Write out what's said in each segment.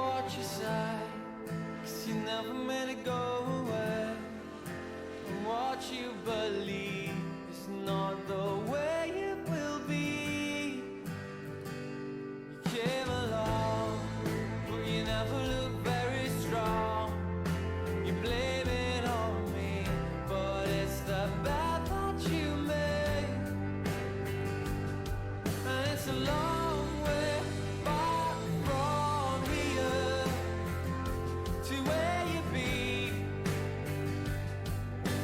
what you say, 'cause you never made it go away. And what you believe is not the way it will be. You came along, but you never looked very strong. You blame it on me, but it's the bad that you made. And it's a long way back from here to where you be.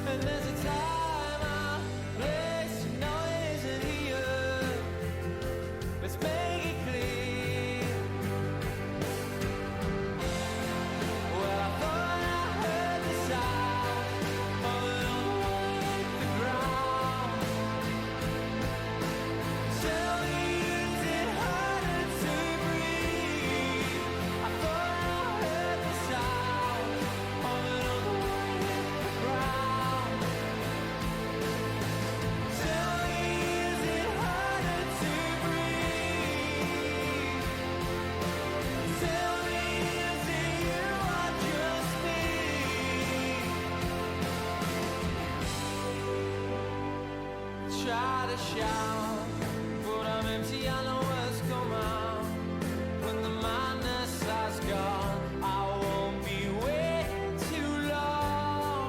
And there's a time and place you know it isn't here. Let's make it clear. Well, I thought I heard the sound of an old the ground. Tell me, is it harder to breathe? I thought I heard the sound of an old the ground. Tell me, is it harder to breathe? Tell me, is it you or just me? Try to shout, but I'm empty, I know what's come out. When the madness has gone, I won't be waiting too long.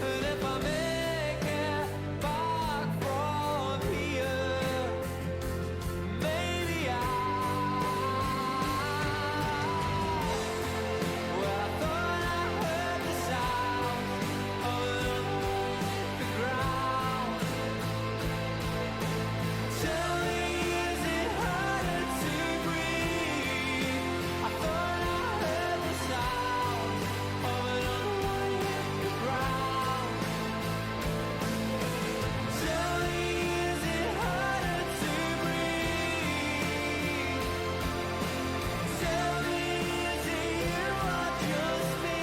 And if I make it back from here, maybe well, I thought I heard the sound of the ground. Tell me, is it harder to breathe? I thought I heard the sound of an the ground. Tell me, is it harder to breathe? Tell me, is it you or just me?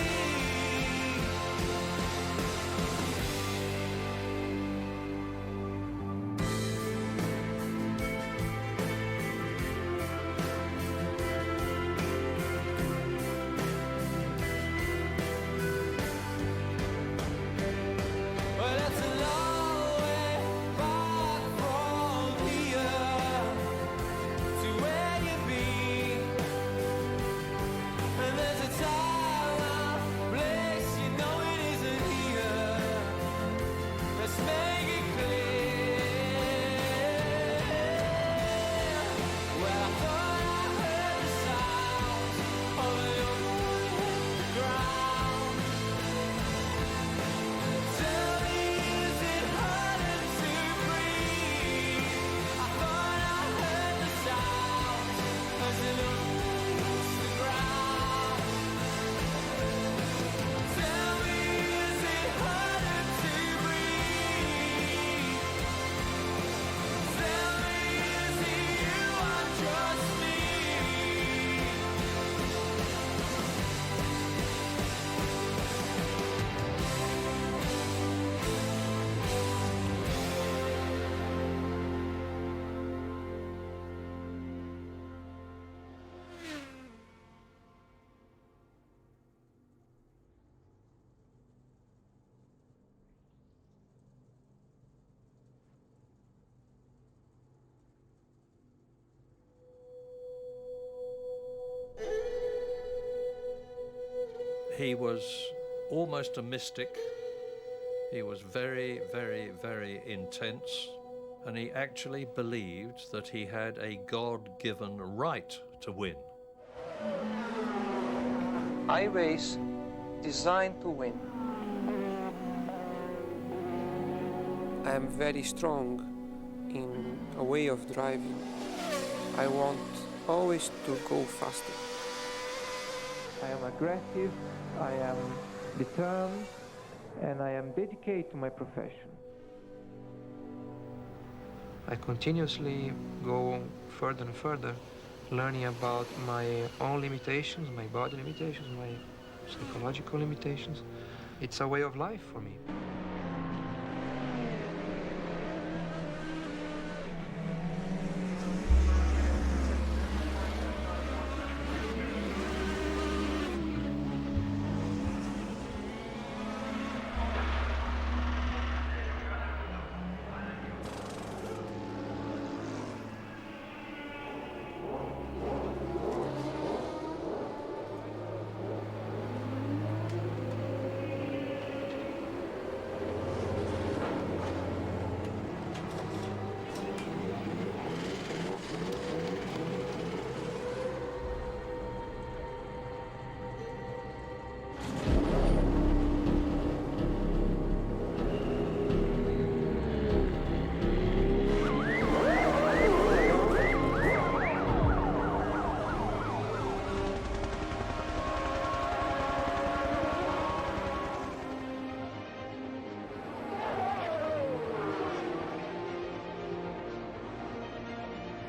Well, it's a long way back from here to where you be. And there's a time and place you know it isn't here. Let's make it clear. Well, I thought I heard the sounds of the ground. Tell me, is it harder to breathe? I thought I heard the sounds as it hits the ground. Tell me, is it harder to breathe? Tell me, is it you or just me? He was almost a mystic. He was very, very, very intense, and he actually believed that he had a God-given right to win. I race designed to win. I am very strong in a way of driving. I want always to go faster. I am aggressive, I am determined, and I am dedicated to my profession. I continuously go further and further, learning about my own limitations, my body limitations, my psychological limitations. It's a way of life for me.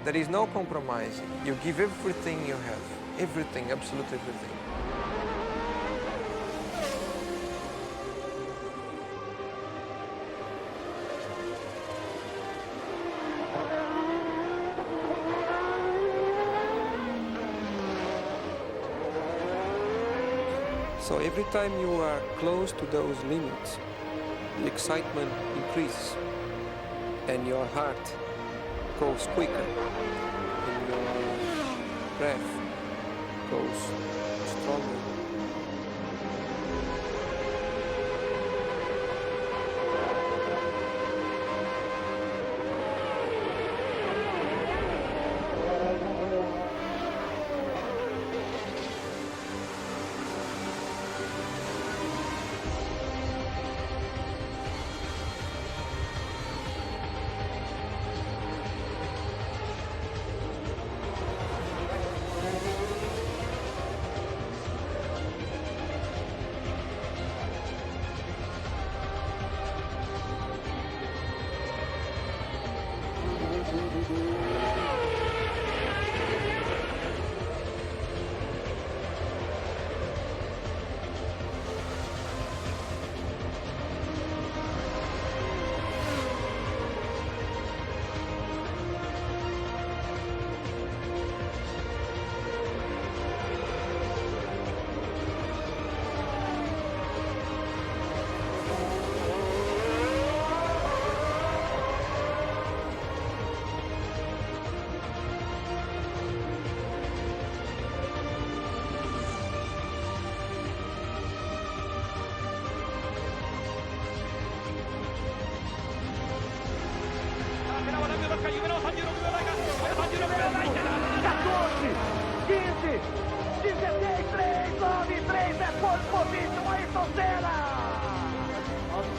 There is no compromising. You give everything you have. Everything, absolutely everything. So every time you are close to those limits, the excitement increases and your heart goes quicker and your breath goes stronger.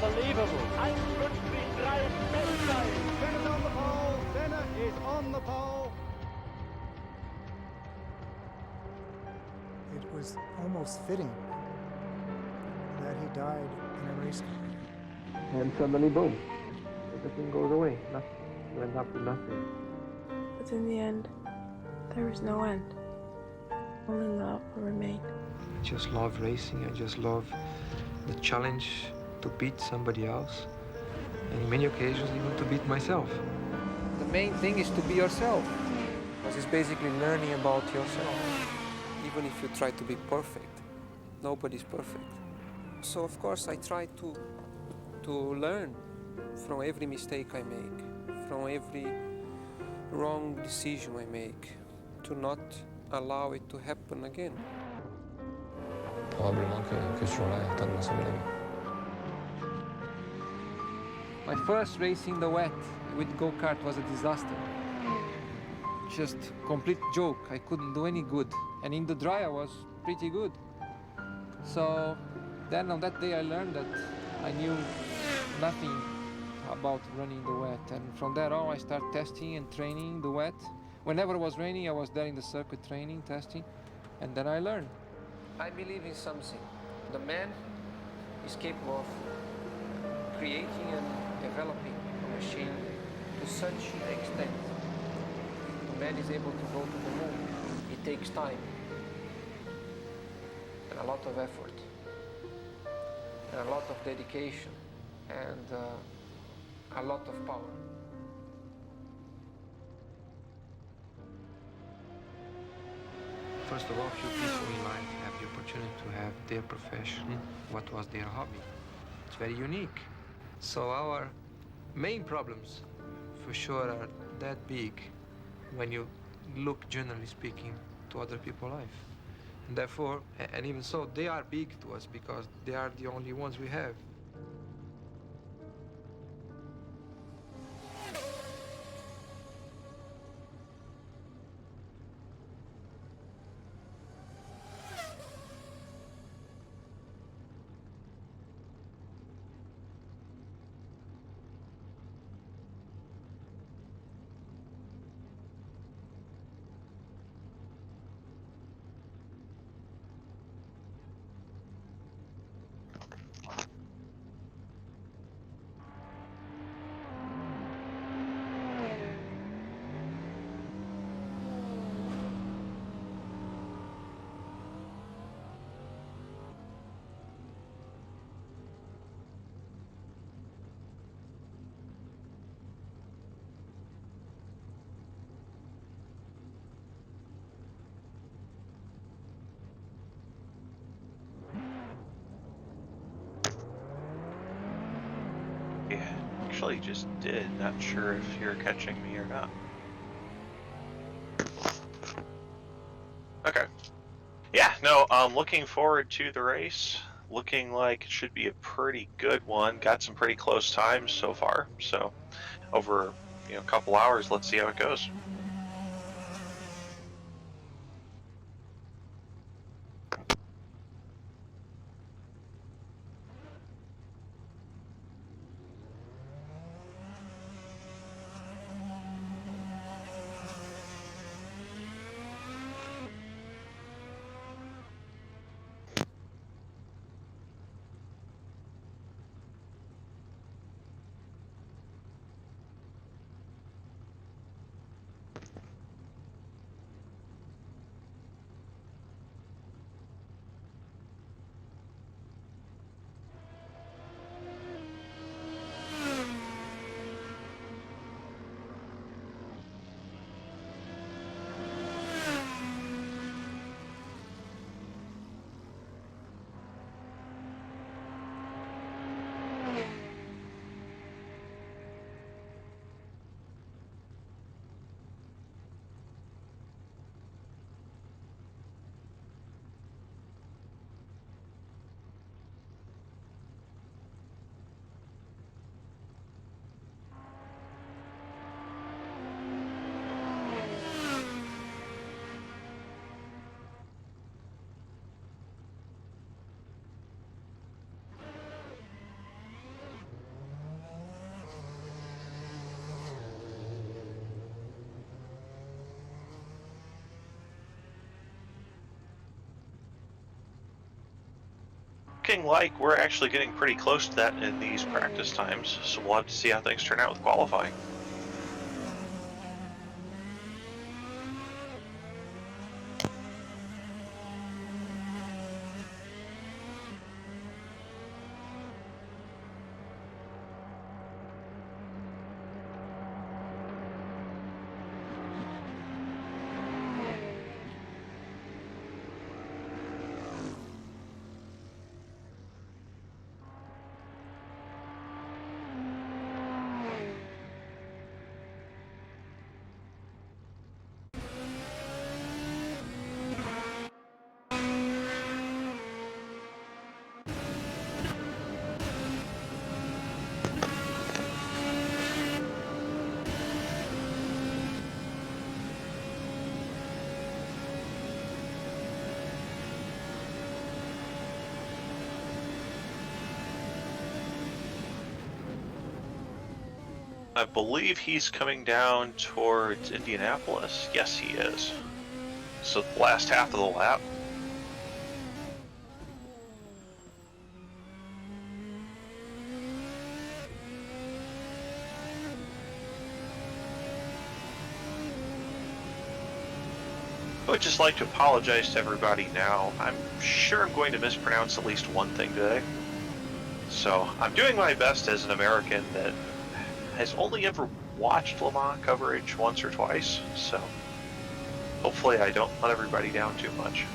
Unbelievable. 1, 2, 3, Weltmeister. Senna's on the pole. Senna is on the pole. It was almost fitting that he died in a race car. And suddenly, boom, everything goes away. Nothing. You end up with nothing. But in the end, there is no end. Only love will remain. I just love racing. I just love the challenge to beat somebody else. And in many occasions, even to beat myself. The main thing is to be yourself. Because it's basically learning about yourself. Even if you try to be perfect, nobody's perfect. So of course I try to learn from every mistake I make, from every wrong decision I make, to not allow it to happen again. Probablement que ce jour-là est un de mon sauver la vie. My first race in the wet with go-kart was a disaster. Just complete joke. I couldn't do any good. And in the dry I was pretty good. So then on that day I learned that I knew nothing about running the wet. And from there on I started testing and training the wet. Whenever it was raining I was there in the circuit training, testing. And then I learned. I believe in something. The man is capable of creating and developing a machine to such an extent. The man is able to go to the moon. It takes time and a lot of effort and a lot of dedication and a lot of power. First of all, few people in life have the opportunity to have their profession, what was their hobby. It's very unique. So our main problems, for sure, are that big when you look, generally speaking, to other people's life. And therefore, and even so, they are big to us because they are the only ones we have. probably just did. Not sure if you're catching me or not. Okay. Yeah, no, looking forward to the race. Looking like it should be a pretty good one. Got some pretty close times so far. So over, a couple hours, let's see how it goes. Looking like we're actually getting pretty close to that in these practice times, so we'll have to see how things turn out with qualifying. I believe he's coming down towards Indianapolis. Yes, he is. So the last half of the lap. I would just like to apologize to everybody now. I'm sure I'm going to mispronounce at least one thing today. So I'm doing my best as an American that has only ever watched Le Mans coverage once or twice, so hopefully I don't let everybody down too much.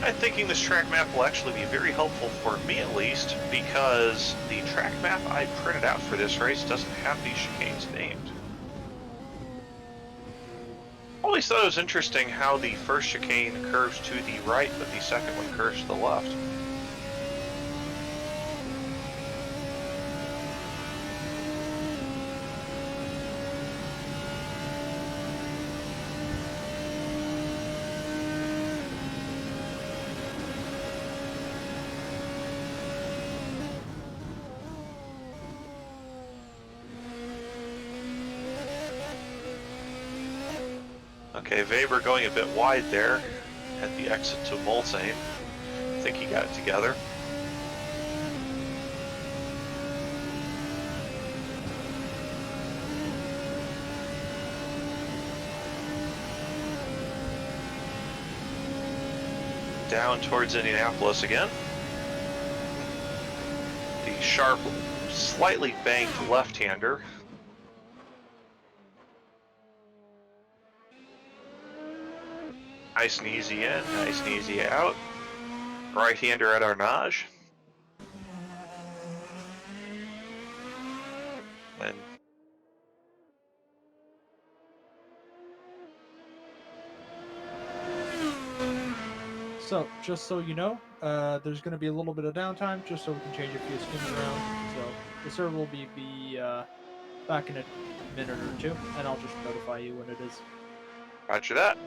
I'm thinking this track map will actually be very helpful for me at least, because the track map I printed out for this race doesn't have these chicanes named. Always thought it was interesting how the first chicane curves to the right, but the second one curves to the left. Okay, Weber going a bit wide there at the exit to Molsane. I think he got it together. Down towards Indianapolis again. The sharp, slightly banked left-hander. Nice and easy in, nice and easy out. Right-hander at Arnage. And So, just so you know, there's going to be a little bit of downtime just so we can change a few skins around. So, the server will be back in a minute or two, and I'll just notify you when it is. roger that.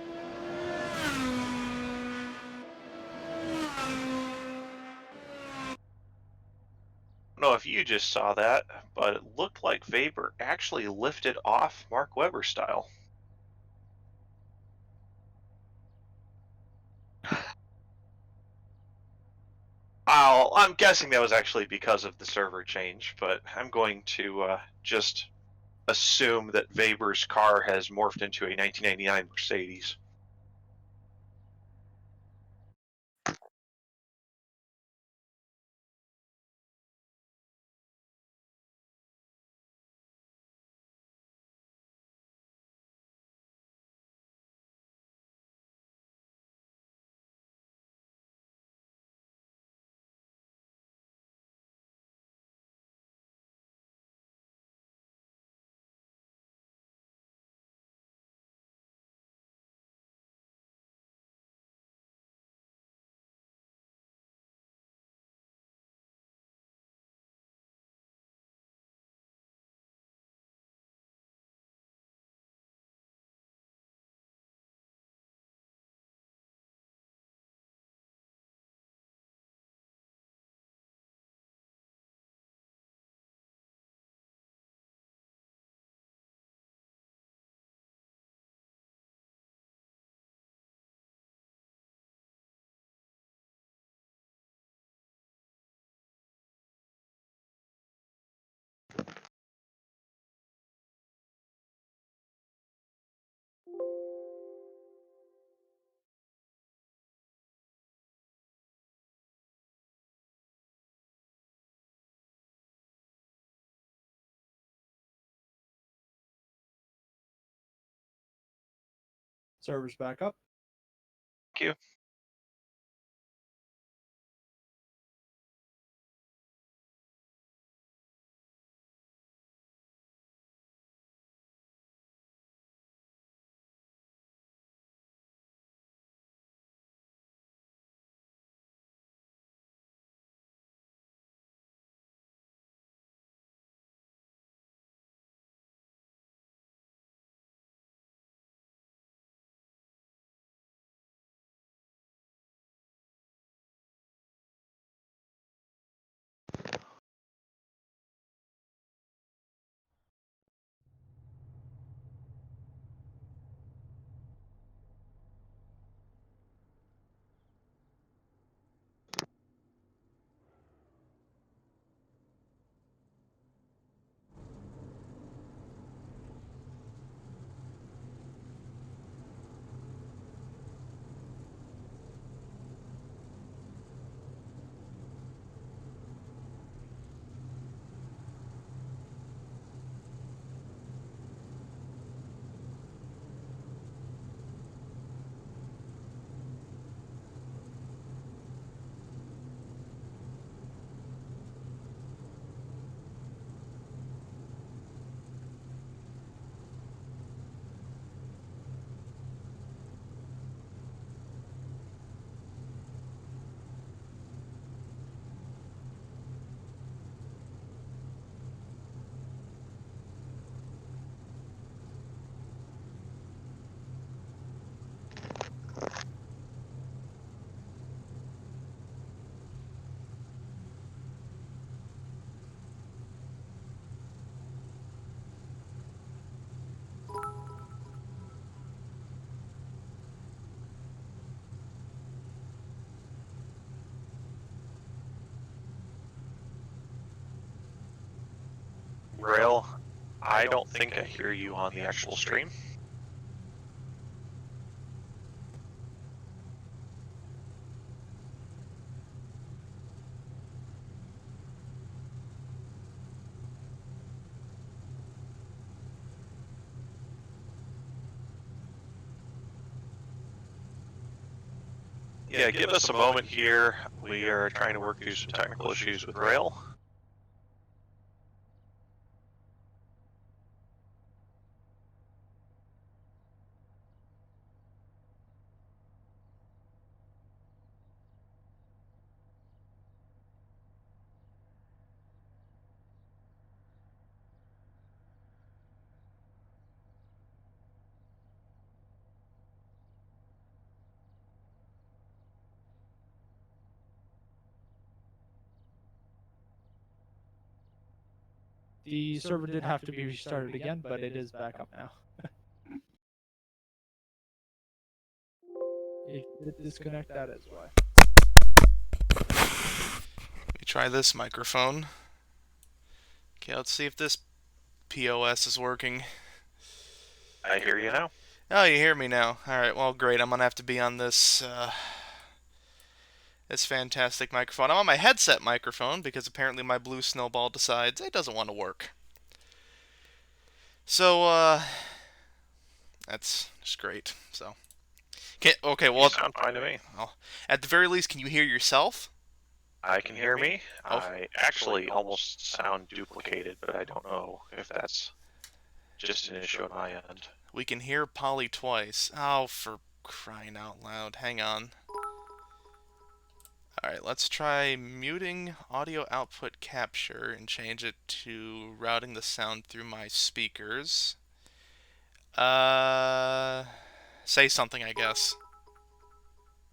I don't know if you just saw that, but it looked like Weber actually lifted off Mark Webber style. I'm guessing that was actually because of the server change, but I'm going to just assume that Weber's car has morphed into a 1999 Mercedes. Server's back up. Thank you. Rail, I don't think I hear you on the actual stream. Yeah, give us a moment here. We are trying to work through some technical issues with Rail. The server did have to be restarted again, but it is back up now. If you did disconnect, that is why. Let me try this microphone. Okay, let's see if this POS is working. I hear you now. Oh, you hear me now. Alright, well, great. I'm gonna have to be on this, this fantastic microphone. I'm on my headset microphone because apparently my blue snowball decides it doesn't want to work. So, that's just great. So, okay, well, You sound fine to me. well, at the very least, can you hear yourself? I can hear me. Oh. I actually almost sound duplicated, but I don't know if that's just an issue on my end. We can hear Polly twice. Oh, for crying out loud. Hang on. Alright, let's try muting audio output capture and change it to routing the sound through my speakers. Say something, I guess.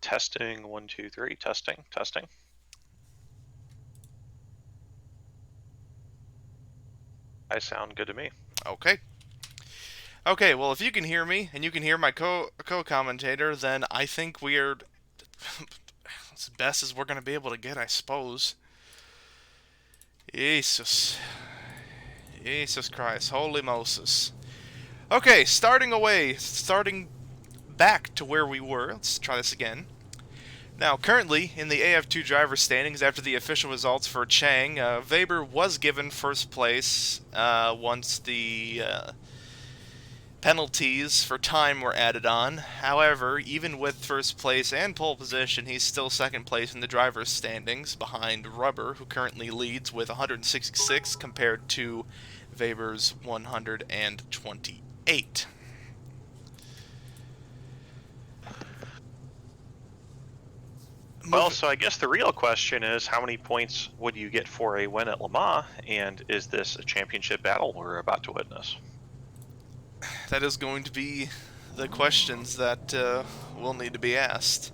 Testing, 1, 2, 3. Testing, testing. I sound good to me. Okay. Okay, well, if you can hear me, and you can hear my co-commentator, then I think we are as best as we're going to be able to get, I suppose. Jesus. Jesus Christ. Holy Moses. Okay, starting back to where we were. Let's try this again. Now, currently, in the AF2 driver standings, after the official results for Chang, Weber was given first place once the penalties for time were added on. However, even with first place and pole position, he's still second place in the driver's standings, behind Rubber, who currently leads with 166 compared to Weber's 128. Well, so I guess the real question is, how many points would you get for a win at Le Mans, and is this a championship battle we're about to witness? That is going to be the questions that will need to be asked.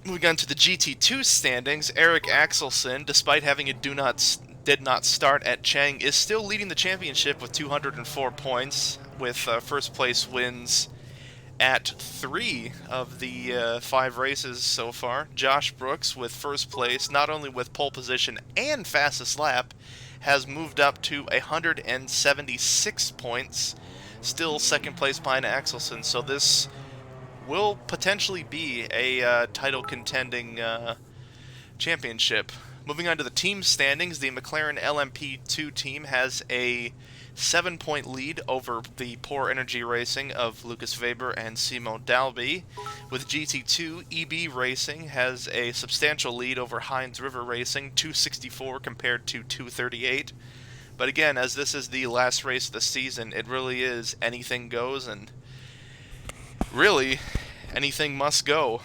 Moving on to the GT2 standings, Eric Axelsen, despite having a did not start at Chang, is still leading the championship with 204 points, with first place wins at 3 of the 5 races so far. Josh Brooks with first place, not only with pole position and fastest lap, has moved up to 176 points, still second place behind Axelsen, so this will potentially be a title contending championship. Moving on to the team standings, the McLaren LMP2 team has a 7-point lead over the Poor Energy Racing of Lucas Weber and Simo Dalby. With GT2, EB Racing has a substantial lead over Heinz River Racing, 264 compared to 238. But again, as this is the last race of the season, it really is anything goes, and really, anything must go.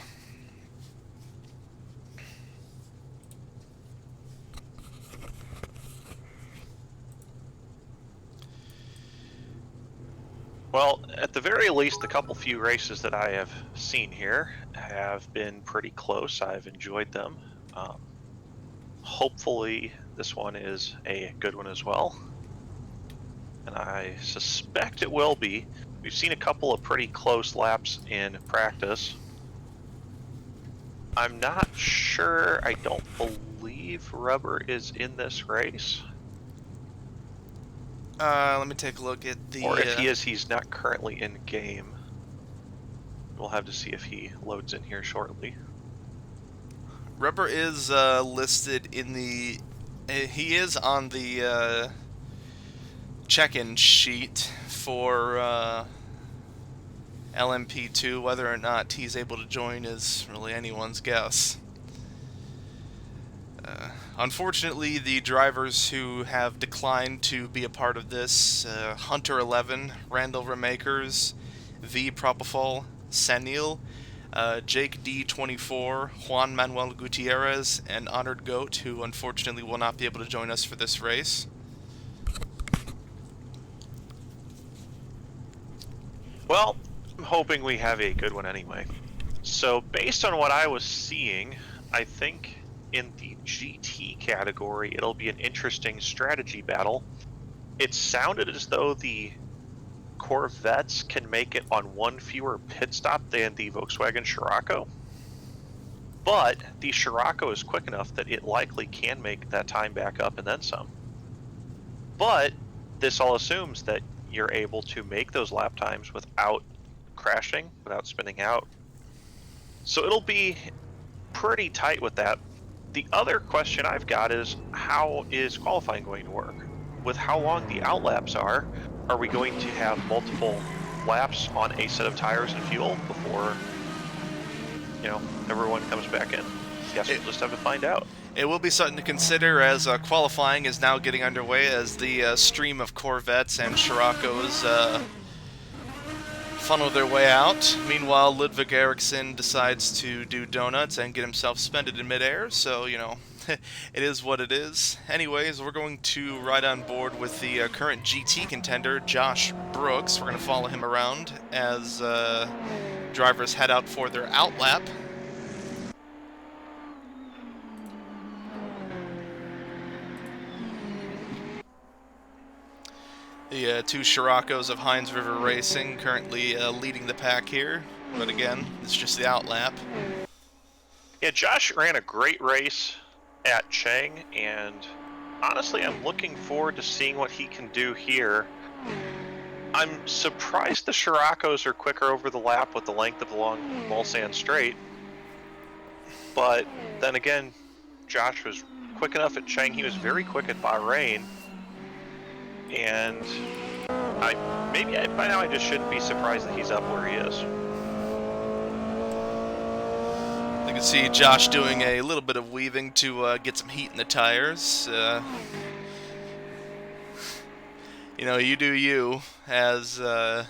Well, at the very least, the few races that I have seen here have been pretty close. I've enjoyed them. Hopefully, this one is a good one as well. And I suspect it will be. We've seen a couple of pretty close laps in practice. I'm not sure. I don't believe Rubber is in this race. Let me take a look at the... Or if he is, he's not currently in game. We'll have to see if he loads in here shortly. Rubber is listed in the... he is on the check-in sheet for LMP2. Whether or not he's able to join is really anyone's guess. Unfortunately, the drivers who have declined to be a part of this, Hunter 11, Randall Remakers, V Propofol, Senil, Jake D24, Juan Manuel Gutierrez, and Honored Goat, who unfortunately will not be able to join us for this race. Well, I'm hoping we have a good one anyway. So based on what I was seeing, I think in the GT category it'll be an interesting strategy battle. It sounded as though the Corvettes can make it on one fewer pit stop than the Volkswagen Scirocco, but the Scirocco is quick enough that it likely can make that time back up and then some. But this all assumes that you're able to make those lap times without crashing, without spinning out. So it'll be pretty tight with that. The other question I've got is, how is qualifying going to work? With how long the out laps are we going to have multiple laps on a set of tires and fuel before, you know, everyone comes back in? Guess we'll just have to find out. It will be something to consider as qualifying is now getting underway as the stream of Corvettes and Scirocco's funnel their way out. Meanwhile, Ludwig Eriksson decides to do donuts and get himself suspended in midair, so, you know, it is what it is. Anyways, we're going to ride on board with the current GT contender, Josh Brooks. We're going to follow him around as drivers head out for their out lap. The two Scirocco's of Heinz River Racing currently leading the pack here, but again, it's just the out lap. Yeah, Josh ran a great race at Chang, and honestly, I'm looking forward to seeing what he can do here. I'm surprised the Scirocco's are quicker over the lap with the length of the long Mulsanne straight, but then again, Josh was quick enough at Chang. He was very quick at Bahrain. And by now I just shouldn't be surprised that he's up where he is. You can see Josh doing a little bit of weaving to get some heat in the tires. You know, you do you, as... I'm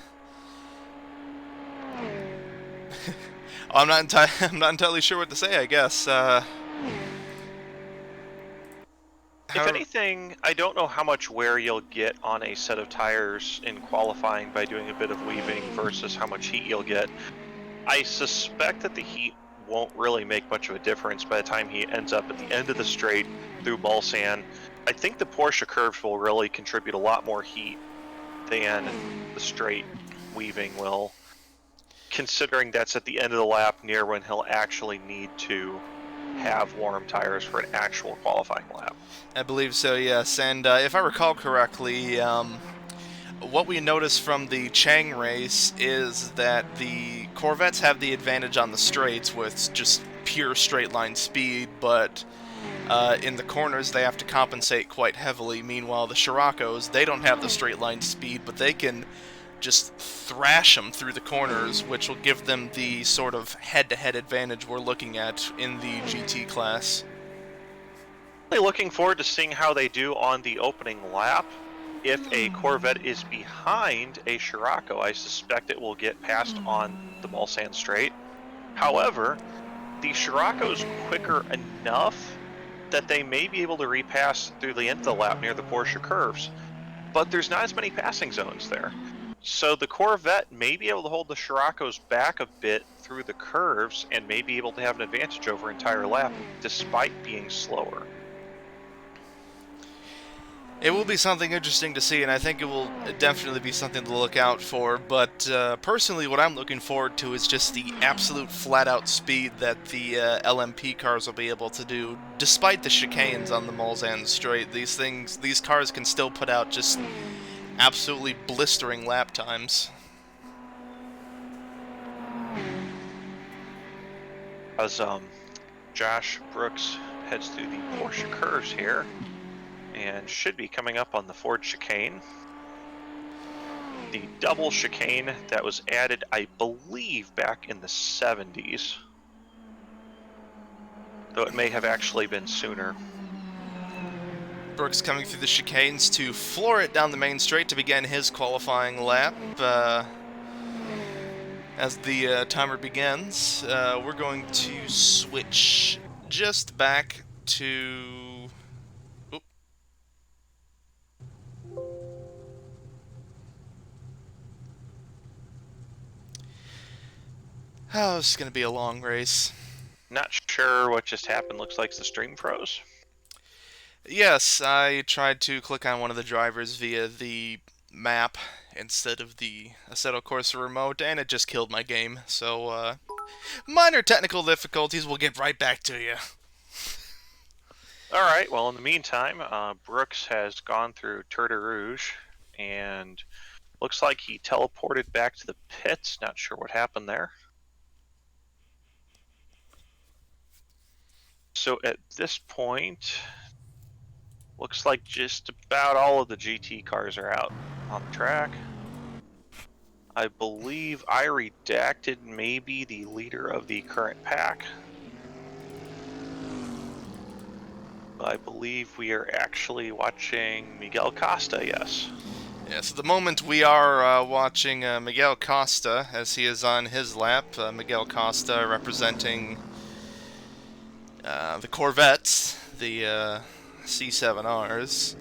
not entirely sure what to say, I guess. If anything, I don't know how much wear you'll get on a set of tires in qualifying by doing a bit of weaving versus how much heat you'll get. I suspect that the heat won't really make much of a difference by the time he ends up at the end of the straight through Mulsanne. I think the Porsche curves will really contribute a lot more heat than the straight weaving will, considering that's at the end of the lap near when he'll actually need to have warm tires for an actual qualifying lap. I believe so, yes. And if I recall correctly, what we noticed from the Chang race is that the Corvettes have the advantage on the straights with just pure straight line speed, but in the corners they have to compensate quite heavily. Meanwhile, the Scirocco's, they don't have the straight line speed, but they can just thrash them through the corners, which will give them the sort of head-to-head advantage we're looking at in the GT class. Looking forward to seeing how they do on the opening lap. If a Corvette is behind a Scirocco, I suspect it will get past on the Mulsanne straight. However, the Scirocco's quicker enough that they may be able to repass through the end of the lap near the Porsche curves, but there's not as many passing zones there. So the Corvette may be able to hold the Scirocco's back a bit through the curves and may be able to have an advantage over entire lap despite being slower. It will be something interesting to see, and I think it will definitely be something to look out for, but personally what I'm looking forward to is just the absolute flat-out speed that the LMP cars will be able to do. Despite the chicanes on the Mulsanne straight, these cars can still put out just absolutely blistering lap times. As Josh Brooks heads through the Porsche curves here, and should be coming up on the Ford chicane. The double chicane that was added, I believe, back in the 70s. Though it may have actually been sooner. Brooks coming through the chicanes to floor it down the main straight to begin his qualifying lap. As the timer begins, we're going to switch just back to... Oop. Oh, this is going to be a long race. Not sure what just happened. Looks like the stream froze. Yes, I tried to click on one of the drivers via the map instead of the Assetto Corsa remote, and it just killed my game. So, minor technical difficulties. We'll get right back to you. Alright, well, in the meantime, Brooks has gone through Tour de Rouge, and looks like he teleported back to the pits. Not sure what happened there. So at this point, looks like just about all of the GT cars are out on the track. I believe I redacted maybe the leader of the current pack. I believe we are actually watching Miguel Costa, yes. Yes, at the moment we are watching Miguel Costa as he is on his lap. Miguel Costa representing the Corvettes, the C7Rs.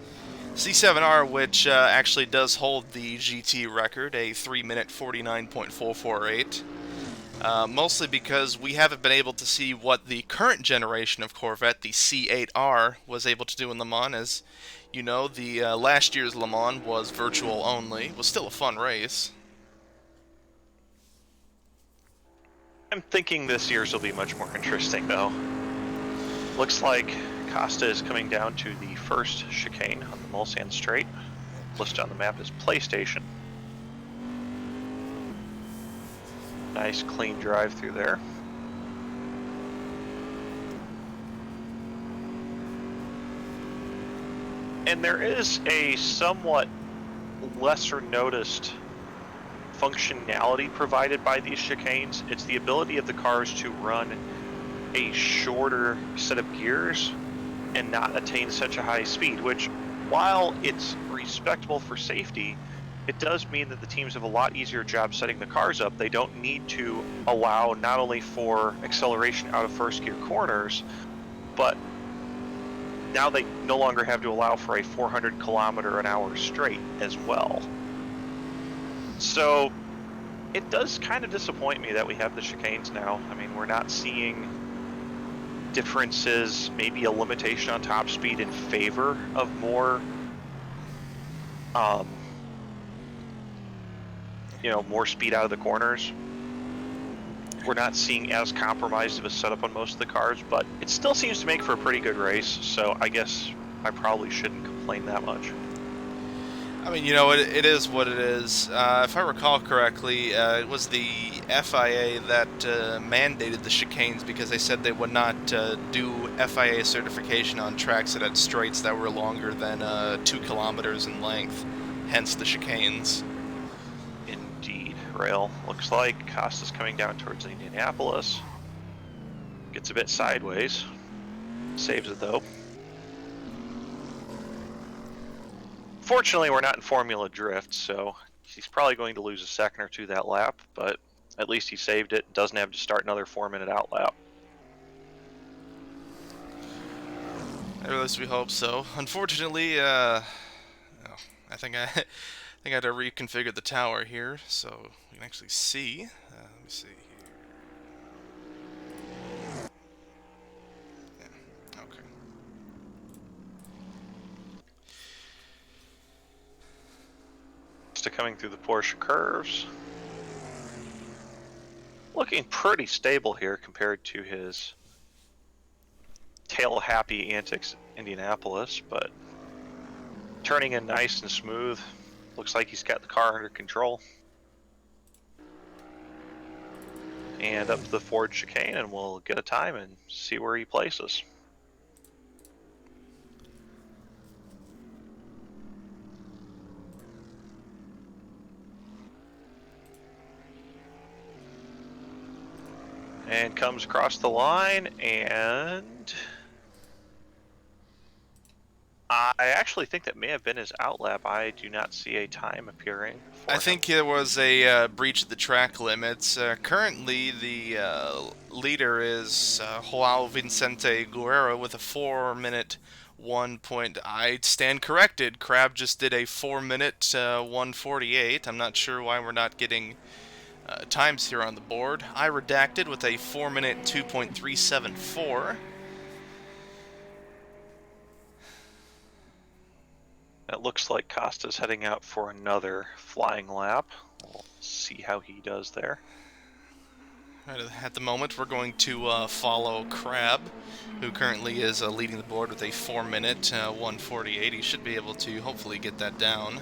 C7R, which actually does hold the GT record, a 3-minute 49.448. Mostly because we haven't been able to see what the current generation of Corvette, the C8R, was able to do in Le Mans. As you know, the last year's Le Mans was virtual only. It was still a fun race. I'm thinking this year's will be much more interesting, though. Looks like Costa is coming down to the first chicane on the Mulsanne Straight. Listed on the map as PlayStation. Nice clean drive through there. And there is a somewhat lesser noticed functionality provided by these chicanes. It's the ability of the cars to run a shorter set of gears and not attain such a high speed, which, while it's respectable for safety, it does mean that the teams have a lot easier job setting the cars up. They don't need to allow not only for acceleration out of first gear corners, but now they no longer have to allow for a 400 kilometer an hour straight as well. So it does kind of disappoint me that we have the chicanes now. I mean, we're not seeing differences, maybe a limitation on top speed in favor of more more speed out of the corners. We're not seeing as compromised of a setup on most of the cars, but it still seems to make for a pretty good race, so I guess I probably shouldn't complain that much. I mean, you know, it is what it is. If I recall correctly, it was the FIA that mandated the chicanes because they said they would not do FIA certification on tracks that had straights that were longer than 2 kilometers in length, hence the chicanes. Indeed. Rail looks like Costa's coming down towards Indianapolis. Gets a bit sideways. Saves it though. Fortunately, we're not in Formula Drift, so he's probably going to lose a second or two that lap, but at least he saved it. Doesn't have to start another 4-minute out lap. At least we hope so. Unfortunately, I think I had to reconfigure the tower here, so we can actually see. Let me see here. Yeah, okay. Coming through the Porsche curves. Looking pretty stable here compared to his tail-happy antics in Indianapolis, but turning in nice and smooth. Looks like he's got the car under control. And up to the Ford chicane, and we'll get a time and see where he places. And comes across the line, and I actually think that may have been his outlap. I do not see a time appearing for I him. think it was a breach of the track limits. Currently, the leader is Joao Vicente Guerrero with a 4-minute 1 point. I stand corrected. Crab just did a 4-minute 1:48. I'm not sure why we're not getting times here on the board. I redacted with a 4-minute 2.374. It looks like Costa's heading out for another flying lap. We'll see how he does there. Right, at the moment, we're going to follow Crab, who currently is leading the board with a 4-minute 1:48. He should be able to hopefully get that down.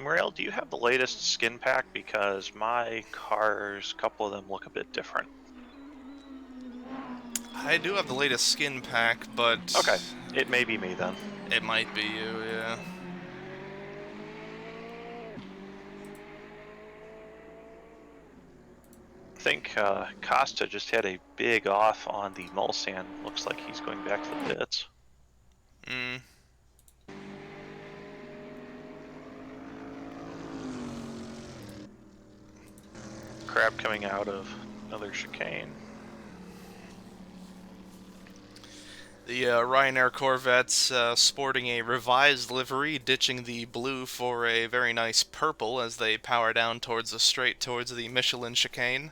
Rail, do you have the latest skin pack? Because my cars, a couple of them look a bit different. I do have the latest skin pack, but... Okay, it may be me then. It might be you, yeah. I think Costa just had a big off on the Mulsanne. Looks like he's going back to the pits. Crab coming out of another chicane. The Ryanair Corvette's sporting a revised livery, ditching the blue for a very nice purple as they power down towards the straight towards the Michelin chicane.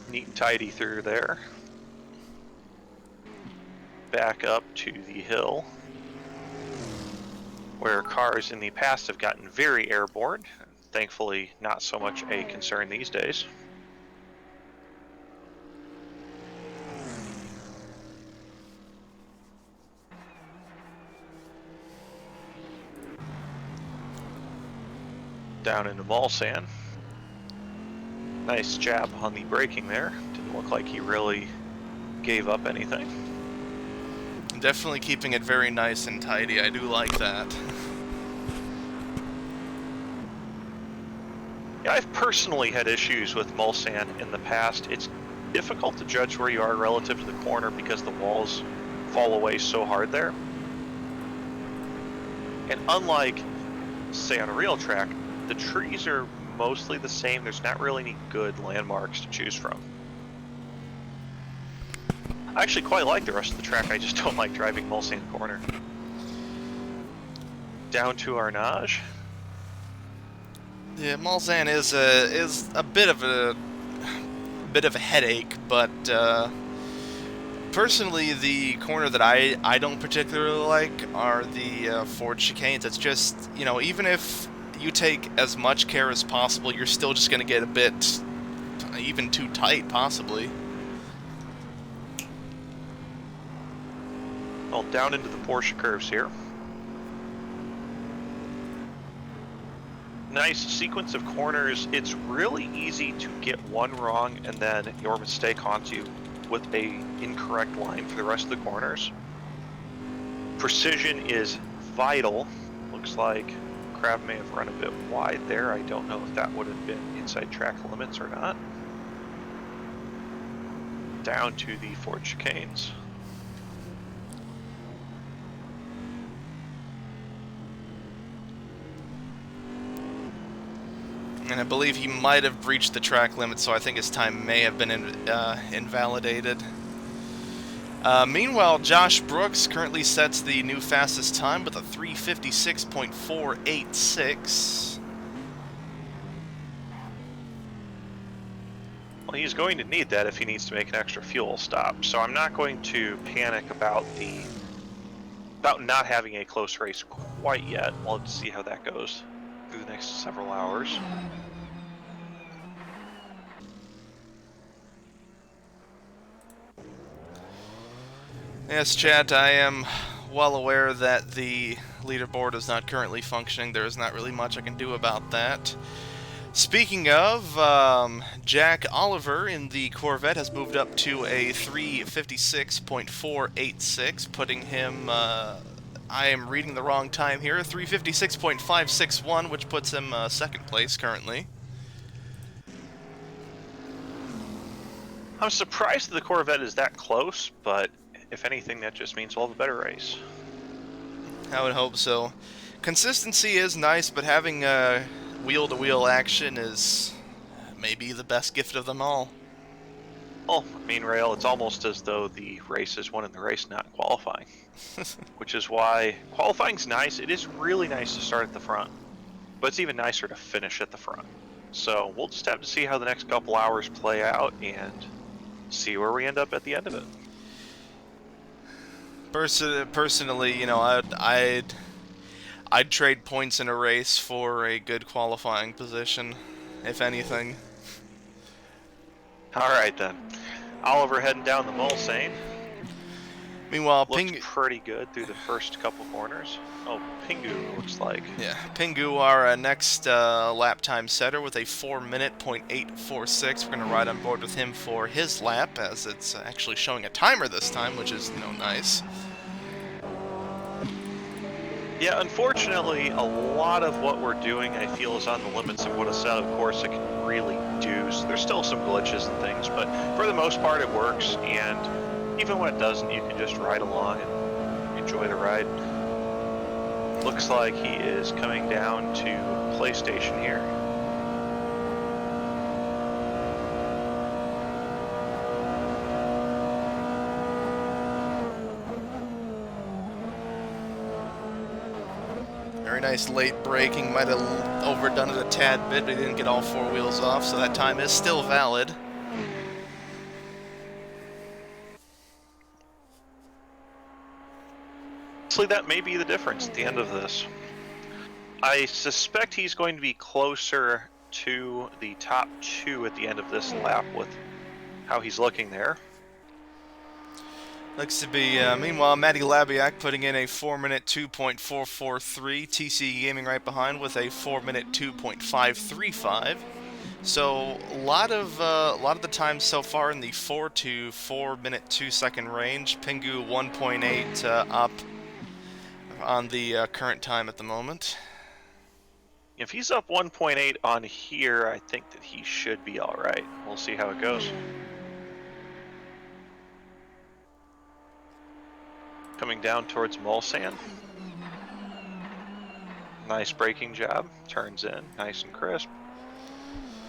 Neat and tidy through there. Back up to the hill, where cars in the past have gotten very airborne. Thankfully, not so much a concern these days. Down into Mulsanne. Nice jab on the braking there. Didn't look like he really gave up anything. Definitely keeping it very nice and tidy. I do like that. Yeah, I've personally had issues with Mulsanne in the past. It's difficult to judge where you are relative to the corner because the walls fall away so hard there. And unlike, say, on a real track, the trees are mostly the same. There's not really any good landmarks to choose from. I actually quite like the rest of the track, I just don't like driving Mulsanne Corner. Down to Arnage. Yeah, Mulsanne is a bit of a headache, but personally, the corner that I don't particularly like are the Ford chicanes. It's just, you know, even if you take as much care as possible, you're still just going to get a bit even too tight, possibly. Well, down into the Porsche curves here. Nice sequence of corners. It's really easy to get one wrong and then your mistake haunts you with a incorrect line for the rest of the corners. Precision is vital. Looks like Crab may have run a bit wide there. I don't know if that would have been inside track limits or not. Down to the Ford chicanes. And I believe he might have breached the track limit, so I think his time may have been invalidated. Meanwhile, Josh Brooks currently sets the new fastest time with a 3:56.486. Well, he's going to need that if he needs to make an extra fuel stop. So I'm not going to panic about not having a close race quite yet. We'll have to see how that goes through the next several hours. Yes, chat, I am well aware that the leaderboard is not currently functioning. There is not really much I can do about that. Speaking of, Jack Oliver in the Corvette has moved up to a 3:56.486, putting him, I am reading the wrong time here, 3:56.561, which puts him second place currently. I'm surprised that the Corvette is that close, but if anything, that just means we'll have a better race. I would hope so. Consistency is nice, but having wheel-to-wheel action is maybe the best gift of them all. Well, I mean, Rail, it's almost as though the race is won in the race, not qualifying. Which is why qualifying's nice. It is really nice to start at the front, but it's even nicer to finish at the front. So we'll just have to see how the next couple hours play out and see where we end up at the end of it. Personally, you know, I'd trade points in a race for a good qualifying position, if anything. All right then, Oliver heading down the Mulsanne. Meanwhile, Looked pretty good through the first couple corners. Oh, Pingu looks like. Yeah, Pingu, our next lap time setter with a 4:08.846. We're gonna ride on board with him for his lap, as it's actually showing a timer this time, which is, you know, nice. Yeah, unfortunately, a lot of what we're doing, I feel, is on the limits of what Assetto Corsa can really do. So there's still some glitches and things, but for the most part, it works. And even when it doesn't, you can just ride along and enjoy the ride. Looks like he is coming down to PlayStation here. Very nice late braking. Might have overdone it a tad bit, but he didn't get all four wheels off, so that time is still valid. That may be the difference at the end of this. I suspect he's going to be closer to the top two at the end of this lap with how he's looking there. Looks to be, meanwhile, Matty Labiak putting in a 4-minute 2.443. TC Gaming right behind with a 4-minute 2.535. So a lot of the time so far in the 4 to 4-minute 2-second range. Pingu 1.8 up on the current time at the moment. If he's up 1.8 on here, I think that he should be all right. We'll see how it goes. Coming down towards Mulsanne. Nice braking job. Turns in nice and crisp.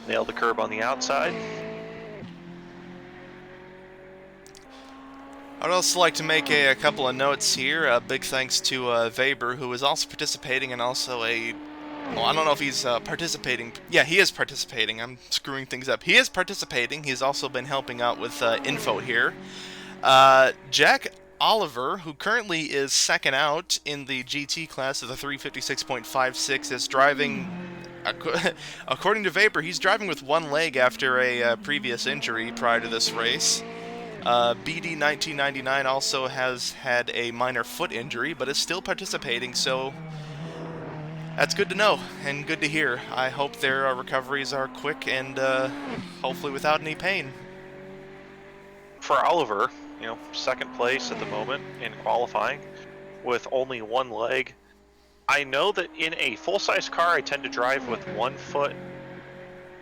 Nailed the curb on the outside. I'd also like to make a couple of notes here. Big thanks to Weber, who is also participating, and also well, I don't know if he's participating. Yeah, he is participating. I'm screwing things up. He is participating. He's also been helping out with info here. Jack Oliver, who currently is second out in the GT class of the 3:56.56, is driving, according to Weber, he's driving with one leg after a previous injury prior to this race. BD 1999 also has had a minor foot injury, but is still participating, so that's good to know and good to hear. I hope their recoveries are quick and hopefully without any pain. For Oliver, you know, second place at the moment in qualifying with only one leg. I know that in a full-size car I tend to drive with one foot,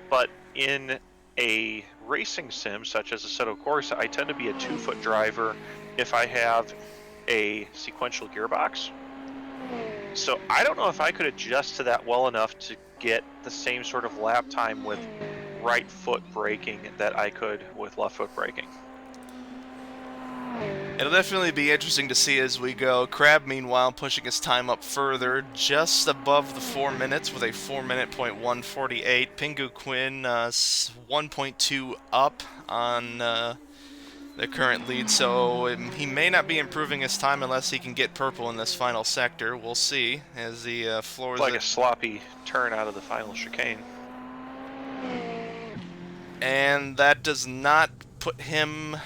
but in a racing sim such as Assetto Corsa, I tend to be a 2-foot driver if I have a sequential gearbox. So I don't know if I could adjust to that well enough to get the same sort of lap time with right foot braking that I could with left foot braking. It'll definitely be interesting to see as we go. Crab, meanwhile, pushing his time up further, just above the 4 minutes with a 4-minute .148. Pingu Quinn 1.2 up on the current lead, so he may not be improving his time unless he can get purple in this final sector. We'll see as the floors... Like a sloppy turn out of the final chicane. And that does not put him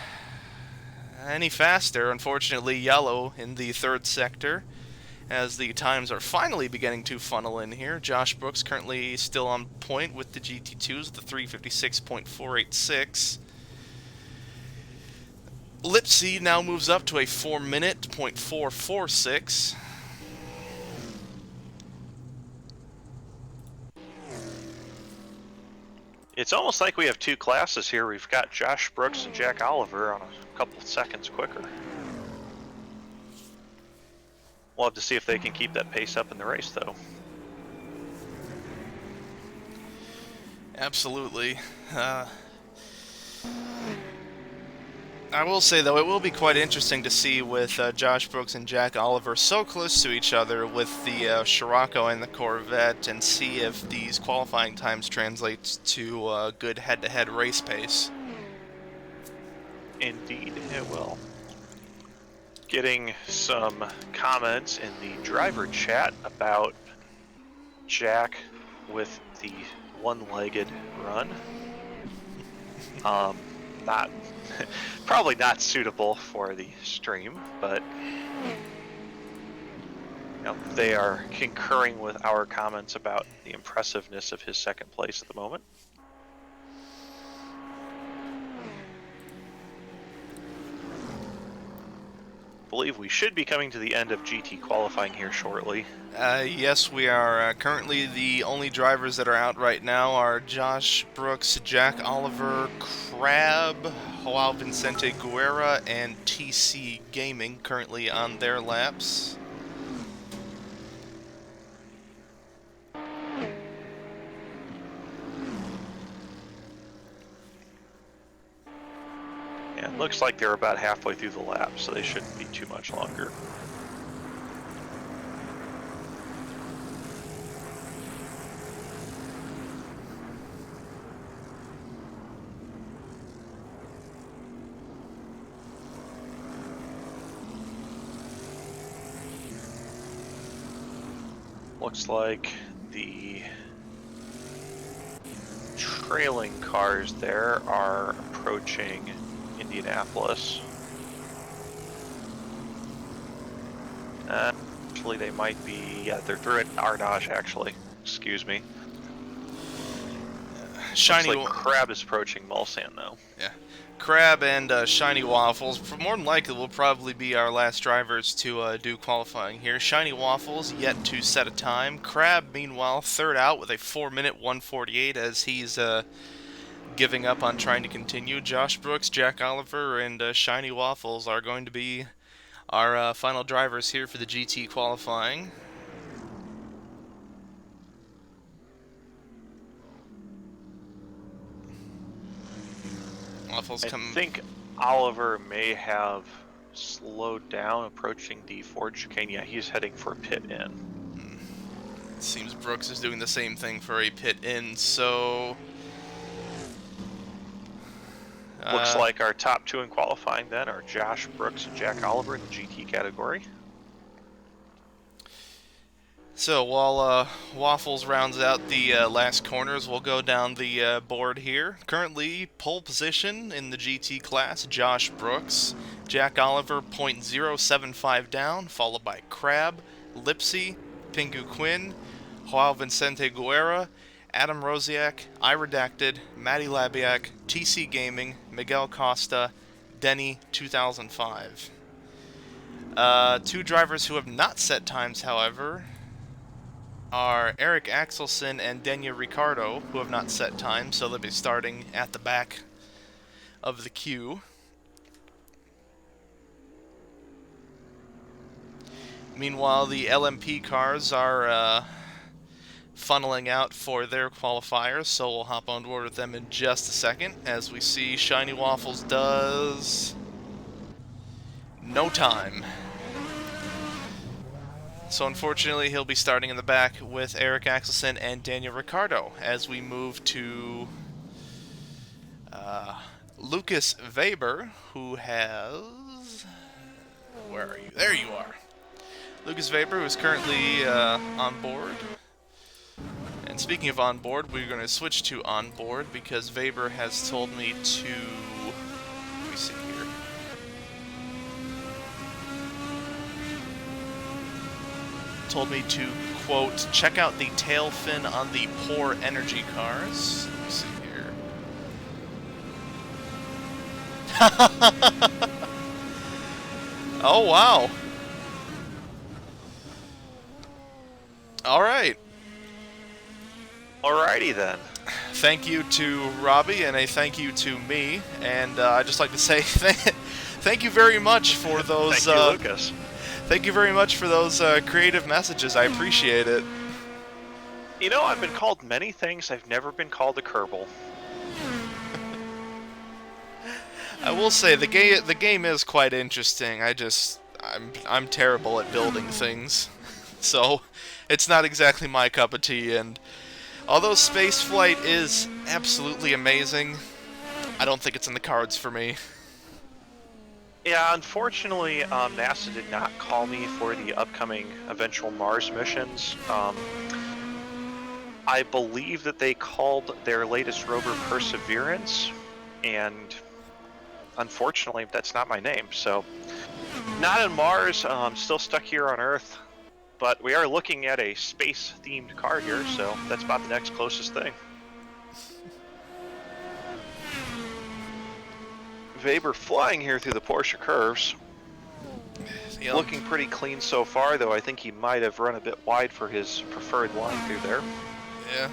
any faster. Unfortunately, yellow in the third sector as the times are finally beginning to funnel in here. Josh Brooks currently still on point with the GT2s, the 356.486. Lipsy now moves up to a 4-minute .446. It's almost like we have two classes here. We've got Josh Brooks and Jack Oliver on a couple seconds quicker. We'll have to see if they can keep that pace up in the race, though. Absolutely. I will say, though, it will be quite interesting to see with Josh Brooks and Jack Oliver so close to each other with the Scirocco and the Corvette, and see if these qualifying times translate to good head-to-head race pace. Indeed, it will. Getting some comments in the driver chat about Jack with the one-legged run. Not probably not suitable for the stream, but you know, they are concurring with our comments about the impressiveness of his second place at the moment. I believe we should be coming to the end of GT qualifying here shortly. Yes, we are. Currently, the only drivers that are out right now are Josh Brooks, Jack Oliver, Crab, Joao Vicente Guerra, and TC Gaming currently on their laps. Yeah, it looks like they're about halfway through the lap, so they shouldn't be too much longer. Looks like the trailing cars there are approaching Indianapolis. Actually, they might be, yeah, they're through at Arnage, actually. Excuse me. Shiny Looks like Crab is approaching Mulsanne, though. Yeah. Crab and Shiny Waffles, more than likely, will probably be our last drivers to do qualifying here. Shiny Waffles yet to set a time. Crab, meanwhile, third out with a 4-minute 148 as he's giving up on trying to continue. Josh Brooks, Jack Oliver, and Shiny Waffles are going to be our final drivers here for the GT qualifying. Waffles I think Oliver may have slowed down approaching the Ford chicane. Yeah, he's heading for a pit in. Seems Brooks is doing the same thing for a pit in, so... Looks like our top two in qualifying then are Josh Brooks and Jack Oliver in the GT category. So while Waffles rounds out the last corners, we'll go down the board here. Currently, pole position in the GT class, Josh Brooks. Jack Oliver, .075 down, followed by Crab, Lipsy, Pingu Quinn, Joao Vicente Guerra, Adam Rosiak, iRedacted, Matty Labiak, TC Gaming, Miguel Costa, Denny 2005. Two drivers who have not set times, however, are Eric Axelson and Denya Ricardo, who have not set times, so they'll be starting at the back of the queue. Meanwhile, the LMP cars are funneling out for their qualifiers, so we'll hop on board with them in just a second as we see Shiny Waffles does no time. So unfortunately, he'll be starting in the back with Eric Axelson and Daniel Ricciardo as we move to Lucas Weber, who has... Where are you? There you are. Lucas Weber, who is currently on board. And speaking of on board, we're going to switch to on board because Weber has told me to... Let me see here. Told me to, quote, check out the tail fin on the poor energy cars. Let me see here. Oh, wow. Alright. Alrighty then. Thank you to Robbie, and a thank you to me. And I'd just like to say thank you very much for those... Thank you, Lucas. Thank you very much for those creative messages. I appreciate it. You know, I've been called many things. I've never been called a Kerbal. I will say the game is quite interesting. I'm terrible at building things, so it's not exactly my cup of tea. And although spaceflight is absolutely amazing, I don't think it's in the cards for me. Yeah, unfortunately, NASA did not call me for the upcoming eventual Mars missions. I believe that they called their latest rover Perseverance, and unfortunately, that's not my name. So, not in Mars. I'm still stuck here on Earth, but we are looking at a space-themed car here, so that's about the next closest thing. Weber flying here through the Porsche curves. Yep. Looking pretty clean so far, though I think he might have run a bit wide for his preferred line through there. Yeah.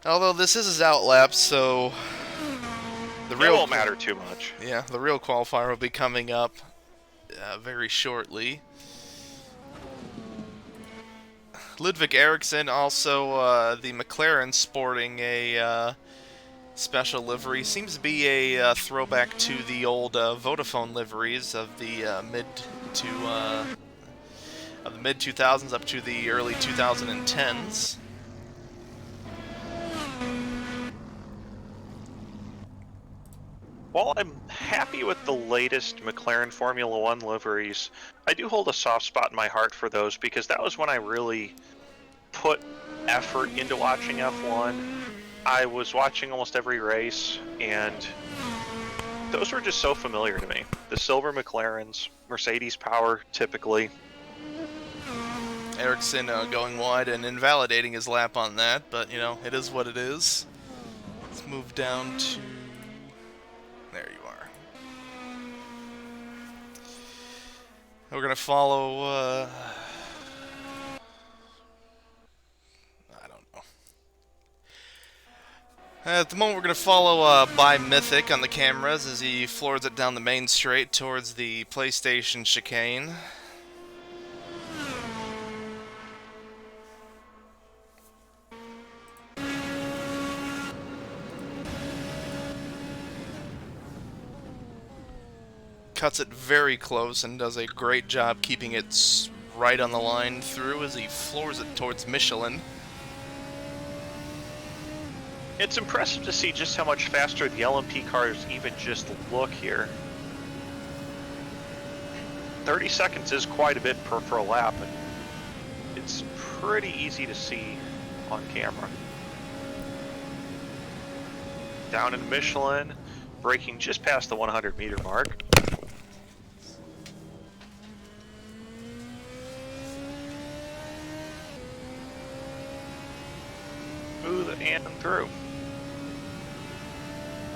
Although this is his outlap, so the real it won't matter too much. Yeah, the real qualifier will be coming up very shortly. Ludwig Eriksson, also the McLaren, sporting a special livery. Seems to be a throwback to the old Vodafone liveries of the mid 2000s up to the early 2010s. While I'm happy with the latest McLaren Formula One liveries, I do hold a soft spot in my heart for those because that was when I really put effort into watching F1. I was watching almost every race, and those were just so familiar to me. The silver McLarens, Mercedes power, typically. Ericsson going wide and invalidating his lap on that, but, you know, it is what it is. Let's move down to... There you are. We're going to follow... At the moment, we're going to follow by Mythic on the cameras as he floors it down the main straight towards the PlayStation chicane. Cuts it very close and does a great job keeping it right on the line through as he floors it towards Michelin. It's impressive to see just how much faster the LMP cars even just look here. 30 seconds is quite a bit for a lap, and it's pretty easy to see on camera. Down in Michelin, braking just past the 100-meter mark. Smooth and through.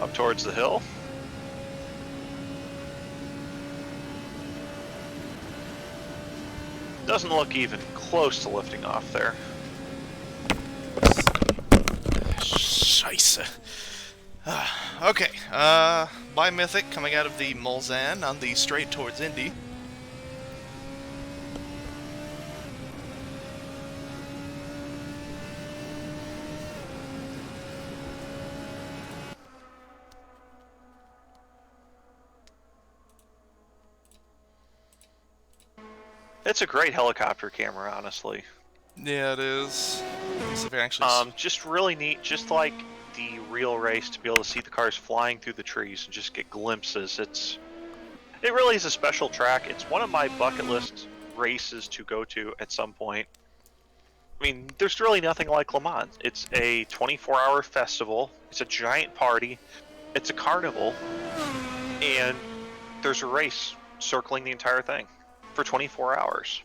Up towards the hill. Doesn't look even close to lifting off there. Scheisse. Okay, by Mythic coming out of the Mulsanne on the straight towards Indy. It's a great helicopter camera, honestly. Yeah, it is. So if I actually Just really neat, just like the real race, to be able to see the cars flying through the trees and just get glimpses. It really is a special track. It's one of my bucket list races to go to at some point. I mean, there's really nothing like Le Mans. It's a 24-hour festival. It's a giant party. It's a carnival. And there's a race circling the entire thing for 24 hours.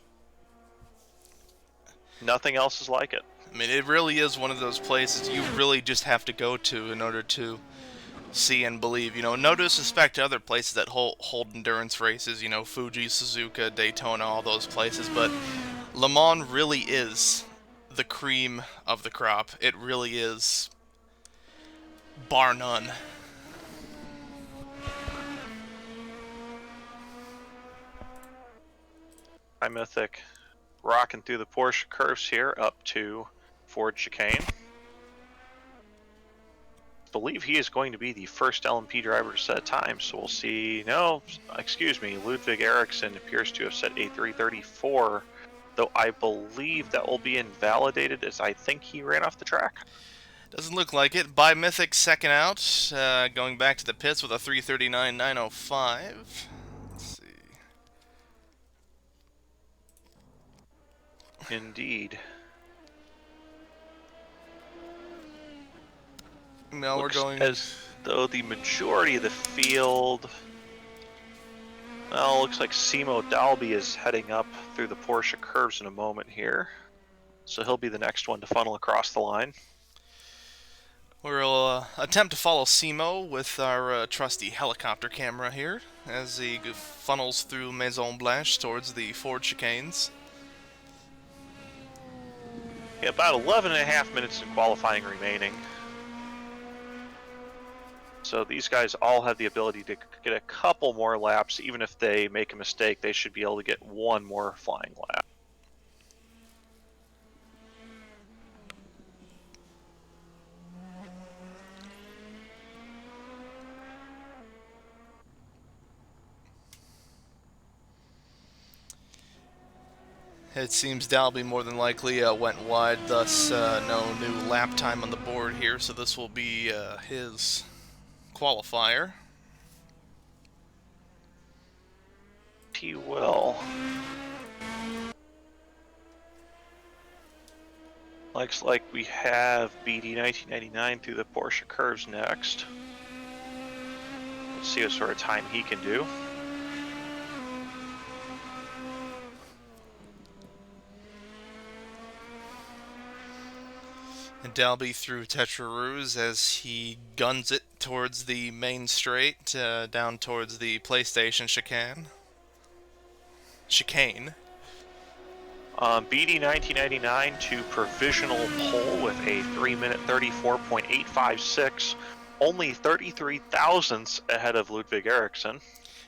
Nothing else is like it. I mean, it really is one of those places you really just have to go to in order to see and believe. You know, no disrespect to other places that hold endurance races, you know, Fuji, Suzuka, Daytona, all those places, but Le Mans really is the cream of the crop. It really is, bar none. Hi, Mythic. Rocking through the Porsche curves here up to Ford Chicane. I believe he is going to be the first LMP driver to set a time, so we'll see. No, excuse me, Ludwig Eriksson appears to have set a 3:34, though I believe that will be invalidated as I think he ran off the track. Doesn't look like it. By Mythic second out, going back to the pits with a 3:39.905. Let's see. Indeed. Now Looks we're going as though the majority of the field. Well, looks like Simo Dalby is heading up through the Porsche curves in a moment here, so he'll be the next one to funnel across the line. We'll attempt to follow Simo with our trusty helicopter camera here as he funnels through Maison Blanche towards the Ford chicanes. Yeah, about 11.5 minutes in qualifying remaining. So these guys all have the ability to get a couple more laps. Even if they make a mistake, they should be able to get one more flying lap. It seems Dalby more than likely went wide, thus no new lap time on the board here, so this will be his qualifier. He will. Looks like we have BD 1999 through the Porsche curves next. Let's see what sort of time he can do. And Dalby through Tetraroos as he guns it towards the main straight, down towards the PlayStation chicane. BD 1999 to provisional pole with a 3-minute 34.856, only 33 thousandths ahead of Ludwig Eriksson.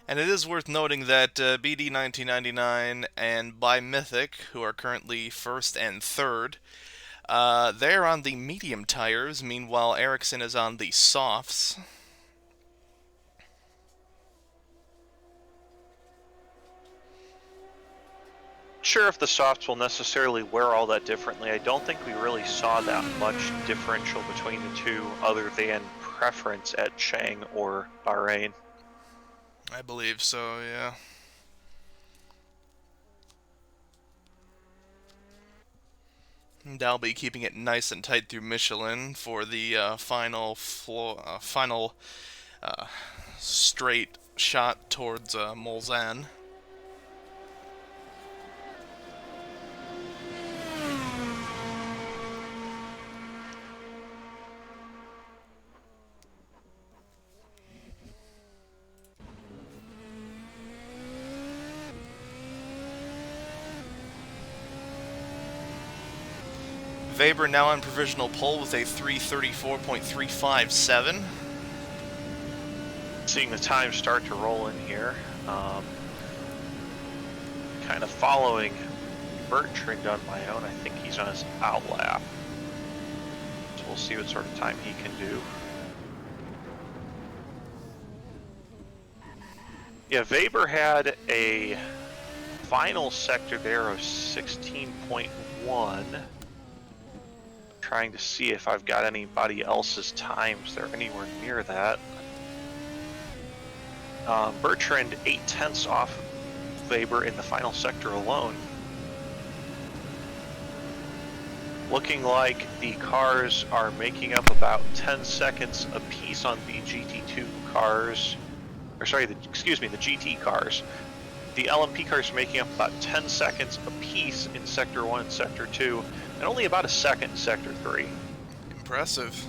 And it is worth noting that BD 1999 and By Mythic, who are currently first and third, they're on the medium tires, meanwhile Eriksson is on the softs. Sure, if the softs will necessarily wear all that differently. I don't think we really saw that much differential between the two other than preference at Chang or Bahrain. I believe so, yeah. Dalby keeping it nice and tight through Michelin for the final straight shot towards Mulsanne. Weber now on provisional pole with a 3:34.357. Seeing the time start to roll in here. Kind of following Bertrand on my own. I think he's on his out lap. So we'll see what sort of time he can do. Yeah, Weber had a final sector there of 16.1. Trying to see if I've got anybody else's times that are anywhere near that. Bertrand 8/10 off Weber in the final sector alone. Looking like the cars are making up about 10 seconds apiece on the GT2 cars, or sorry, the GT cars. The LMP cars are making up about 10 seconds apiece in Sector 1 and Sector 2, and only about a second in Sector 3. Impressive.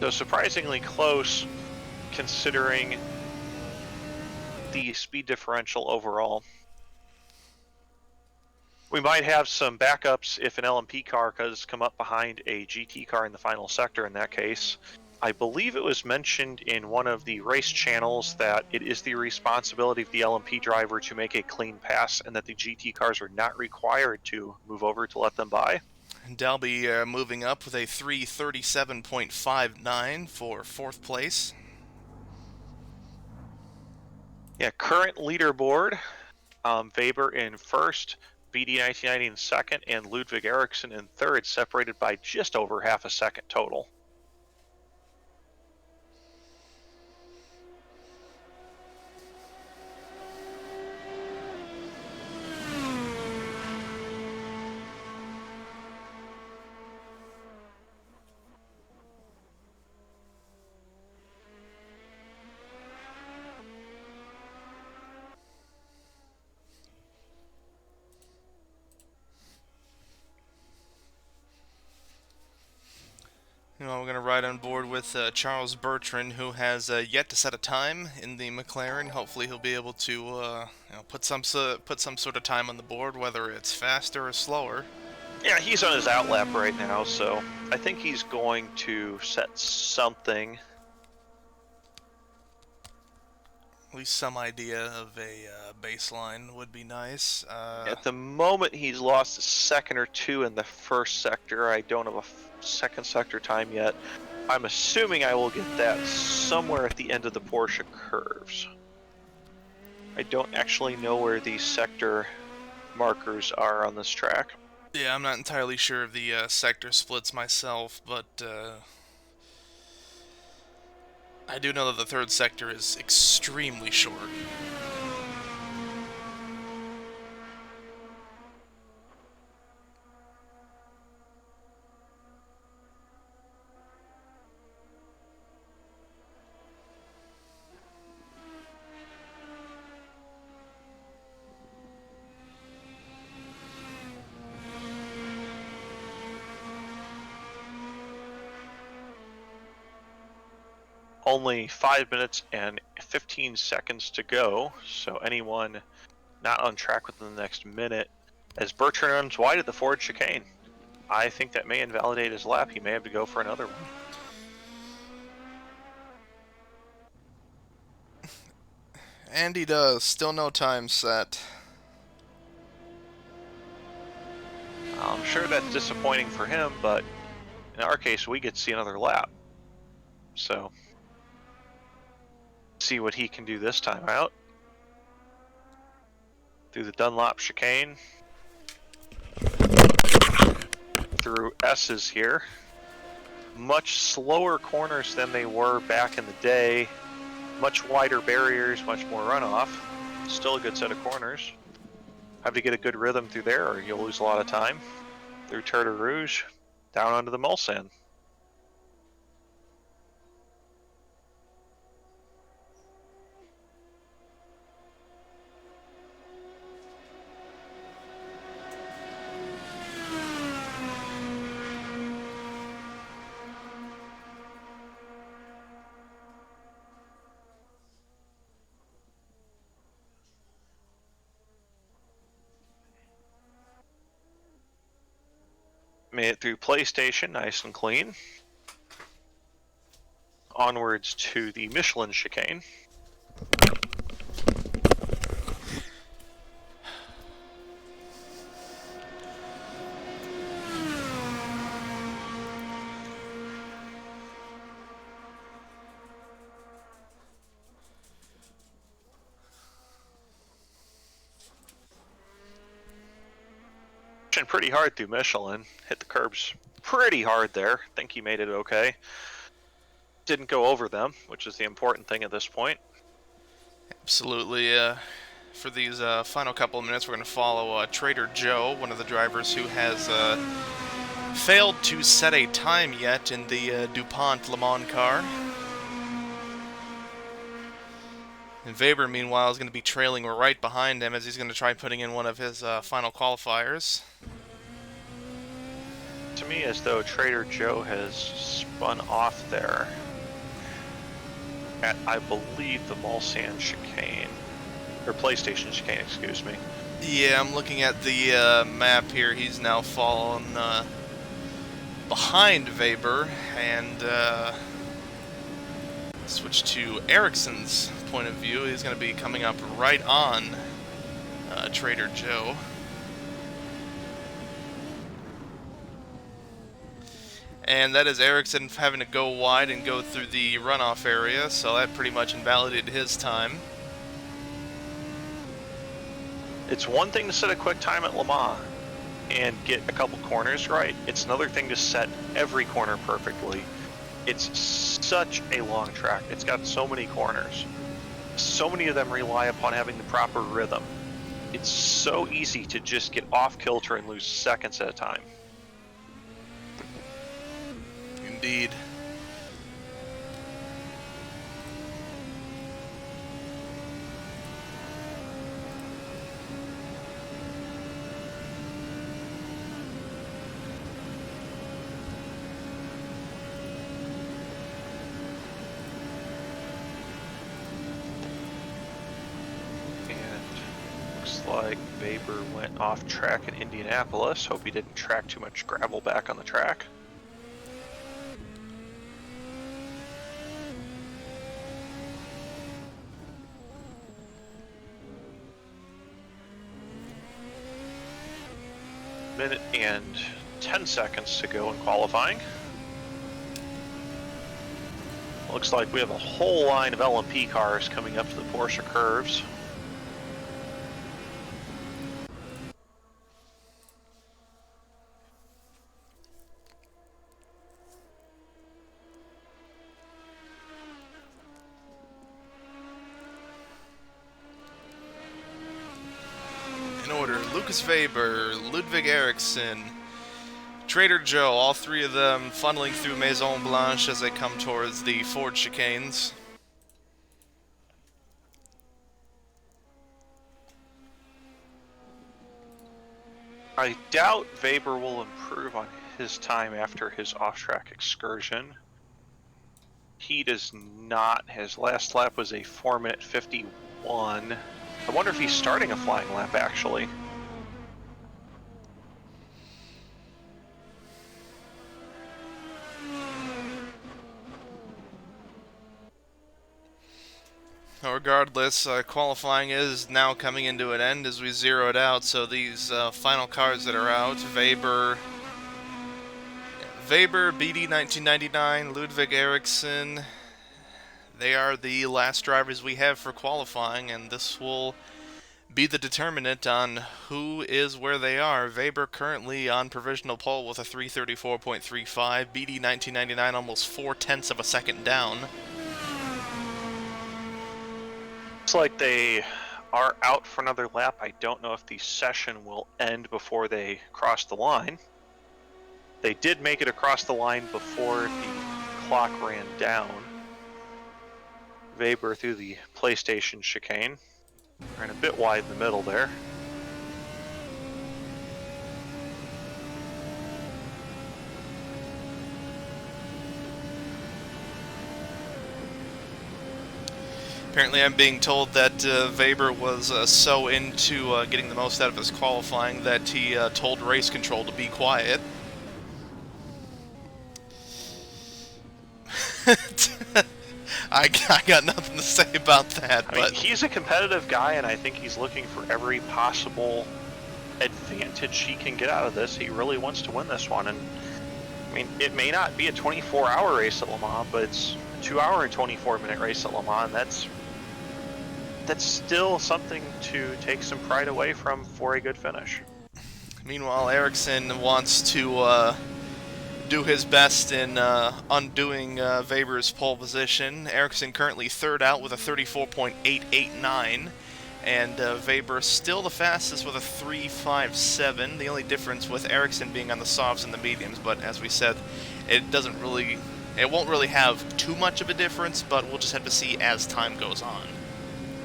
So surprisingly close, considering the speed differential overall. We might have some backups if an LMP car does come up behind a GT car in the final sector in that case. I believe it was mentioned in one of the race channels that it is the responsibility of the LMP driver to make a clean pass and that the GT cars are not required to move over to let them by. Dalby moving up with a 3:37.59 for 4th place. Yeah, current leaderboard, Weber in first, BD 1990 in second, and Ludwig Eriksson in third, separated by just over half a second total. You know, we're going to ride on board with Charles Bertrand, who has yet to set a time in the McLaren. Hopefully he'll be able to put some sort of time on the board, whether it's faster or slower. Yeah, he's on his outlap right now, so I think he's going to set something. At least some idea of a baseline would be nice. At the moment, he's lost a second or two in the first sector. I don't have a second sector time yet. I'm assuming I will get that somewhere at the end of the Porsche curves. I don't actually know where these sector markers are on this track. Yeah, I'm not entirely sure of the sector splits myself, but I do know that the 3rd sector is extremely short. Only 5 minutes and 15 seconds to go, so anyone not on track within the next minute, as Bertrand runs wide at the Ford chicane. I think that may invalidate his lap. He may have to go for another one. And he does. Still no time set. I'm sure that's disappointing for him, but in our case, we get to see another lap. So, see what he can do this time out. Through the Dunlop chicane. Through S's here. Much slower corners than they were back in the day. Much wider barriers, much more runoff. Still a good set of corners. Have to get a good rhythm through there or you'll lose a lot of time. Through Turtle Rouge, down onto the Mulsanne. Made it through PlayStation, nice and clean. Onwards to the Michelin chicane. pushing pretty hard through Michelin. Hit the curbs pretty hard there. Think he made it okay. Didn't go over them, which is the important thing at this point. Absolutely. For these final couple of minutes, we're going to follow Trader Joe, one of the drivers who has failed to set a time yet in the DuPont Le Mans car. And Weber, meanwhile, is going to be trailing right behind him as he's going to try putting in one of his final qualifiers. To me, as though Trader Joe has spun off there at, I believe, the Mulsanne chicane. Or PlayStation chicane, excuse me. Yeah, I'm looking at the map here. He's now fallen behind Weber, and switch to Ericsson's point of view. He's going to be coming up right on Trader Joe. And that is Ericsson having to go wide and go through the runoff area, so that pretty much invalidated his time. It's one thing to set a quick time at Le Mans and get a couple corners right. It's another thing to set every corner perfectly. It's such a long track. It's got so many corners. So many of them rely upon having the proper rhythm. It's so easy to just get off kilter and lose seconds at a time. Indeed. Like Weber went off track in Indianapolis. Hope he didn't track too much gravel back on the track. Minute and 10 seconds to go in qualifying. Looks like we have a whole line of LMP cars coming up to the Porsche curves. Lucas Weber, Ludwig Eriksson, Trader Joe, all three of them funneling through Maison Blanche as they come towards the Ford chicanes. I doubt Weber will improve on his time after his off-track excursion. He does not. His last lap was a 4-minute 51. I wonder if he's starting a flying lap, actually. Regardless, qualifying is now coming into an end as we zero it out, so these final cars that are out, Weber, BD 1999, Ludwig Eriksson, they are the last drivers we have for qualifying, and this will be the determinant on who is where they are. Weber currently on provisional pole with a 334.35, BD 1999 almost 0.4 of a second down. Looks like they are out for another lap. I don't know if the session will end before they cross the line. They did make it across the line before the clock ran down. Weber through the PlayStation chicane. Ran a bit wide in the middle there. Apparently I'm being told that Weber was so into getting the most out of his qualifying that he told race control to be quiet. I got nothing to say about that. I mean, he's a competitive guy, and I think he's looking for every possible advantage he can get out of this. He really wants to win this one, and I mean, it may not be a 24-hour race at Le Mans, but it's a 2-hour and 24-minute race at Le Mans. That's still something to take some pride away from for a good finish. Meanwhile, Ericsson wants to do his best in undoing Weber's pole position. Ericsson currently third out with a 34.889, and Weber still the fastest with a 3.57. The only difference with Ericsson being on the softs and the mediums, but as we said, it won't really have too much of a difference, but we'll just have to see as time goes on.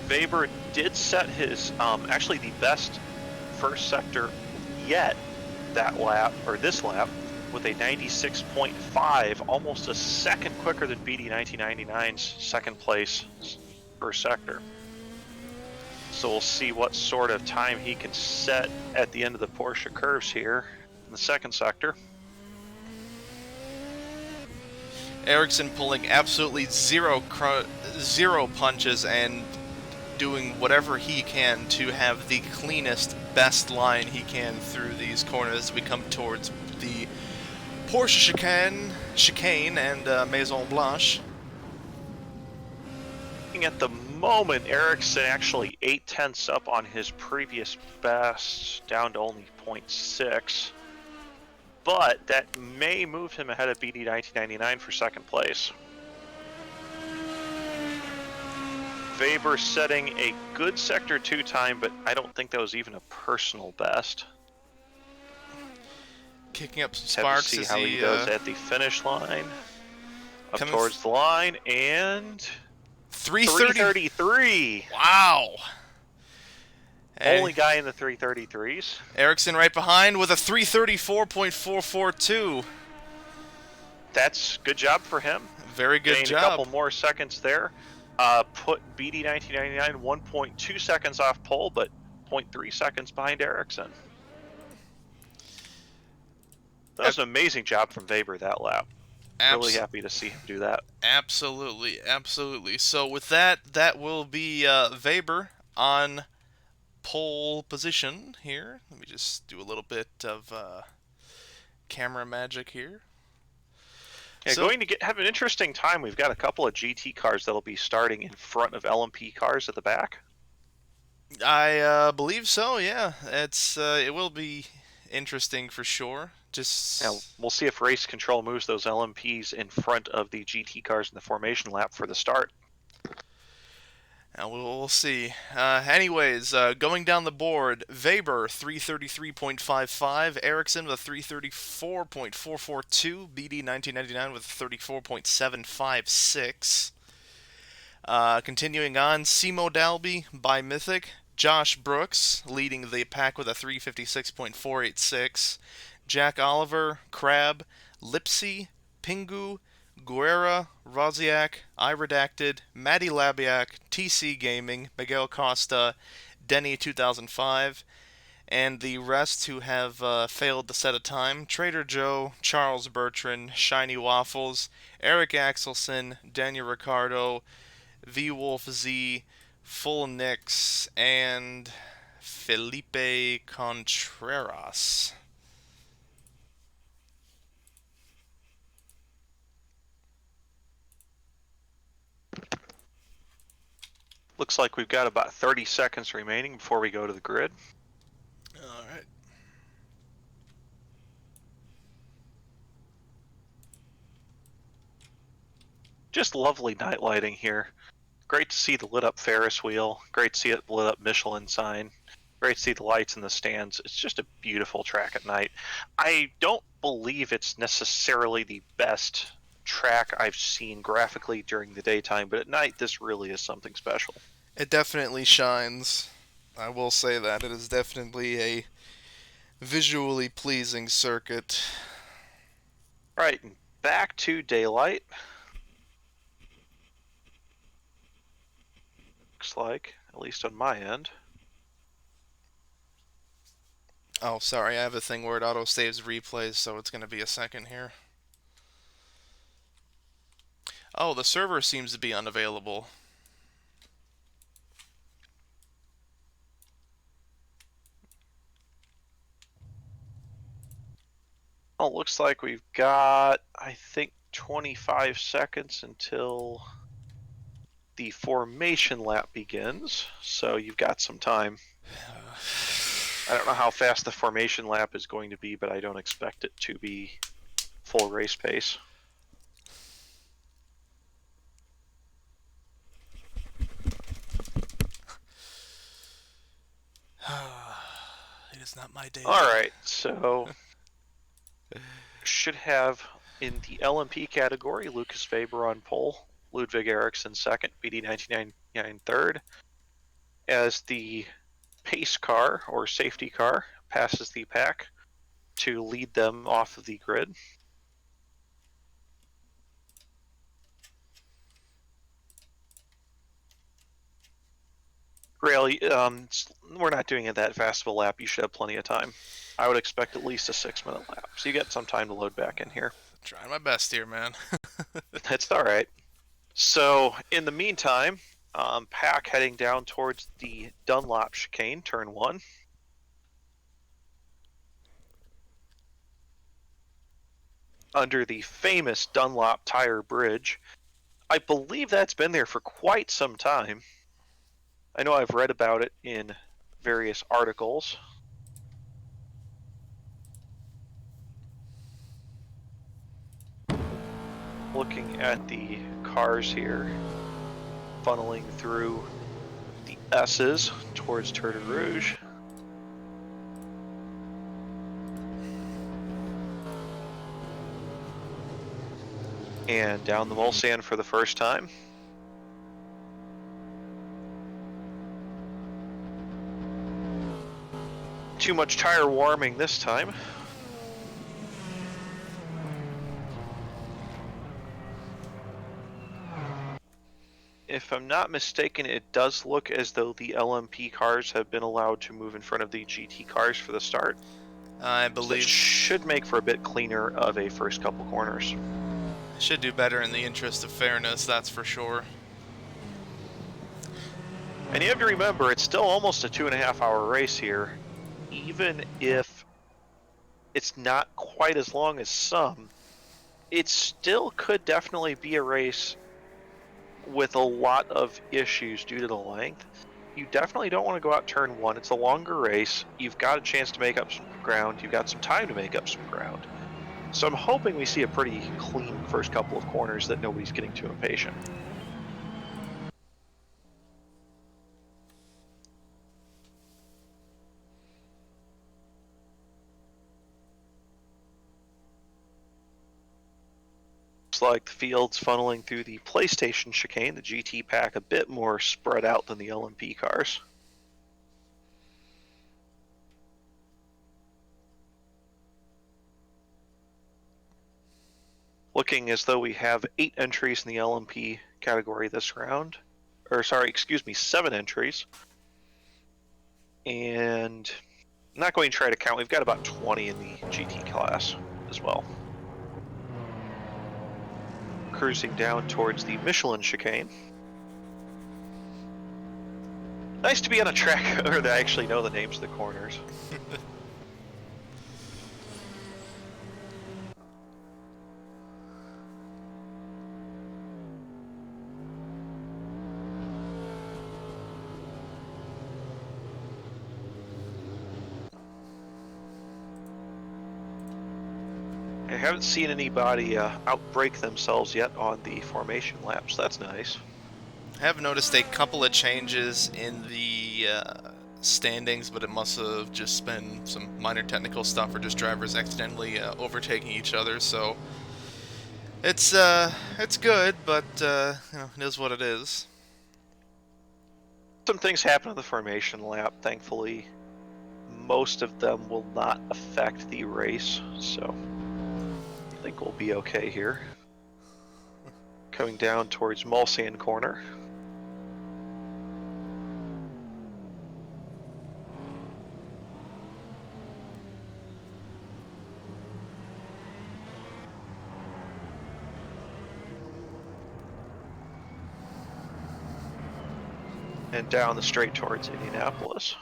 Weber did set his actually the best first sector yet this lap, with a 96.5, almost a second quicker than BD 1999's second place first sector. So we'll see what sort of time he can set at the end of the Porsche curves here in the second sector. Ericsson pulling absolutely zero punches and doing whatever he can to have the cleanest, best line he can through these corners as we come towards the Porsche chicane and Maison Blanche. At the moment, Ericsson actually 0.8 up on his previous best, down to only 0.6. But that may move him ahead of BD 1999 for second place. Weber setting a good Sector 2 time, but I don't think that was even a personal best. Kicking up some sparks. Have to see how he does at the finish line. Up towards the line, and 333. Wow. Only guy in the 333s. Ericsson right behind with a 334.442. That's good job for him. Very good Gained job. A couple more seconds there. Put BD 1999 1.2 seconds off pole, but 0.3 seconds behind Ericsson. That was an amazing job from Weber that lap. Really happy to see him do that. Absolutely, absolutely. So with that, that will be Weber on pole position here. Let me just do a little bit of camera magic here. Yeah, so, going to have an interesting time. We've got a couple of GT cars that'll be starting in front of LMP cars at the back. I believe so, yeah. It will be interesting for sure. Yeah, we'll see if race control moves those LMPs in front of the GT cars in the formation lap for the start. Now we'll see. Anyways, going down the board, Weber 333.55, Ericsson with a 334.442, BD 1999 with a 34.756. Continuing on, Simo Dalby by Mythic, Josh Brooks leading the pack with a 356.486. Jack Oliver, Crab, Lipsy, Pingu, Guerra, Roziak, iRedacted, Matty Labiak, TC Gaming, Miguel Costa, Denny 2005, and the rest who have failed to set a time: Trader Joe, Charles Bertrand, Shiny Waffles, Eric Axelson, Daniel Ricardo, V Wolf Z, Full Nix, and Felipe Contreras. Looks like we've got about 30 seconds remaining before we go to the grid. All right. Just lovely night lighting here. Great to see the lit up Ferris wheel. Great to see it lit up Michelin sign. Great to see the lights in the stands. It's just a beautiful track at night. I don't believe it's necessarily the best track I've seen graphically during the daytime, but at night this really is something special. It definitely shines. I will say that. It is definitely a visually pleasing circuit. Right, and back to daylight. Looks like, at least on my end. Oh, sorry, I have a thing where it auto-saves replays, so it's going to be a second here. Oh, the server seems to be unavailable. Oh, looks like we've got, I think, 25 seconds until the formation lap begins, so you've got some time. I don't know how fast the formation lap is going to be, but I don't expect it to be full race pace. It is not my day. Alright, so should have in the LMP category Lucas Faber on pole, Ludwig Eriksson second, BD 1999 third. As the pace car or safety car passes the pack to lead them off of the grid. Really, we're not doing it that fast of a lap. You should have plenty of time. I would expect at least a 6-minute lap, so you get some time to load back in here. Trying my best here, man. That's all right. So in the meantime, pack heading down towards the Dunlop chicane, turn 1. Under the famous Dunlop tire bridge. I believe that's been there for quite some time. I know I've read about it in various articles. Looking at the cars here, funneling through the S's towards Turtle Rouge. And down the Mulsanne for the first time. Too much tire warming this time. If I'm not mistaken, it does look as though the LMP cars have been allowed to move in front of the GT cars for the start. I believe So that should make for a bit cleaner of a first couple corners. Should do better in the interest of fairness, that's for sure. And you have to remember, it's still almost a 2.5-hour race here. Even if it's not quite as long as some, it still could definitely be a race with a lot of issues due to the length. You definitely don't want to go out turn 1. It's a longer race. You've got a chance to make up some ground. You've got some time to make up some ground. So I'm hoping we see a pretty clean first couple of corners that nobody's getting too impatient. Looks like the field's funneling through the PlayStation chicane, the GT pack a bit more spread out than the LMP cars. Looking as though we have 8 entries in the LMP category this round. Or sorry, excuse me, 7 entries. And I'm not going to try to count, we've got about 20 in the GT class as well. Cruising down towards the Michelin chicane. Nice to be on a track where they actually know the names of the corners. I haven't seen anybody outbreak themselves yet on the formation laps. That's nice. I have noticed a couple of changes in the standings, but it must have just been some minor technical stuff or just drivers accidentally overtaking each other. So it's good, but you know, it is what it is. Some things happen on the formation lap. Thankfully, most of them will not affect the race, so I think we'll be okay here. Coming down towards Mulsanne corner. And down the straight towards Indianapolis.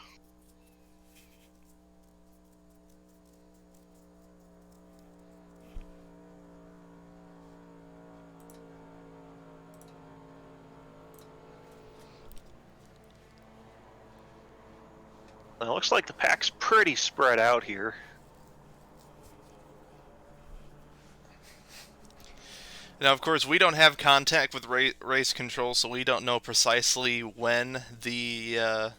It looks like the pack's pretty spread out here. Now, of course, we don't have contact with race control, so we don't know precisely when the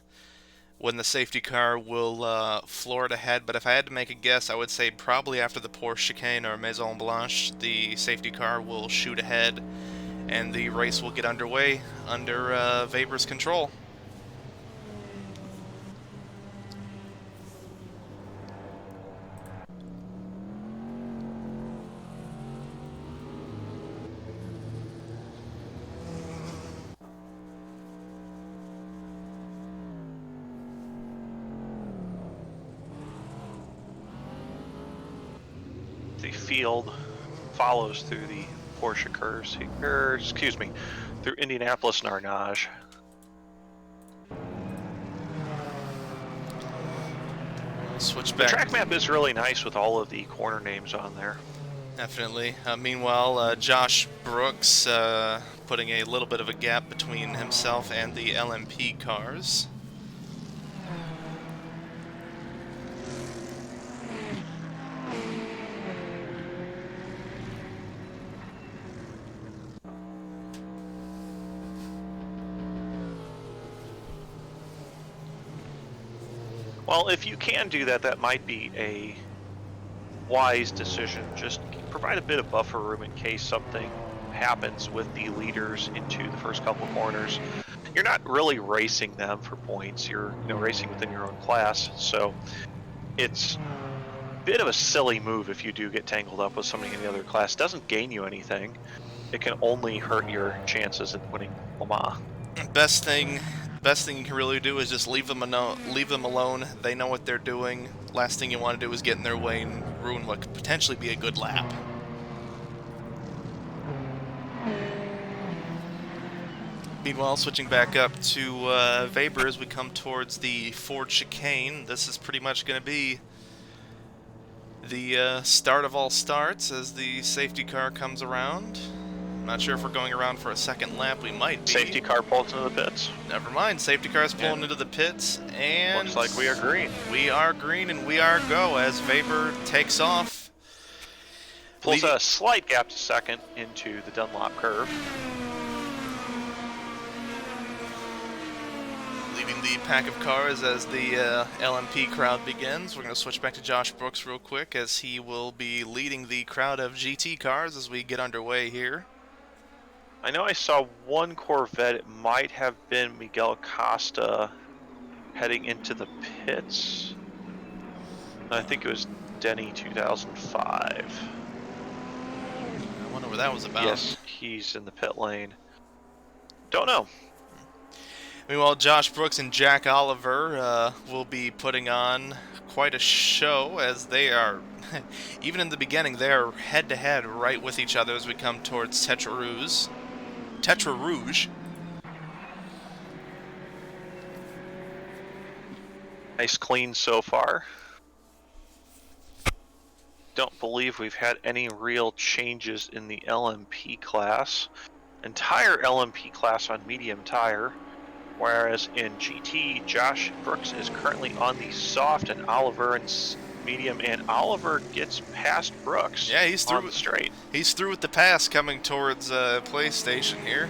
safety car will floor it ahead. But if I had to make a guess, I would say probably after the Porsche chicane or Maison Blanche, the safety car will shoot ahead, and the race will get underway under Weber's control. The field follows through the Porsche curves, or excuse me, through Indianapolis and Arnage. Switch The back. track map is really nice with all of the corner names on there. Definitely. Meanwhile, Josh Brooks putting a little bit of a gap between himself and the LMP cars. Well, if you can do that, that might be a wise decision. Just provide a bit of buffer room in case something happens with the leaders into the first couple corners. You're not really racing them for points. You're racing within your own class, so it's a bit of a silly move if you do get tangled up with somebody in the other class. It doesn't gain you anything. It can only hurt your chances at winning Le Mans. Best thing you can really do is just leave them alone. They know what they're doing. Last thing you want to do is get in their way and ruin what could potentially be a good lap. Meanwhile, switching back up to Weber as we come towards the Ford chicane. This is pretty much going to be the start of all starts as the safety car comes around. Not sure if we're going around for a second lap. We might be. Safety car pulls into the pits. Never mind. Safety car's pulling into the pits, and looks like we are green. We are green, and we are go as Weber takes off. Pulls a slight gap to second into the Dunlop curve. Leading the pack of cars as the LMP crowd begins. We're going to switch back to Josh Brooks real quick as he will be leading the crowd of GT cars as we get underway here. I know I saw one Corvette. It might have been Miguel Costa heading into the pits. I think it was Denny 2005. I wonder what that was about. Yes, he's in the pit lane. Don't know. Meanwhile, Josh Brooks and Jack Oliver will be putting on quite a show as they are, even in the beginning, they are head-to-head right with each other as we come towards Tetra Rouge. Nice clean so far. Don't believe we've had any real changes in the LMP class. Entire LMP class on medium tire, whereas in GT, Josh Brooks is currently on the soft and Oliver in medium, and Oliver gets past Brooks. Yeah, he's through on the straight. He's through with the pass coming towards PlayStation here.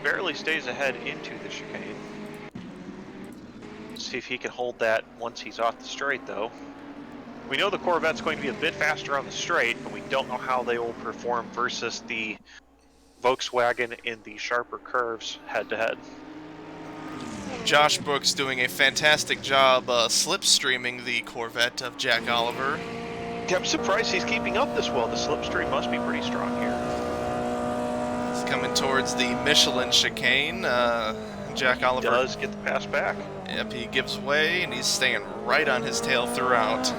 Barely stays ahead into the chicane. See if he can hold that once he's off the straight, though. We know the Corvette's going to be a bit faster on the straight, but we don't know how they will perform versus the Volkswagen in the sharper curves head-to-head. Josh Brooks doing a fantastic job slipstreaming the Corvette of Jack Oliver. Yeah, I'm surprised he's keeping up this well. The slipstream must be pretty strong here. He's coming towards the Michelin chicane. Jack Oliver does get the pass back. Yep, he gives way, and he's staying right on his tail throughout.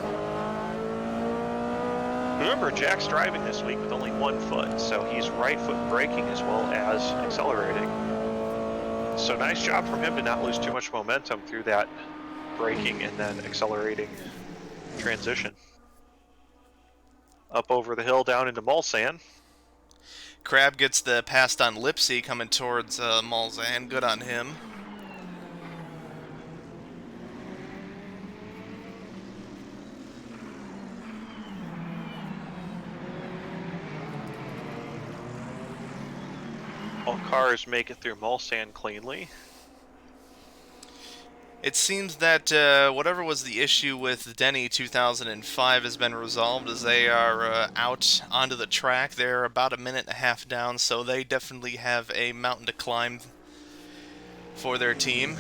Remember, Jack's driving this week with only one foot, so he's right foot braking as well as accelerating. So nice job from him to not lose too much momentum through that braking and then accelerating transition. Up over the hill, down into Mulsanne. Crab gets the passed on Lipsy coming towards Mulsanne. Good on him. All cars make it through Mulsanne cleanly. It seems that whatever was the issue with Denny 2005 has been resolved as they are out onto the track. They're about a minute and a half down, so they definitely have a mountain to climb for their team.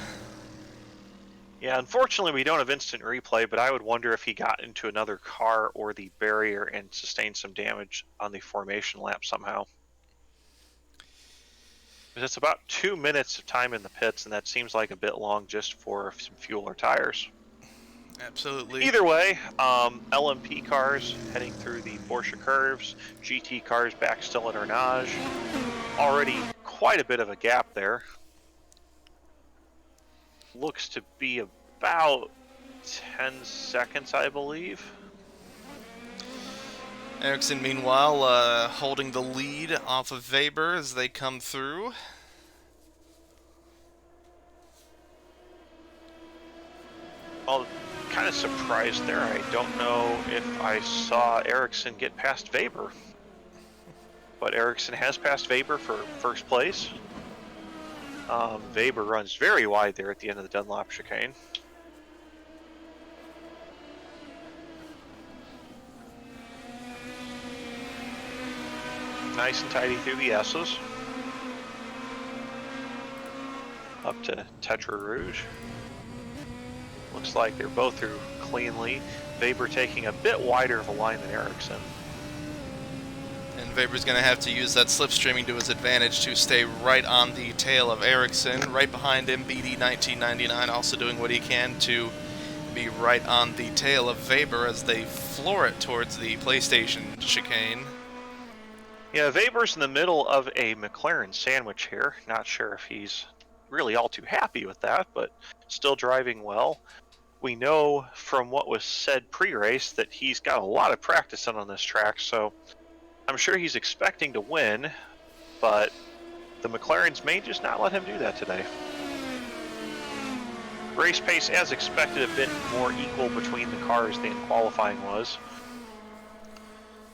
Yeah, unfortunately we don't have instant replay, but I would wonder if he got into another car or the barrier and sustained some damage on the formation lap somehow. Because it's about 2 minutes of time in the pits, and that seems like a bit long just for some fuel or tires. Absolutely. Either way, LMP cars heading through the Porsche curves, GT cars back still at Ernage. Already quite a bit of a gap there. Looks to be about 10 seconds, I believe. Ericsson, meanwhile, holding the lead off of Weber as they come through. Well, kind of surprised there. I don't know if I saw Ericsson get past Weber. But Ericsson has passed Weber for first place. Weber runs very wide there at the end of the Dunlop chicane. Nice and tidy through the S's. Up to Tetra Rouge. Looks like they're both through cleanly. Weber taking a bit wider of a line than Ericsson. And Weber's going to have to use that slipstreaming to his advantage to stay right on the tail of Ericsson. Right behind him, BD 1999 also doing what he can to be right on the tail of Weber as they floor it towards the PlayStation chicane. Yeah, Weber's in the middle of a McLaren sandwich here. Not sure if he's really all too happy with that, but still driving well. We know from what was said pre-race that he's got a lot of practice on this track, so I'm sure he's expecting to win, but the McLarens may just not let him do that today. Race pace, as expected, a bit more equal between the cars than qualifying was.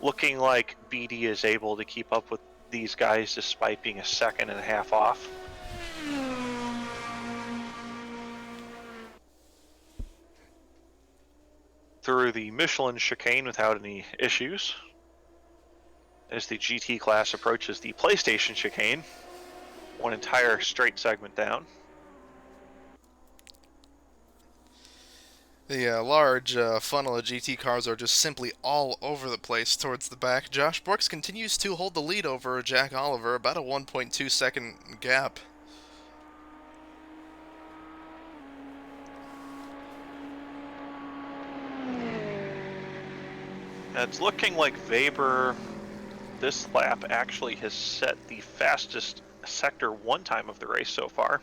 Looking like BD is able to keep up with these guys despite being a second and a half off. Through the Michelin chicane without any issues. As the GT class approaches the PlayStation chicane, one entire straight segment down. The large funnel of GT cars are just simply all over the place towards the back. Josh Brooks continues to hold the lead over Jack Oliver, about a 1.2 second gap. It's looking like Weber this lap actually has set the fastest sector one time of the race so far.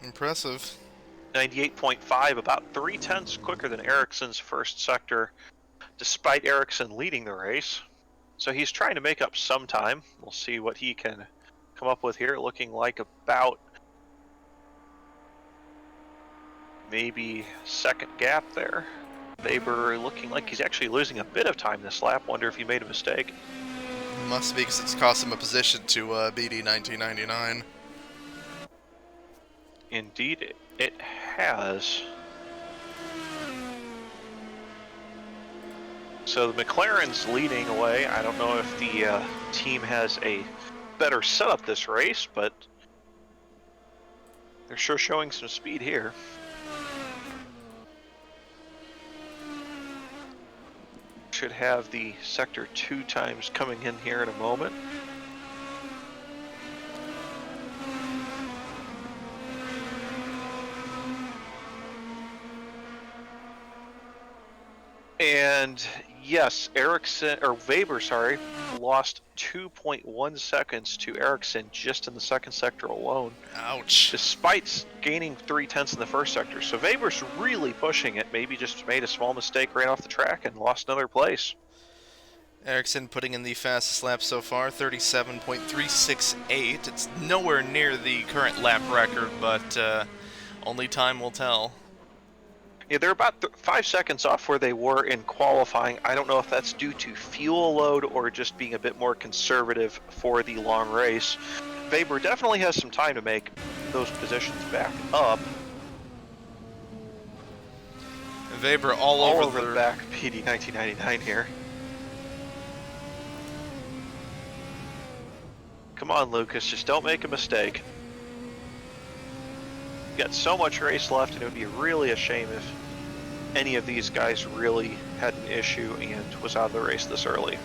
Impressive. 98.5, about 0.3 quicker than Ericsson's first sector, despite Ericsson leading the race. So he's trying to make up some time. We'll see what he can come up with here. Looking like about maybe second gap there. Weber looking like he's actually losing a bit of time this lap. Wonder if he made a mistake. Must be, because it's cost him a position to BD 1999. Indeed, it has. So the McLaren's leading away. I don't know if the team has a better setup this race, but they're sure showing some speed here. Should have the sector 2 times coming in here in a moment. And yes, Weber, lost 2.1 seconds to Ericsson just in the second sector alone. Ouch. Despite gaining 0.3 in the first sector. So Weber's really pushing it. Maybe just made a small mistake, ran off the track, and lost another place. Ericsson putting in the fastest lap so far, 37.368. It's nowhere near the current lap record, but only time will tell. Yeah, they're about 5 seconds off where they were in qualifying. I don't know if that's due to fuel load or just being a bit more conservative for the long race. Weber definitely has some time to make those positions back up. Weber all over the the back of PD 1999 here. Come on, Lucas, just don't make a mistake. You got so much race left, and it would be really a shame if any of these guys really had an issue and was out of the race this early.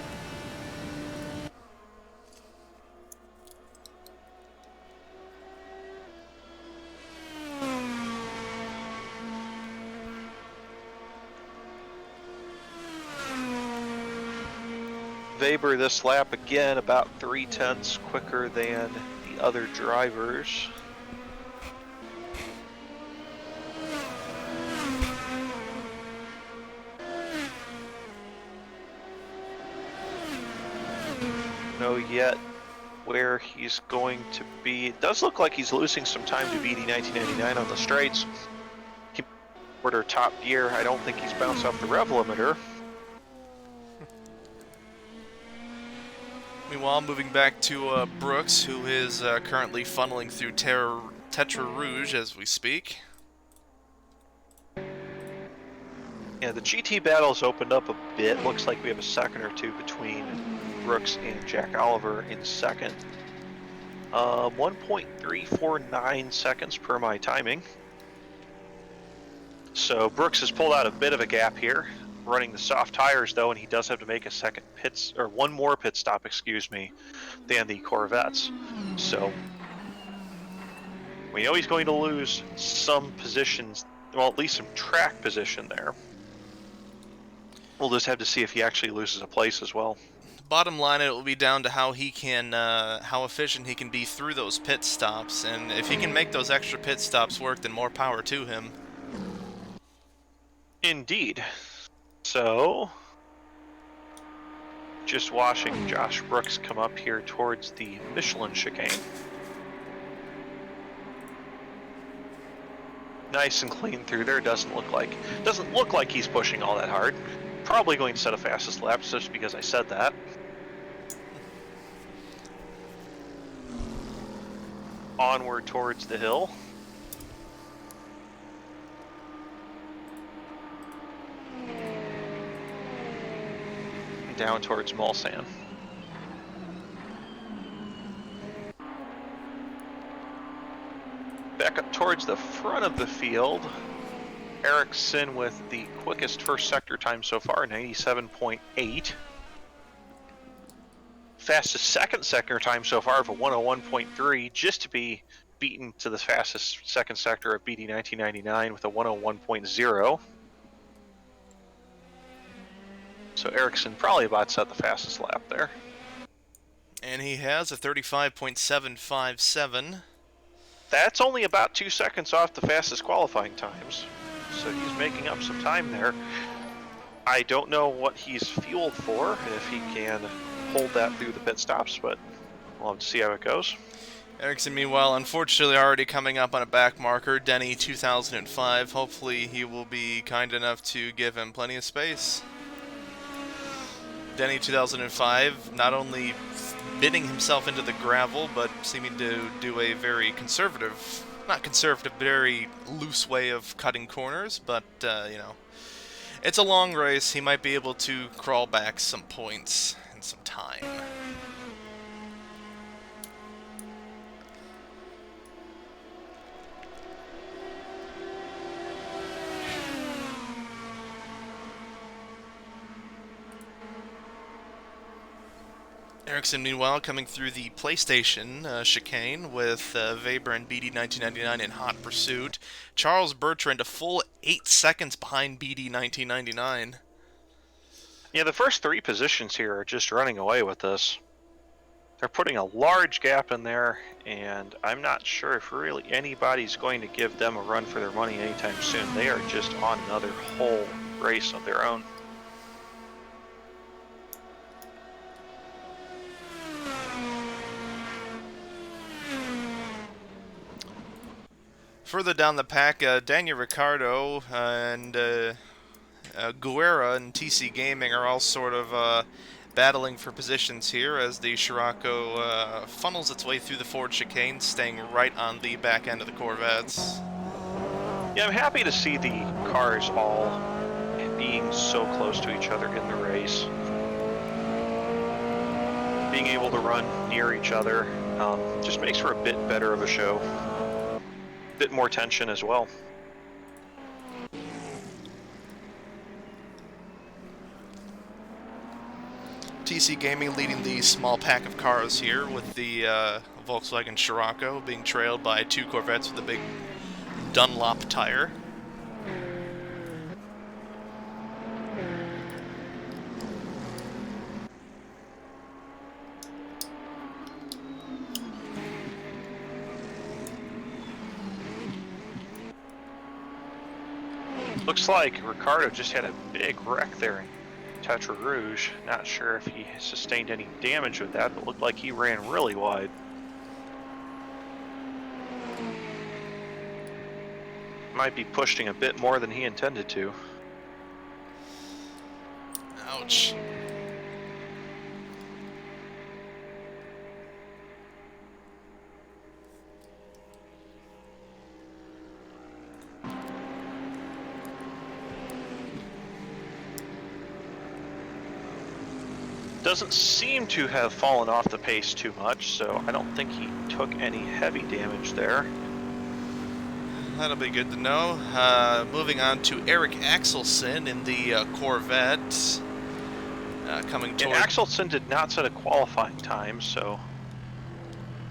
Weber this lap again about 0.3 quicker than the other drivers. Know yet where he's going to be. It does look like he's losing some time to BD 1999 on the straights. Keep order top gear. I don't think he's bounced off the rev limiter. Meanwhile, moving back to Brooks, who is currently funneling through Tetra Rouge as we speak. Yeah, the GT battle's opened up a bit. Looks like we have a second or two between Brooks and Jack Oliver in second. 1.349 seconds per my timing. So Brooks has pulled out a bit of a gap here, running the soft tires though, and he does have to make a one more pit stop, excuse me, than the Corvettes. So we know he's going to lose some positions, well, at least some track position there. We'll just have to see if he actually loses a place as well. Bottom line, it will be down to how he can, how efficient he can be through those pit stops, and if he can make those extra pit stops work, then more power to him. Indeed. So, just watching Josh Brooks come up here towards the Michelin chicane. Nice and clean through there. Doesn't look like he's pushing all that hard. Probably going to set a fastest lap just because I said that. Onward towards the hill. Down towards Mulsanne. Back up towards the front of the field. Ericsson with the quickest first sector time so far, 97.8. Fastest second sector time so far of a 101.3, just to be beaten to the fastest second sector of BD 1999 with a 101.0. So Ericsson probably about set the fastest lap there. And he has a 35.757. That's only about 2 seconds off the fastest qualifying times. So he's making up some time there. I don't know what he's fueled for, and if he can hold that through the pit stops, but we'll have to see how it goes. Ericsson, meanwhile, unfortunately already coming up on a back marker, Denny 2005. Hopefully he will be kind enough to give him plenty of space. Denny 2005 not only bidding himself into the gravel, but seeming to do a very conservative, not conservative, very loose way of cutting corners, but, you know, it's a long race. He might be able to crawl back some points and some time. Ericsson, meanwhile, coming through the PlayStation chicane with Weber and BD 1999 in hot pursuit. Charles Bertrand a full 8 seconds behind BD 1999. Yeah, the first 3 positions here are just running away with this. They're putting a large gap in there, and I'm not sure if really anybody's going to give them a run for their money anytime soon. They are just on another whole race of their own. Further down the pack, Daniel Ricciardo and Guerra and TC Gaming are all sort of battling for positions here as the Scirocco funnels its way through the forward chicane, staying right on the back end of the Corvettes. Yeah, I'm happy to see the cars all being so close to each other in the race. Being able to run near each other just makes for a bit better of a show. A bit more tension as well. TC Gaming leading the small pack of cars here, with the Volkswagen Scirocco being trailed by 2 Corvettes with a big Dunlop tire. Looks like Ricardo just had a big wreck there in Tetra Rouge. Not sure if he sustained any damage with that, but looked like he ran really wide. Might be pushing a bit more than he intended to. Ouch. Doesn't seem to have fallen off the pace too much, so I don't think he took any heavy damage there. That'll be good to know. Moving on to Eric Axelson in the Corvette. Coming toward... And Axelson did not set a qualifying time, so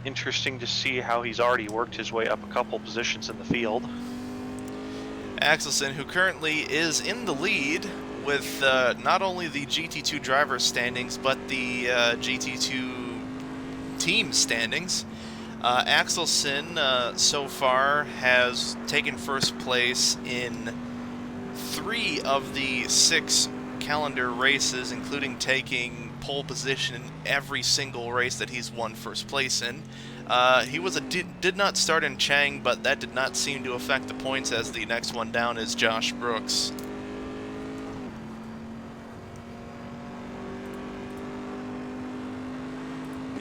interesting to see how he's already worked his way up a couple positions in the field. Axelson, who currently is in the lead with not only the GT2 driver standings, but the GT2 team standings. Axelson so far has taken first place in 3 of the 6 calendar races, including taking pole position in every single race that he's won first place in. He was did not start in Chang, but that did not seem to affect the points, as the next one down is Josh Brooks.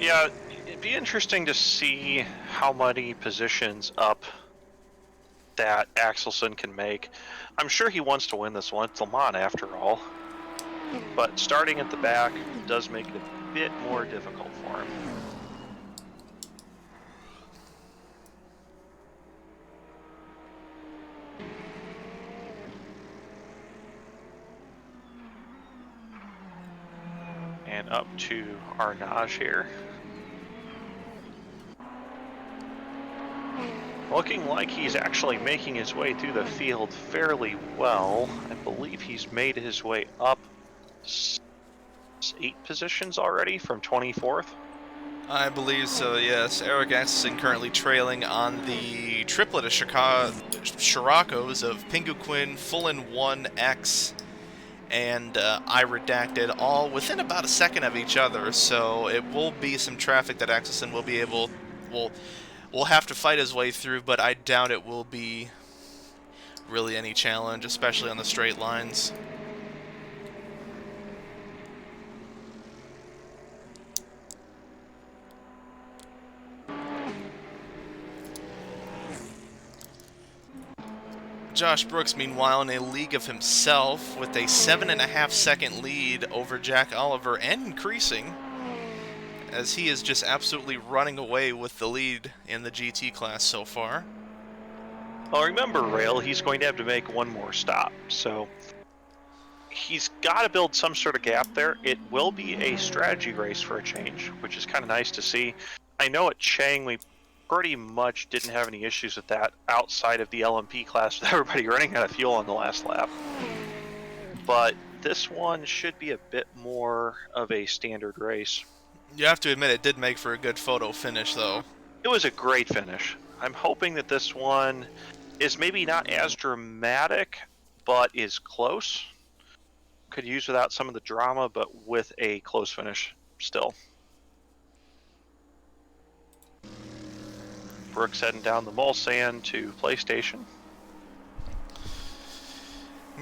Yeah, it'd be interesting to see how many positions up that Axelson can make. I'm sure he wants to win this one. It's Le Mans after all. But starting at the back does make it a bit more difficult for him. And up to Arnage here. Looking like he's actually making his way through the field fairly well. I believe he's made his way up 8 positions already from 24th. I believe so, yes. Eric Axelson currently trailing on the triplet of Scirocco's of Pingu Quinn, Fullen 1X, and I Redacted, all within about a second of each other, so it will be some traffic that Axelson will be able... will have to fight his way through, but I doubt it will be really any challenge, especially on the straight lines. Josh Brooks, meanwhile, in a league of himself with a 7.5-second lead over Jack Oliver, and increasing, as he is just absolutely running away with the lead in the GT class so far. Well, remember, Rail, he's going to have to make one more stop, so he's got to build some sort of gap there. It will be a strategy race for a change, which is kind of nice to see. I know at Chang we pretty much didn't have any issues with that outside of the LMP class with everybody running out of fuel on the last lap. But this one should be a bit more of a standard race. You have to admit it did make for a good photo finish, though. It was a great finish. I'm hoping that this one is maybe not as dramatic, but is close. Could use without some of the drama, but with a close finish still. Brooks heading down the Mulsanne to PlayStation.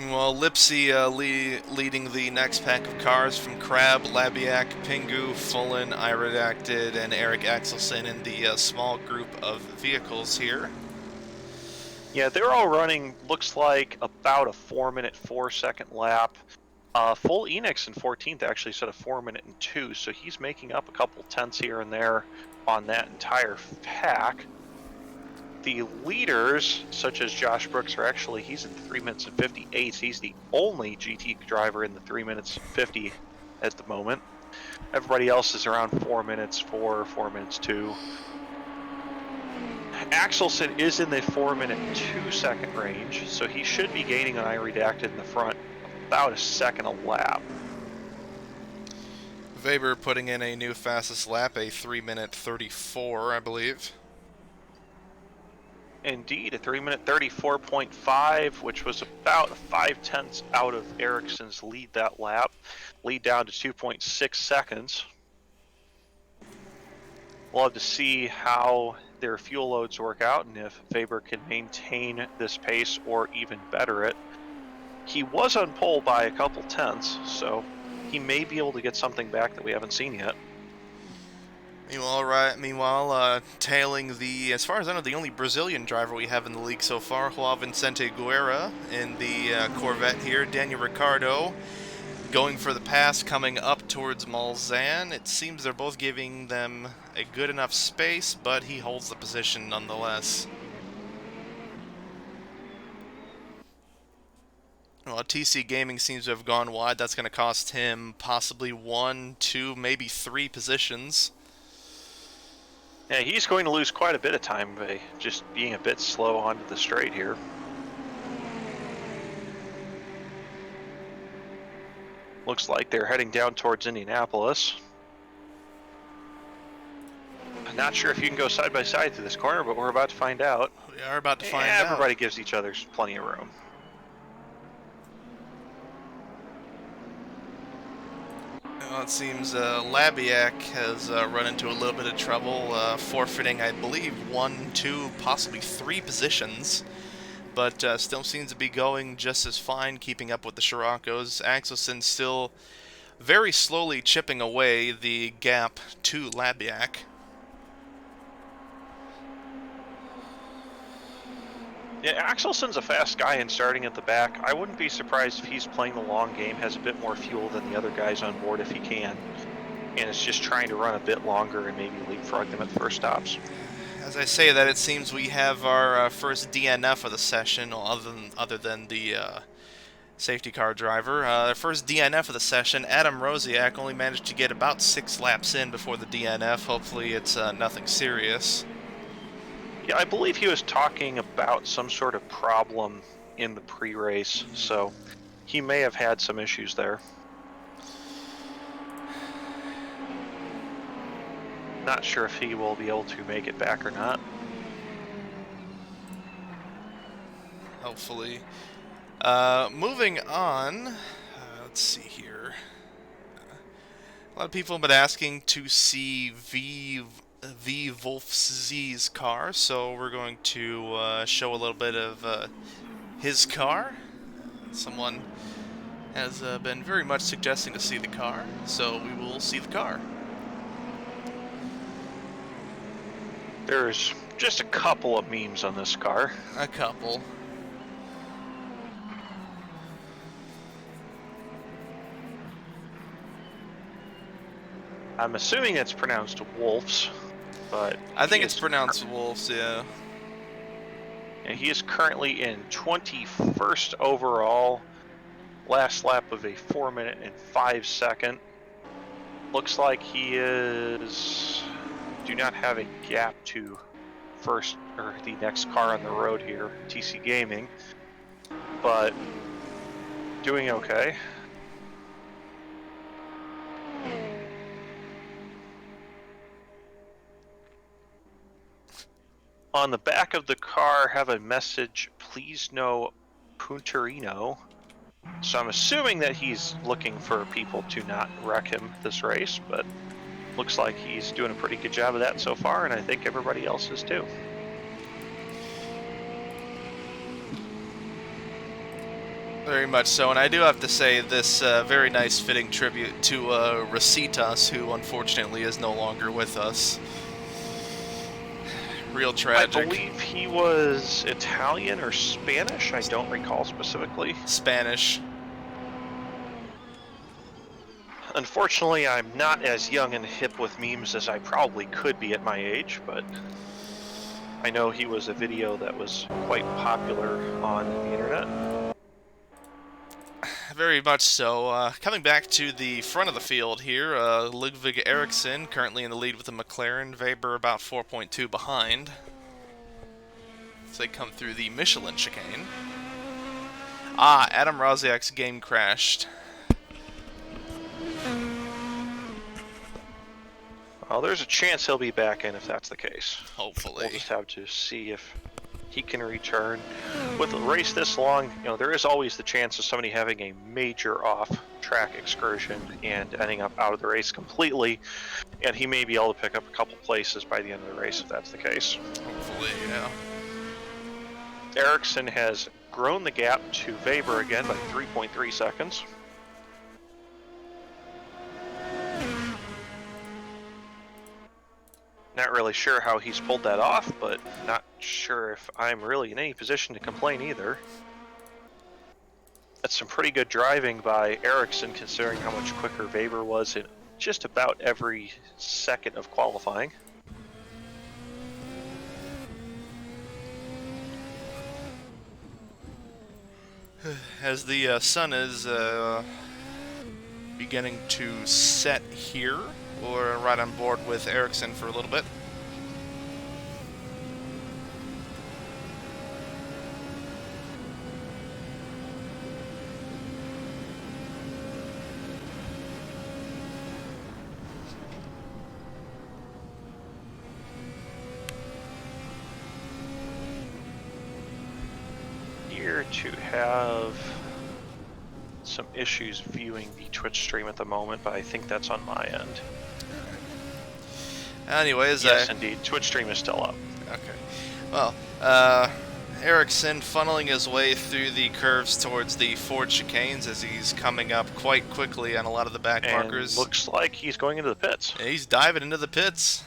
Well, Lipsy leading the next pack of cars from Crab, Labiak, Pingu, Fullen, Iredacted, and Eric Axelson in the small group of vehicles here. Yeah, they're all running, looks like, about a 4-minute, 4-second lap. Full Enix in 14th actually set a 4-minute and 2, so he's making up a couple tenths here and there on that entire pack. The leaders, such as Josh Brooks, are actually, he's in 3 minutes and 58. He's the only GT driver in the 3 minutes 50 at the moment. Everybody else is around 4 minutes 4, 4 minutes 2. Axelson is in the 4-minute 2-second range, so he should be gaining on Iredacted in the front about a second a lap. Weber putting in a new fastest lap, a 3-minute 34, I believe. Indeed, a 3-minute 34.5, which was about 5/10 out of Ericsson's lead that lap. Lead down to 2.6 seconds. We'll have to see how their fuel loads work out and if Weber can maintain this pace or even better it. He was on pole by a couple tenths, so he may be able to get something back that we haven't seen yet. Meanwhile, tailing the, as far as I know, the only Brazilian driver we have in the league so far, João Vicente Guerra in the Corvette here. Daniel Ricciardo going for the pass, coming up towards Malzahn. It seems they're both giving them a good enough space, but he holds the position nonetheless. Well, TC Gaming seems to have gone wide. That's going to cost him possibly 1, 2, maybe 3 positions. Yeah, he's going to lose quite a bit of time by just being a bit slow onto the straight here. Looks like they're heading down towards Indianapolis. I'm not sure if you can go side by side through this corner, but we're about to find out. We are about to find out. Everybody gives each other plenty of room. Well, it seems Labiak has run into a little bit of trouble, forfeiting, I believe, 1, 2, possibly 3 positions, but still seems to be going just as fine, keeping up with the Scirocco's. Axelson still very slowly chipping away the gap to Labiak. Yeah, Axelson's a fast guy and starting at the back. I wouldn't be surprised if he's playing the long game, has a bit more fuel than the other guys on board if he can, and is just trying to run a bit longer and maybe leapfrog them at the first stops. As I say that, it seems we have our first DNF of the session, other than the safety car driver. The first DNF of the session, Adam Rosiak only managed to get about 6 laps in before the DNF. Hopefully it's nothing serious. Yeah, I believe he was talking about some sort of problem in the pre-race, so he may have had some issues there. Not sure if he will be able to make it back or not. Hopefully. Moving on, let's see here. A lot of people have been asking to see V Wolf's car, so we're going to show a little bit of his car. Someone has been very much suggesting to see the car, so we will see the car. There's just a couple of memes on this car. A couple. I'm assuming it's pronounced Wolf's, but I think it's pronounced Wolf's, yeah. And he is currently in 21st overall. Last lap of a 4-minute and 5-second. Looks like he is... do not have a gap to first or the next car on the road here, TC Gaming, but doing okay. On the back of the car, have a message, please no Punterino. So I'm assuming that he's looking for people to not wreck him this race, but looks like he's doing a pretty good job of that so far, and I think everybody else is too. Very much so, and I do have to say this very nice fitting tribute to Recitas, who unfortunately is no longer with us. Real tragic. I believe he was Italian or Spanish. I don't recall specifically. Spanish. Unfortunately, I'm not as young and hip with memes as I probably could be at my age, but I know he was a video that was quite popular on the internet. Very much so. Coming back to the front of the field here, Ludwig Eriksson currently in the lead with the McLaren, Weber about 4.2 behind. As they come through the Michelin chicane. Adam Rosiak's game crashed. Well, there's a chance he'll be back in if that's the case. Hopefully. We'll just have to see if he can return. With a race this long, you know, there is always the chance of somebody having a major off-track excursion and ending up out of the race completely, and he may be able to pick up a couple places by the end of the race if that's the case. Hopefully, yeah. Ericsson has grown the gap to Weber again by 3.3 seconds. Not really sure how he's pulled that off, but not sure if I'm really in any position to complain either. That's some pretty good driving by Ericsson considering how much quicker Weber was in just about every second of qualifying. As the sun is beginning to set here, we're right on board with Ericsson for a little bit. Here to have some issues viewing the Twitch stream at the moment, but I think that's on my end. Anyways, yes, indeed, Twitch stream is still up. Okay. Well, Ericsson funneling his way through the curves towards the Ford chicanes as he's coming up quite quickly on a lot of the back markers. Looks like he's going into the pits. Yeah, he's diving into the pits.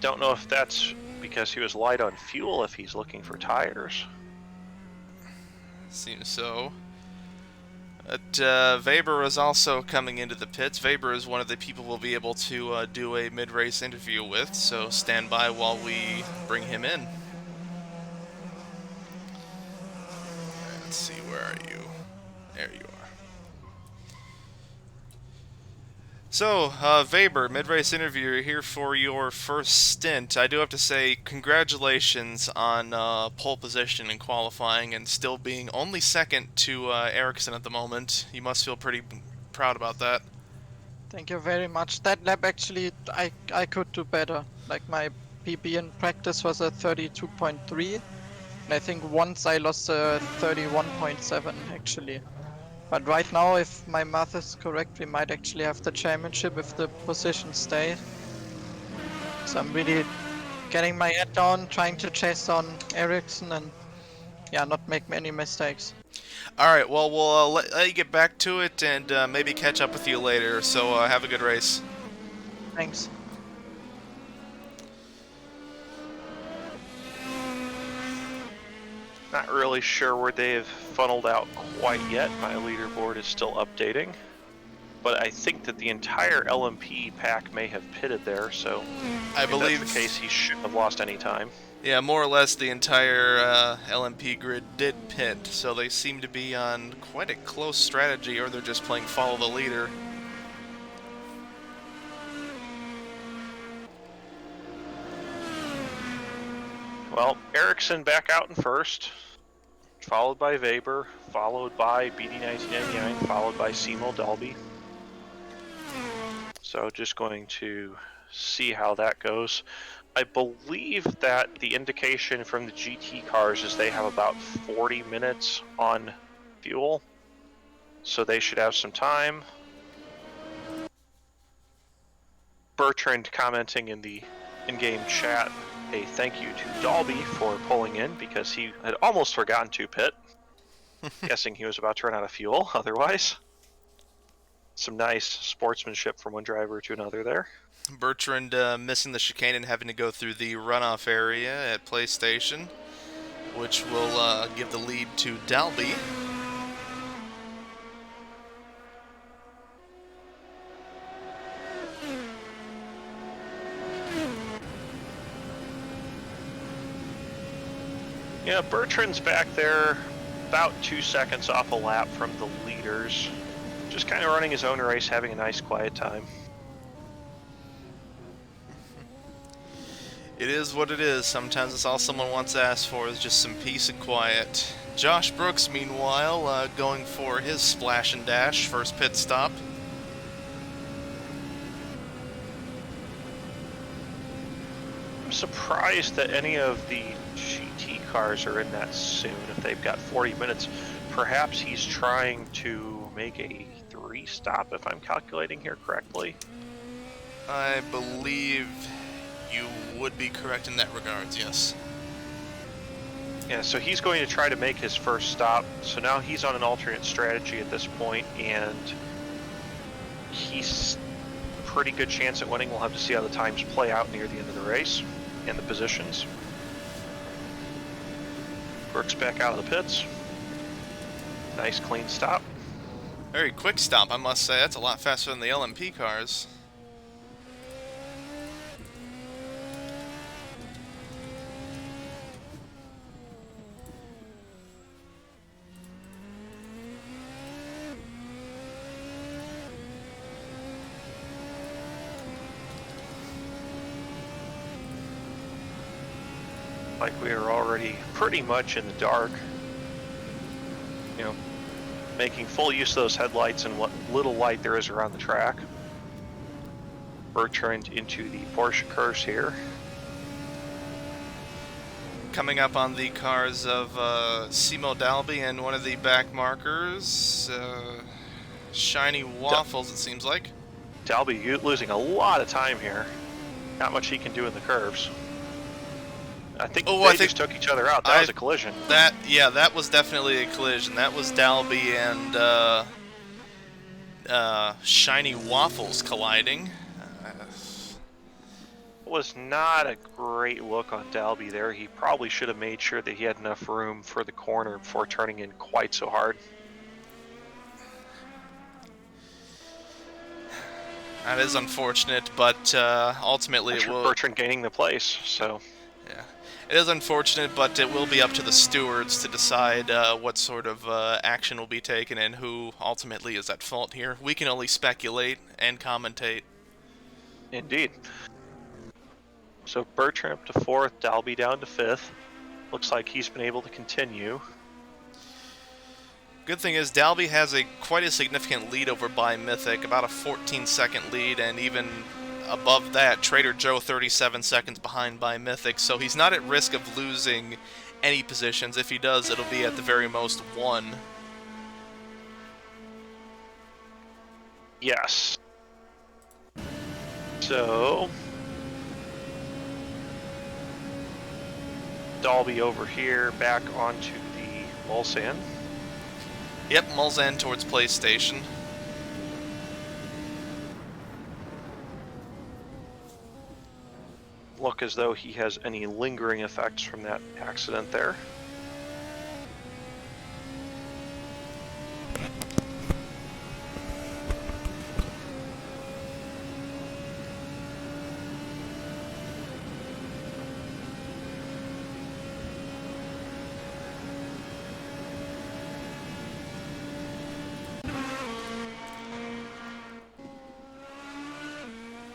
Don't know if that's because he was light on fuel, if he's looking for tires. Seems so. But Weber is also coming into the pits. Weber is one of the people we'll be able to do a mid-race interview with, so stand by while we bring him in. Let's see, where are you? There you are. So, Weber, mid-race interview, you're here for your first stint. I do have to say, congratulations on pole position in qualifying and still being only second to Ericsson at the moment. You must feel pretty proud about that. Thank you very much. That lap actually, I could do better. Like my PB in practice was a 32.3, and I think once I lost a 31.7 actually. But right now, if my math is correct, we might actually have the championship if the positions stay. So I'm really getting my head down, trying to chase on Ericsson and yeah, not make many mistakes. Alright, well, we'll let you get back to it and maybe catch up with you later, so have a good race. Thanks. Not really sure where they've funneled out quite yet. My leaderboard is still updating. But I think that the entire LMP pack may have pitted there, so I believe that's the case. He shouldn't have lost any time. Yeah, more or less the entire LMP grid did pit, so they seem to be on quite a close strategy, or they're just playing follow the leader. Well, Ericsson back out in first, followed by Weber, followed by BD1999, followed by Seymour Dalby. So just going to see how that goes. I believe that the indication from the GT cars is they have about 40 minutes on fuel, so they should have some time. Bertrand commenting in the in-game chat, a thank you to Dalby for pulling in because he had almost forgotten to pit. Guessing he was about to run out of fuel otherwise. Some nice sportsmanship from one driver to another there. Bertrand missing the chicane and having to go through the runoff area at PlayStation, which will give the lead to Dalby. Yeah, Bertrand's back there about 2 seconds off a lap from the leaders. Just kind of running his own race, having a nice quiet time. It is what it is. Sometimes it's all someone wants to ask for is just some peace and quiet. Josh Brooks, meanwhile, going for his splash and dash first pit stop. I'm surprised that any of the GT cars are in that soon. If they've got 40 minutes, perhaps he's trying to make a 3-stop, if I'm calculating here correctly. I believe you would be correct in that regards, yes. Yeah, so he's going to try to make his first stop. So now he's on an alternate strategy at this point, and he's a pretty good chance at winning. We'll have to see how the times play out near the end of the race and the positions. Brooks back out of the pits. Nice clean stop. Very quick stop, I must say. That's a lot faster than the LMP cars. Like we are already pretty much in the dark. You know, making full use of those headlights and what little light there is around the track. Bertrand into the Porsche course here. Coming up on the cars of Simo Dalby and one of the back markers, Shiny Waffles, it seems like. Dalby losing a lot of time here. Not much he can do in the curves. I think they just took each other out. That was a collision. That was definitely a collision. That was Dalby and Shiny Waffles colliding. Was not a great look on Dalby there. He probably should have made sure that he had enough room for the corner before turning in quite so hard. That is unfortunate, but ultimately it will... Bertrand gaining the place, so... Yeah. It is unfortunate, but it will be up to the stewards to decide what sort of action will be taken and who ultimately is at fault here. We can only speculate and commentate. Indeed. So Bertrand up to 4th, Dalby down to 5th. Looks like he's been able to continue. Good thing is Dalby has quite a significant lead over by Mythic, about a 14-second lead, and even above that, Trader Joe 37 seconds behind by Mythic, so he's not at risk of losing any positions. If he does, it'll be at the very most 1. Yes. So... Dalby over here, back onto the Mulsanne. Yep, Mulsanne towards PlayStation. Look as though he has any lingering effects from that accident there.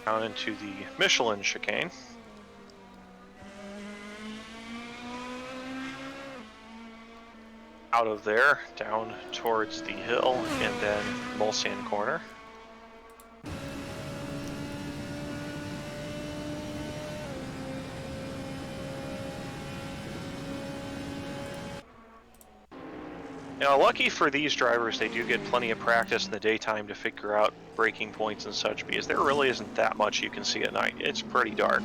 Down into the Michelin chicane. Out of there, down towards the hill, and then Mulsanne corner. Now, lucky for these drivers, they do get plenty of practice in the daytime to figure out braking points and such, because there really isn't that much you can see at night. It's pretty dark.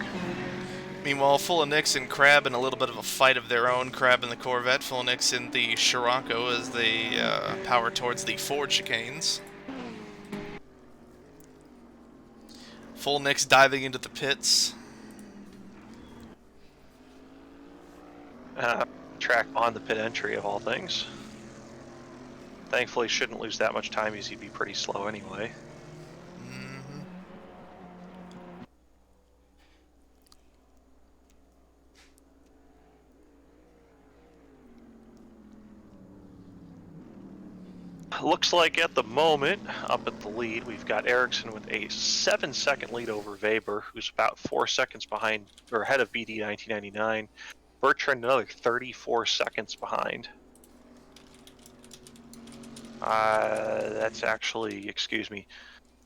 Meanwhile, Full-of-Nix and Crab in a little bit of a fight of their own. Crab in the Corvette, Full-of-Nix in the Scirocco as they power towards the Ford chicanes. Full-of-Nix diving into the pits. Track on the pit entry of all things. Thankfully, shouldn't lose that much time as he'd be pretty slow anyway. Looks like at the moment, up at the lead, we've got Ericsson with a 7-second lead over Weber, who's about 4 seconds behind, or ahead of BD 1999. Bertrand another 34 seconds behind. That's actually, excuse me,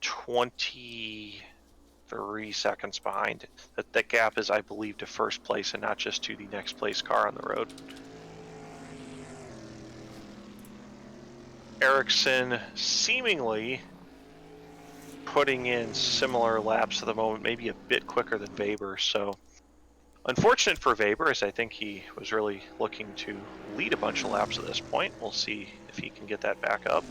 23 seconds behind. That gap is, I believe, to first place and not just to the next place car on the road. Ericsson seemingly putting in similar laps at the moment, maybe a bit quicker than Weber. So unfortunate for Weber, as I think he was really looking to lead a bunch of laps at this point. We'll see if he can get that back up.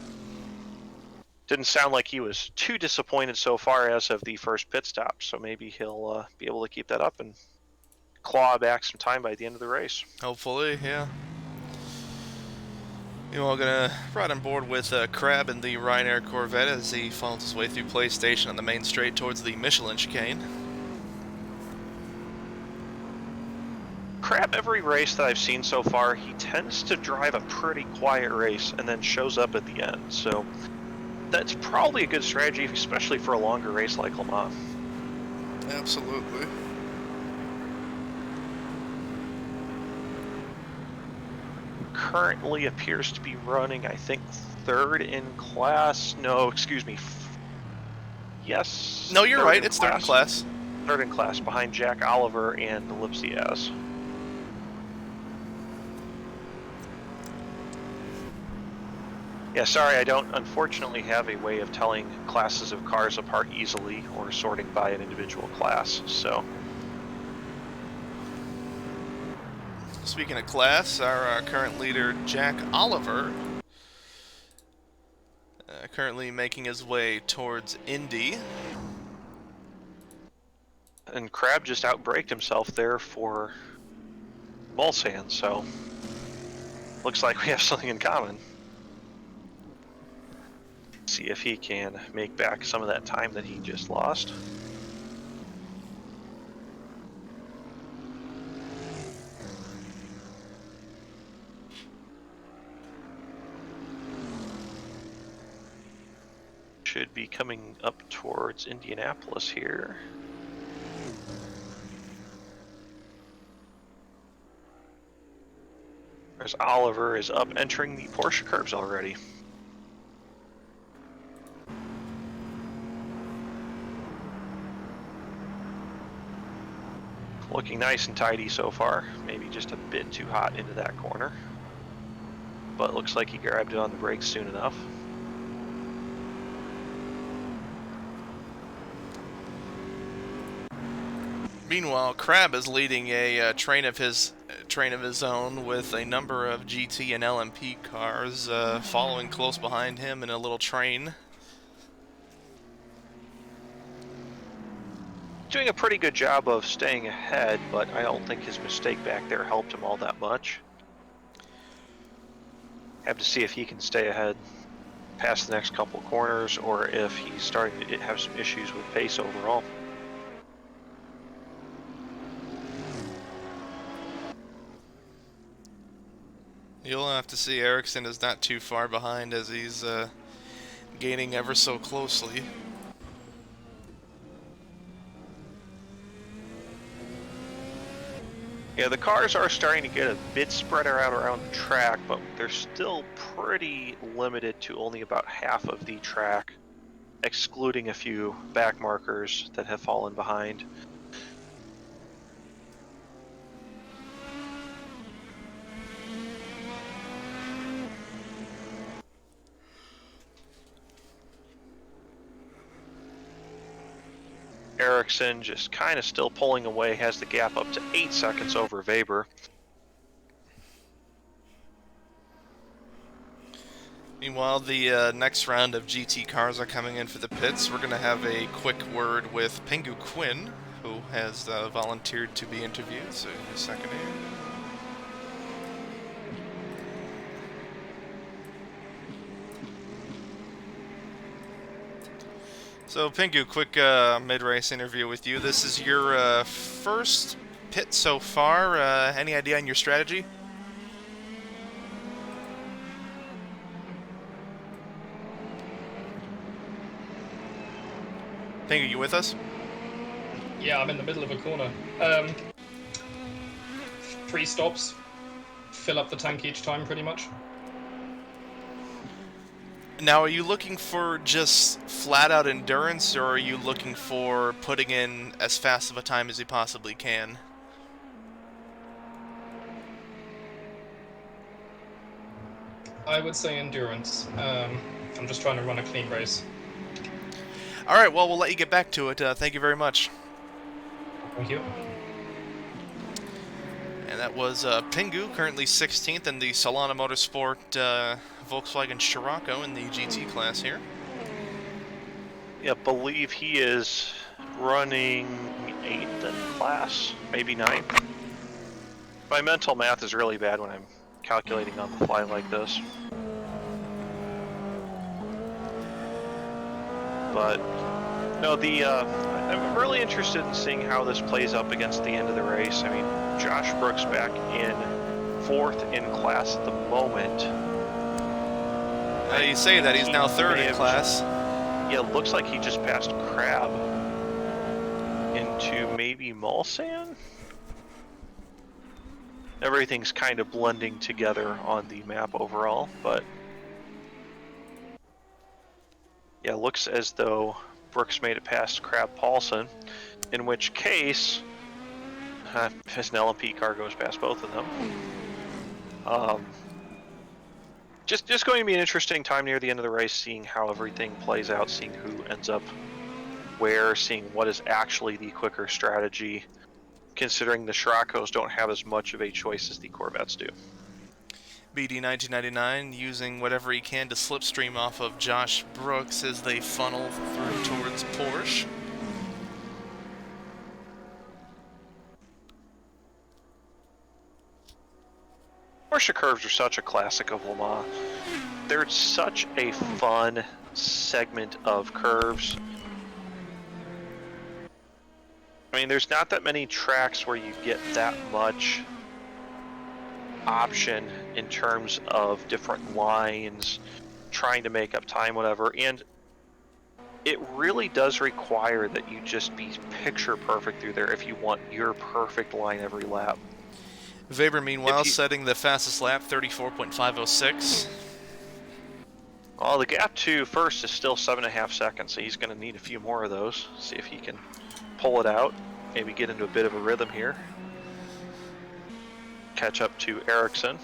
Didn't sound like he was too disappointed so far as of the first pit stop, so maybe he'll be able to keep that up and claw back some time by the end of the race. Hopefully, yeah. You know, I'm gonna ride on board with Crab in the Ryanair Corvette as he follows his way through PlayStation on the main straight towards the Michelin chicane. Crab, every race that I've seen so far, he tends to drive a pretty quiet race and then shows up at the end. So that's probably a good strategy, especially for a longer race like Le Mans. Absolutely. Currently appears to be running, I think, third in class. No, excuse me. Yes. No, you're right. It's third in class. Third in class, behind Jack Oliver and Lipsias. Yeah, sorry, I don't unfortunately have a way of telling classes of cars apart easily or sorting by an individual class, so. Speaking of class, our current leader, Jack Oliver, currently making his way towards Indy. And Crab just outbraked himself there for Mulsanne, so looks like we have something in common. See if he can make back some of that time that he just lost. Should be coming up towards Indianapolis here. As Oliver is up entering the Porsche curves already. Looking nice and tidy so far. Maybe just a bit too hot into that corner. But looks like he grabbed it on the brakes soon enough. Meanwhile, Crab is leading a train of his own with a number of GT and LMP cars following close behind him in a little train. Doing a pretty good job of staying ahead, but I don't think his mistake back there helped him all that much. Have to see if he can stay ahead past the next couple corners, or if he's starting to have some issues with pace overall. You'll have to see. Ericsson is not too far behind as he's gaining ever so closely. Yeah, the cars are starting to get a bit spread out around the track, but they're still pretty limited to only about half of the track, excluding a few back markers that have fallen behind. Ericsson just kind of still pulling away, has the gap up to 8 seconds over Weber. Meanwhile, the next round of GT cars are coming in for the pits. We're going to have a quick word with Pingu Quinn, who has volunteered to be interviewed. So, give me a second here. So, Pingu, quick mid-race interview with you. This is your first pit so far. Any idea on your strategy? Pingu, you with us? Yeah, I'm in the middle of a corner. 3 stops. Fill up the tank each time, pretty much. Now, are you looking for just flat-out endurance, or are you looking for putting in as fast of a time as you possibly can? I would say endurance. I'm just trying to run a clean race. Alright, well, we'll let you get back to it. Thank you very much. Thank you. And that was Pingu, currently 16th in the Solana Motorsport Volkswagen Scirocco in the GT class here. Yeah, believe he is running 8th in class, maybe 9th. My mental math is really bad when I'm calculating on the fly like this. But no, I'm really interested in seeing how this plays up against the end of the race. I mean, Josh Brooks back in 4th in class at the moment. You say that, he's now 3rd in class. Yeah, looks like he just passed Crab into maybe Mulsanne? Everything's kind of blending together on the map overall, but yeah, looks as though Brooks made it past Crab Paulson, in which case his LMP car goes past both of them. Just going to be an interesting time near the end of the race, seeing how everything plays out, seeing who ends up where, seeing what is actually the quicker strategy, considering the Scirocco's don't have as much of a choice as the Corvettes do. BD1999 using whatever he can to slipstream off of Josh Brooks as they funnel through towards Porsche. Porsche curves are such a classic of Le Mans. They're such a fun segment of curves. I mean, there's not that many tracks where you get that much option in terms of different lines, trying to make up time, whatever, and it really does require that you just be picture perfect through there if you want your perfect line every lap. Weber, meanwhile, setting the fastest lap, 34.506. Well, the gap to first is still 7.5 seconds, so he's going to need a few more of those. See if he can pull it out, maybe get into a bit of a rhythm here. Catch up to Ericsson.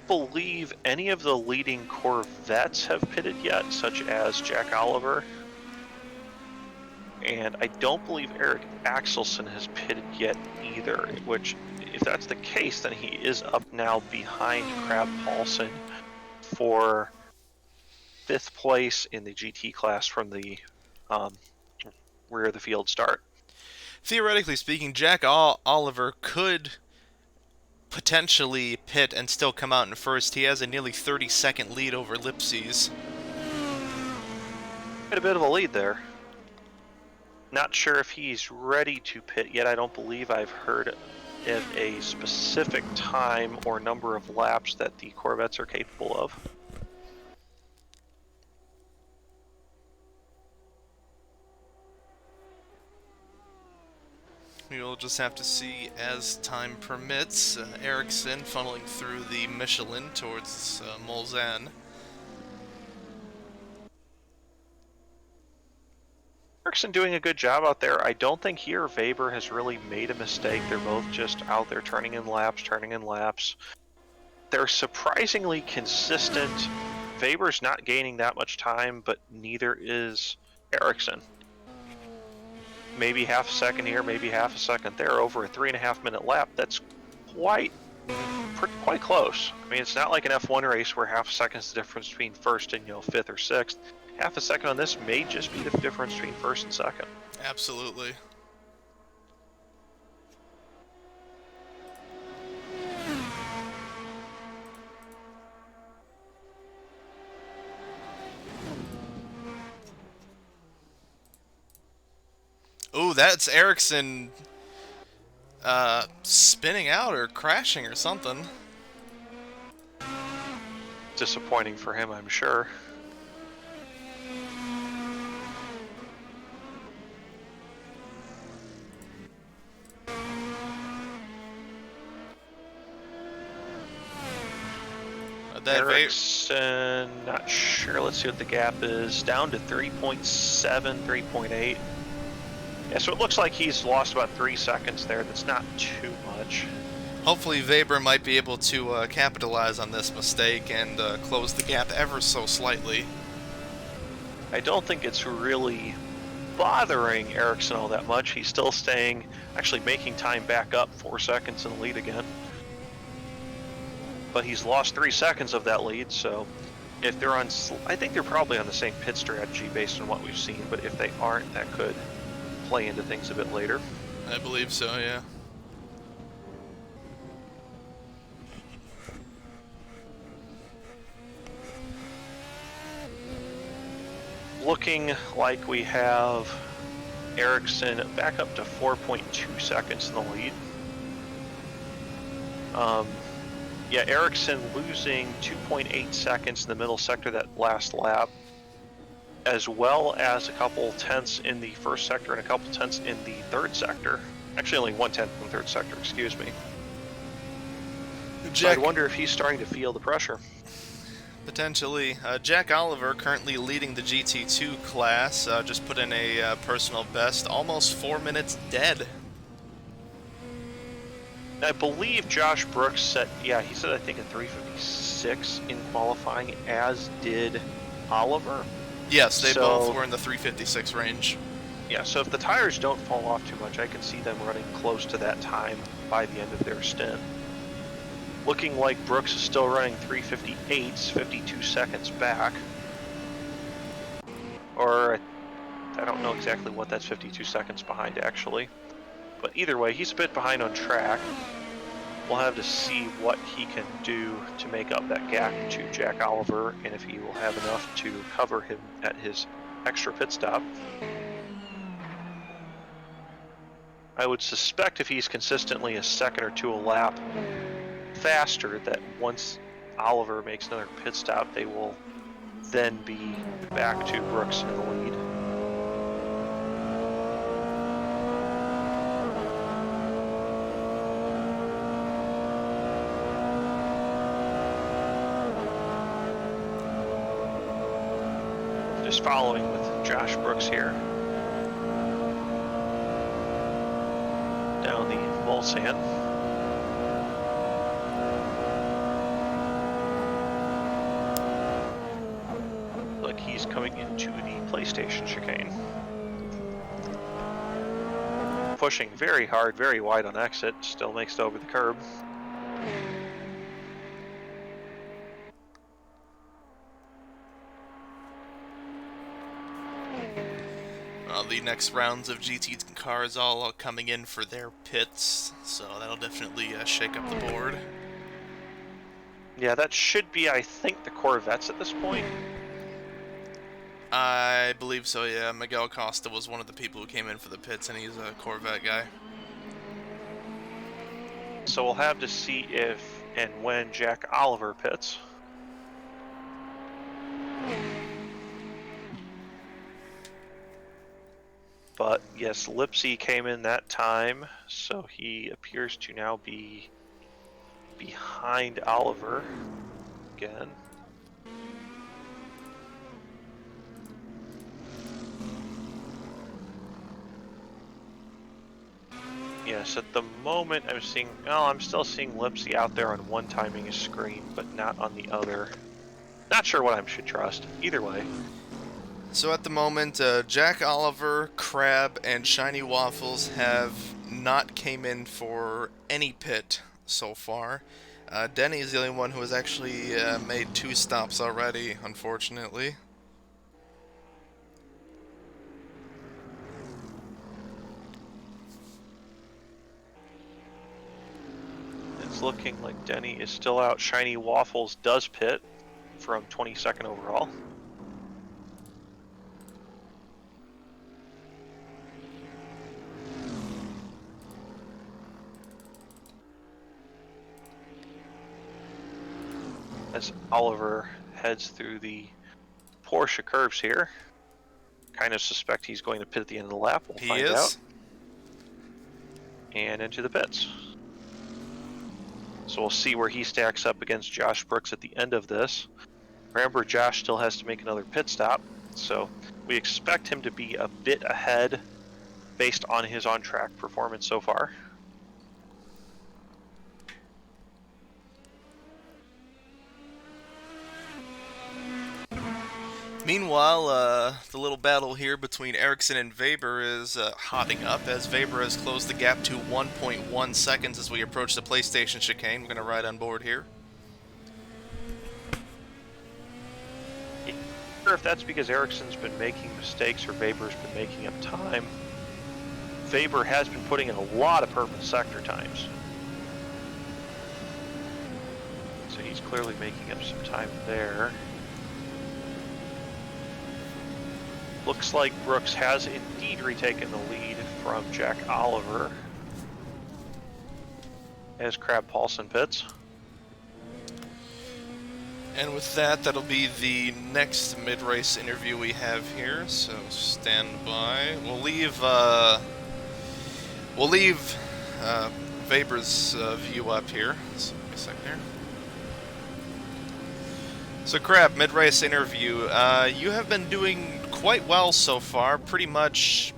Believe any of the leading Corvettes have pitted yet, such as Jack Oliver. And I don't believe Eric Axelson has pitted yet either, which, if that's the case, then he is up now behind Crab Paulson for 5th place in the GT class from the rear of the field start. Theoretically speaking, Jack Oliver could potentially pit and still come out in first. He has a nearly 30-second lead over Lipsies. Quite a bit of a lead there. Not sure if he's ready to pit yet. I don't believe I've heard of a specific time or number of laps that the Corvettes are capable of. We'll just have to see as time permits. Ericsson funneling through the Michelin towards Mulsanne. Ericsson doing a good job out there. I don't think he or Weber has really made a mistake. They're both just out there turning in laps. They're surprisingly consistent. Weber's not gaining that much time, but neither is Ericsson. Maybe half a second here, maybe half a second there over a 3.5 minute lap. That's quite close. I mean, it's not like an F1 race where half a second is the difference between first and 5th or 6th. Half a second on this may just be the difference between first and second. Absolutely. Ooh, that's Ericsson spinning out or crashing or something. Disappointing for him, I'm sure. Ericsson, not sure. Let's see what the gap is. Down to 3.7, 3.8. Yeah, so it looks like he's lost about 3 seconds there. That's not too much. Hopefully Weber might be able to capitalize on this mistake and close the gap ever so slightly. I don't think it's really bothering Ericsson all that much. He's still staying, actually making time back up 4 seconds in the lead again. But he's lost 3 seconds of that lead, so if they're on, I think they're probably on the same pit strategy based on what we've seen, but if they aren't, that could play into things a bit later. I believe so, yeah. Looking like we have Ericsson back up to 4.2 seconds in the lead. Yeah, Ericsson losing 2.8 seconds in the middle sector that last lap, as well as a couple tenths in the first sector and a couple tenths in the third sector. Actually, only 1/10 in the third sector, excuse me. So I wonder if he's starting to feel the pressure. Potentially. Jack Oliver, currently leading the GT2 class, just put in a personal best, almost 4 minutes dead. I believe Josh Brooks said, yeah, he said I think a 3:56 in qualifying, as did Oliver. Yes, they both were in the 3:56 range. Yeah, so if the tires don't fall off too much, I can see them running close to that time by the end of their stint. Looking like Brooks is still running 3:58s, 52 seconds back. Or, I don't know exactly what that's 52 seconds behind, actually. But either way, he's a bit behind on track. We'll have to see what he can do to make up that gap to Jack Oliver, and if he will have enough to cover him at his extra pit stop. I would suspect if he's consistently a second or two a lap faster, that once Oliver makes another pit stop, they will then be back to Brooks in the lead. Just following with Josh Brooks here. Down the Mulsanne. Like he's coming into the PlayStation chicane. Pushing very hard, very wide on exit, still makes it over the curb. The next rounds of GT cars all coming in for their pits, so that'll definitely shake up the board. Yeah, that should be, I think, the Corvettes at this point. I believe so, yeah. Miguel Costa was one of the people who came in for the pits, and he's a Corvette guy. So we'll have to see if and when Jack Oliver pits. But yes, Lipsy came in that time, so he appears to now be behind Oliver again. Yes, at the moment I'm seeing, well, I'm still seeing Lipsy out there on one timing his screen, but not on the other. Not sure what I should trust. Either way. So at the moment, Jack Oliver, Crab, and Shiny Waffles have not came in for any pit so far. Denny is the only one who has actually made 2 stops already, unfortunately. It's looking like Denny is still out. Shiny Waffles does pit from 22nd overall. As Oliver heads through the Porsche curves here. Kind of suspect he's going to pit at the end of the lap. We'll find out. And into the pits. So we'll see where he stacks up against Josh Brooks at the end of this. Remember, Josh still has to make another pit stop, so we expect him to be a bit ahead based on his on-track performance so far. Meanwhile, the little battle here between Ericsson and Weber is hotting up as Weber has closed the gap to 1.1 seconds as we approach the PlayStation chicane. We're going to ride on board here. I'm not sure if that's because Ericsson's been making mistakes or Weber's been making up time. Weber has been putting in a lot of purple sector times. So he's clearly making up some time there. Looks like Brooks has indeed retaken the lead from Jack Oliver as Crab Paulson pits. And with that, that'll be the next mid-race interview we have here, so stand by. We'll leave Weber's view up here. So, give me a second here. So Crab, mid-race interview. You have been doing quite well so far, pretty much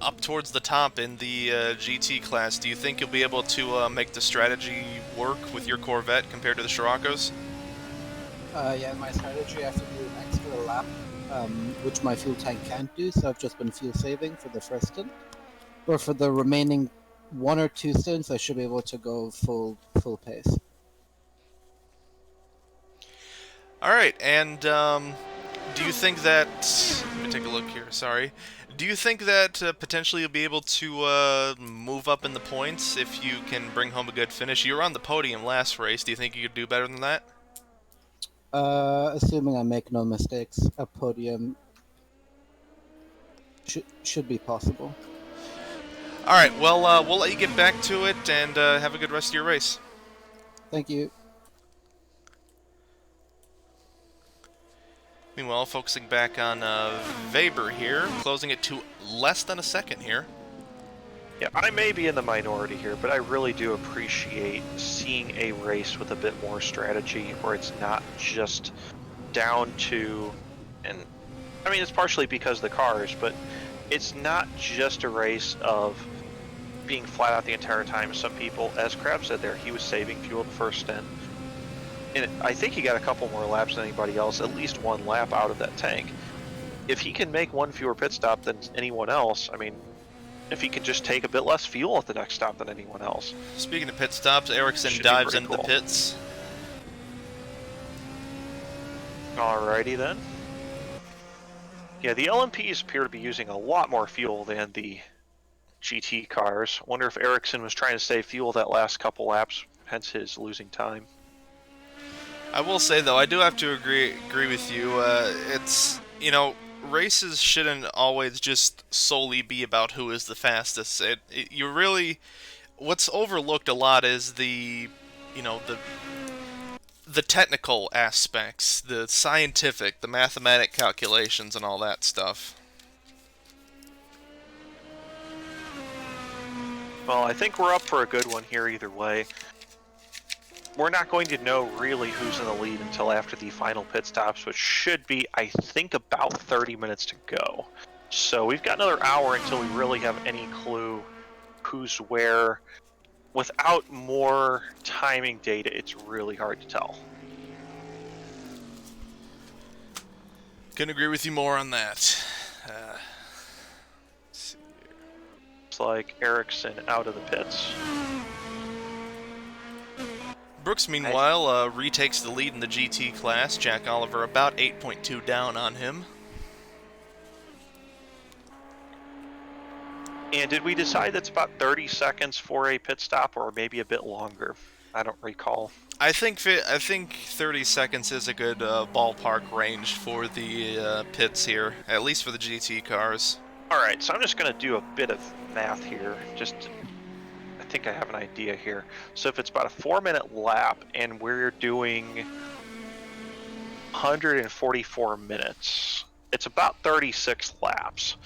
up towards the top in the GT class. Do you think you'll be able to make the strategy work with your Corvette compared to the Scirocco's? Yeah, my strategy, I have to do an extra lap, which my fuel tank can't do, so I've just been fuel saving for the first stint. But for the remaining 1 or 2 stints, I should be able to go full pace. Alright, and do you think that... Let me take a look here, sorry. Do you think that potentially you'll be able to move up in the points if you can bring home a good finish? You were on the podium last race. Do you think you could do better than that? Assuming I make no mistakes, a podium should be possible. Alright, well, we'll let you get back to it, and have a good rest of your race. Thank you. Meanwhile, focusing back on Weber here, closing it to less than a second here. Yeah, I may be in the minority here, but I really do appreciate seeing a race with a bit more strategy where it's not just down to, and I mean, it's partially because of the cars, but it's not just a race of being flat out the entire time. Some people, as Crab said there, he was saving fuel the first stint. And I think he got a couple more laps than anybody else, at least 1 lap out of that tank. If he can make 1 fewer pit stop than anyone else, I mean, if he can just take a bit less fuel at the next stop than anyone else. Speaking of pit stops, Ericsson dives into the pits. Alrighty then. Yeah, the LMPs appear to be using a lot more fuel than the GT cars. Wonder if Ericsson was trying to save fuel that last couple laps, hence his losing time. I will say, though, I do have to agree with you. It's, you know, races shouldn't always just solely be about who is the fastest. You really, what's overlooked a lot is the, you know, the technical aspects, the scientific, the mathematic calculations, and all that stuff. Well, I think we're up for a good one here either way. We're not going to know really who's in the lead until after the final pit stops, which should be, I think, about 30 minutes to go. So we've got another hour until we really have any clue who's where. Without more timing data, it's really hard to tell. Couldn't agree with you more on that. Let's see here. It's like Ericsson out of the pits. Brooks, meanwhile, retakes the lead in the GT class. Jack Oliver about 8.2 down on him. And did we decide that's about 30 seconds for a pit stop, or maybe a bit longer? I don't recall. I think 30 seconds is a good ballpark range for the pits here, at least for the GT cars. All right, so I'm just going to do a bit of math here. I think I have an idea here. So if it's about a 4-minute lap, and we're doing 144 minutes, it's about 36 laps.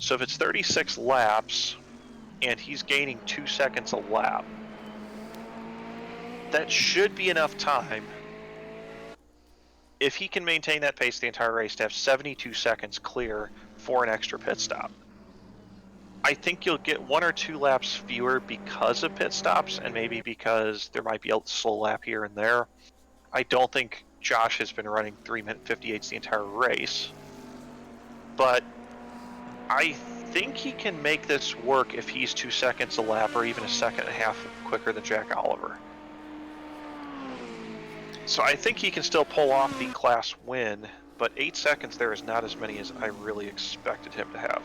So if it's 36 laps, and he's gaining 2 seconds a lap, that should be enough time, if he can maintain that pace the entire race, to have 72 seconds clear for an extra pit stop. I think you'll get 1 or 2 laps fewer because of pit stops, and maybe because there might be a slow lap here and there. I don't think Josh has been running 3-minute 58s the entire race, but I think he can make this work if he's 2 seconds a lap, or even a second and a half quicker than Jack Oliver. So I think he can still pull off the class win, but 8 seconds there is not as many as I really expected him to have.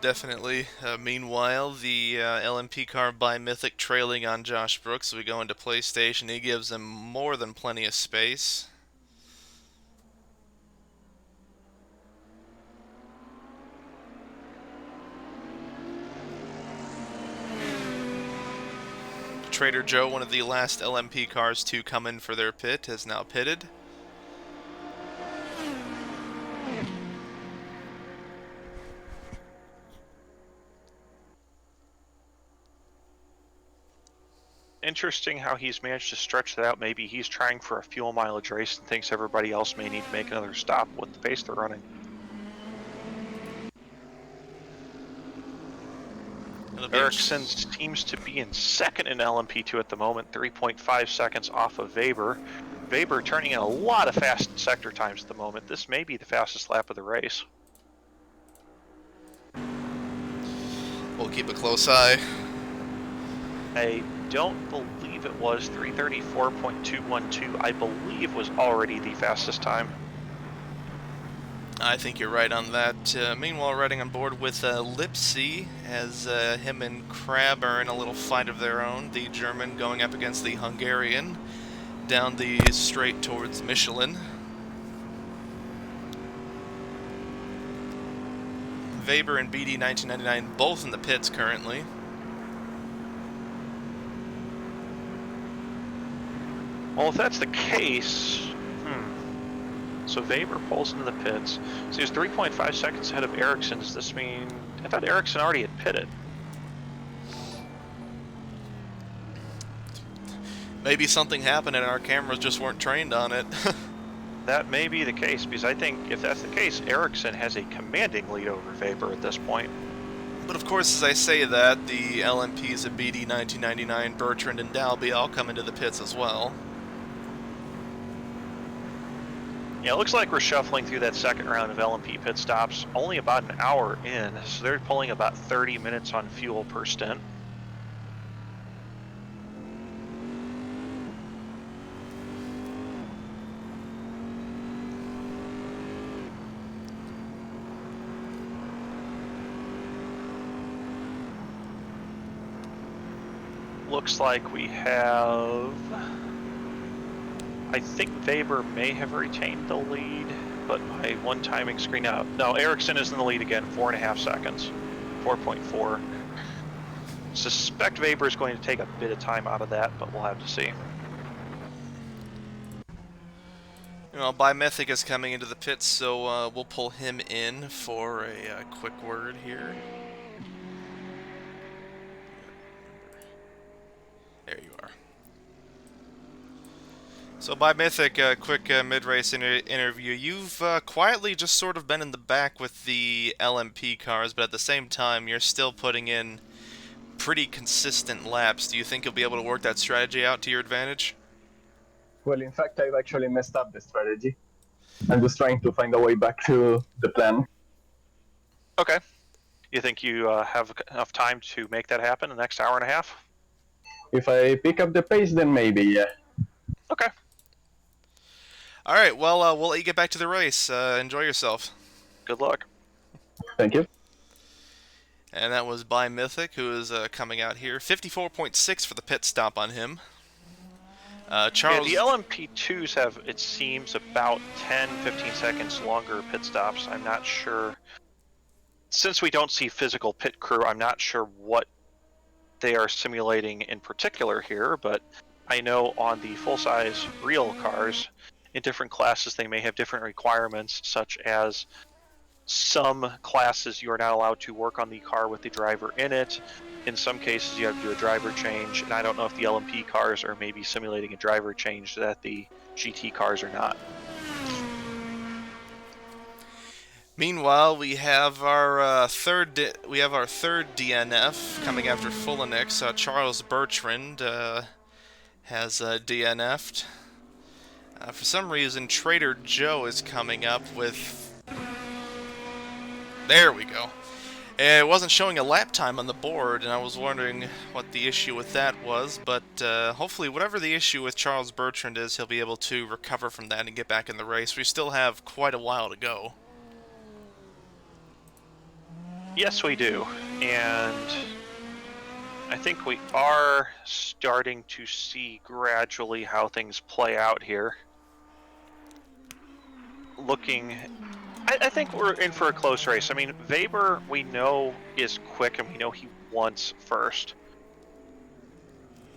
Definitely. Meanwhile, the LMP car by Mythic trailing on Josh Brooks. We go into PlayStation. He gives him more than plenty of space. Trader Joe, one of the last LMP cars to come in for their pit, has now pitted. Interesting how he's managed to stretch that out. Maybe he's trying for a fuel mileage race and thinks everybody else may need to make another stop with the pace they're running. Ericsson seems to be in second in LMP2 at the moment, 3.5 seconds off of Weber. Weber turning in a lot of fast sector times at the moment. This may be the fastest lap of the race. We'll keep a close eye. I don't believe it was 334.212. I believe was already the fastest time. I think you're right on that. Meanwhile, riding on board with Lipsy, as him and Crab are in a little fight of their own. The German going up against the Hungarian down the straight towards Michelin. Weber and BD 1999 both in the pits currently. Well, if that's the case, so Weber pulls into the pits. So he's 3.5 seconds ahead of Ericsson. Does this mean... I thought Ericsson already had pitted. Maybe something happened and our cameras just weren't trained on it. That may be the case, because I think if that's the case, Ericsson has a commanding lead over Weber at this point. But of course, as I say that, the LMPs of BD 1999, Bertrand, and Dalby all come into the pits as well. Yeah, it looks like we're shuffling through that second round of LMP pit stops, only about an hour in, so they're pulling about 30 minutes on fuel per stint. Looks like we have... I think Weber may have retained the lead, but my one timing screen out. No, Ericsson is in the lead again, 4.5 seconds. 4.4. Suspect Weber is going to take a bit of time out of that, but we'll have to see. Well, Bimythic is coming into the pits, so we'll pull him in for a quick word here. There you are. So by Mythic, quick mid-race interview. You've quietly just sort of been in the back with the LMP cars, but at the same time, you're still putting in pretty consistent laps. Do you think you'll be able to work that strategy out to your advantage? Well, in fact, I've actually messed up the strategy. I'm just trying to find a way back to the plan. Okay. You think you have enough time to make that happen in the next hour and a half? If I pick up the pace, then maybe, yeah. Okay. All right, well, we'll let you get back to the race. Enjoy yourself. Good luck. Thank you. And that was by Mythic, who is coming out here. 54.6 for the pit stop on him. Charles... Yeah, the LMP2s have, it seems, about 10-15 seconds longer pit stops. I'm not sure. Since we don't see physical pit crew, I'm not sure what they are simulating in particular here, but I know on the full-size real cars, in different classes, they may have different requirements, such as some classes you are not allowed to work on the car with the driver in it. In some cases, you have to do a driver change, and I don't know if the LMP cars are maybe simulating a driver change that the GT cars are not. Meanwhile, we have our third DNF coming after Fullenix. Charles Bertrand has DNF'd. For some reason, Trader Joe is coming up with... There we go. It wasn't showing a lap time on the board, and I was wondering what the issue with that was, but hopefully whatever the issue with Charles Bertrand is, he'll be able to recover from that and get back in the race. We still have quite a while to go. Yes, we do, and I think we are starting to see gradually how things play out here. I think we're in for a close race. I mean, Weber, we know, is quick, and we know he wants first.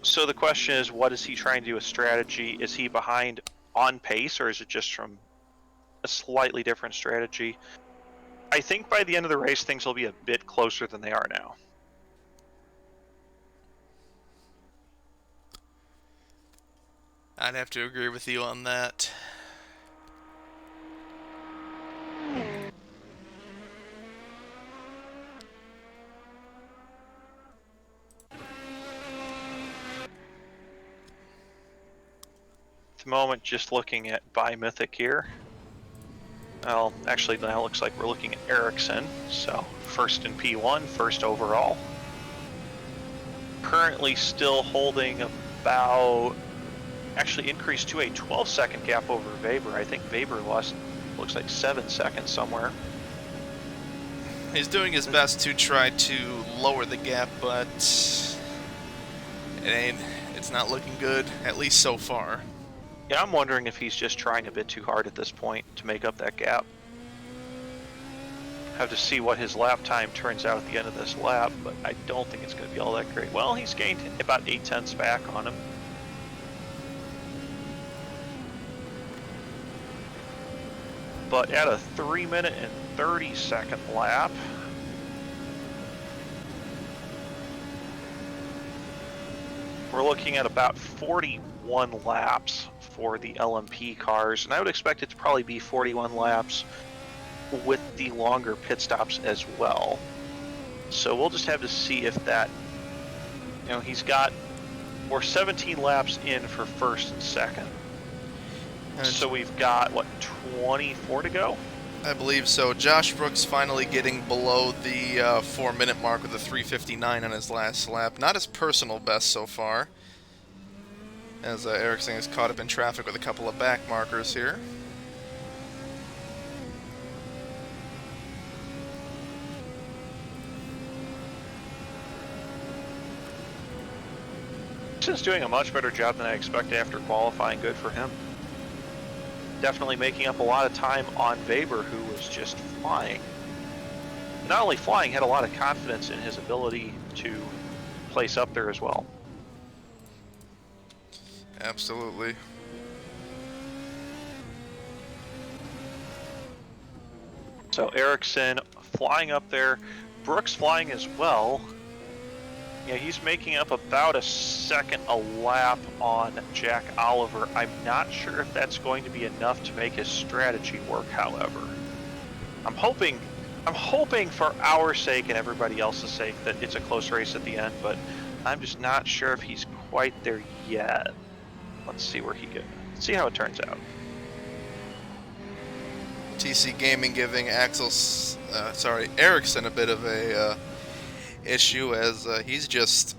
So the question is, what is he trying to do with strategy? Is he behind on pace, or is it just from a slightly different strategy? I think by the end of the race, things will be a bit closer than they are now. I'd have to agree with you on that. At the moment, just looking at by Mythic here. Well, actually, now it looks like we're looking at Ericsson. So, first in P1, first overall. Currently still holding about... Actually increased to a 12-second gap over Weber. I think Weber lost, looks like 7 seconds somewhere. He's doing his best to try to lower the gap, but it's not looking good, at least so far. Yeah, I'm wondering if he's just trying a bit too hard at this point to make up that gap. Have to see what his lap time turns out at the end of this lap, but I don't think it's going to be all that great. Well, he's gained about 8/10 back on him. But at a 3-minute and 30-second lap, we're looking at about 41 laps for the LMP cars, and I would expect it to probably be 41 laps with the longer pit stops as well. So we'll just have to see if that, we're 17 laps in for first and second. So we've got, what, 24 to go? I believe so. Josh Brooks finally getting below the 4-minute mark with a 3:59 on his last lap. Not his personal best so far, as Ericsson is caught up in traffic with a couple of back markers here. Ericsson's doing a much better job than I expected after qualifying. Good for him. Definitely making up a lot of time on Weber, who was just flying. Not only flying, had a lot of confidence in his ability to place up there as well. Absolutely. So Ericsson flying up there, Brooks flying as well. Yeah, he's making up about a second a lap on Jack Oliver. I'm not sure if that's going to be enough to make his strategy work, however. I'm hoping for our sake and everybody else's sake that it's a close race at the end, but I'm just not sure if he's quite there yet. Let's see where he goes. Let's see how it turns out. TC Gaming giving Ericsson a bit of a issue as he's just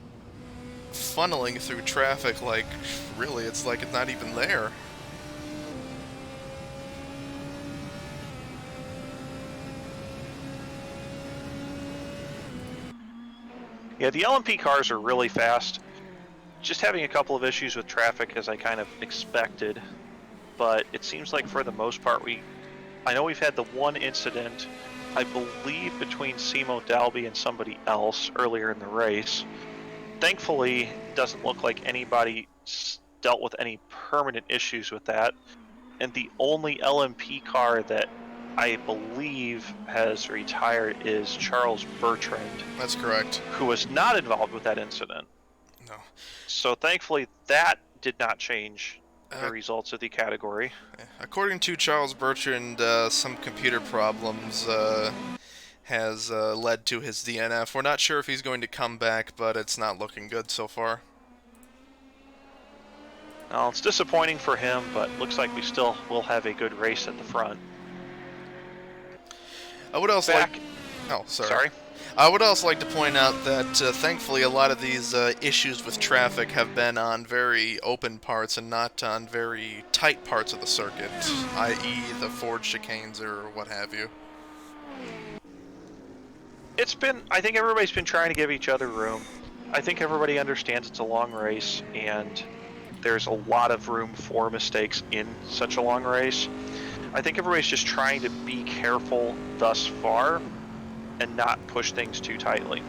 funneling through traffic like, really, it's like it's not even there. Yeah, the LMP cars are really fast. Just having a couple of issues with traffic as I kind of expected, but it seems like for the most part I know we've had the one incident, I believe, between Simo Dalby and somebody else earlier in the race. Thankfully, it doesn't look like anybody dealt with any permanent issues with that. And the only LMP car that I believe has retired is Charles Bertrand. That's correct. Who was not involved with that incident. No. So thankfully, that did not change the results of the category. According to Charles Bertrand, some computer problems has led to his DNF. We're not sure if he's going to come back, but it's not looking good so far. Well, it's disappointing for him, but looks like we still will have a good race at the front. I would also like... Oh, sorry. I would also like to point out that thankfully a lot of these issues with traffic have been on very open parts and not on very tight parts of the circuit, i.e. the Ford chicanes or what have you. I think everybody's been trying to give each other room. I think everybody understands it's a long race and there's a lot of room for mistakes in such a long race. I think everybody's just trying to be careful thus far and not push things too tightly.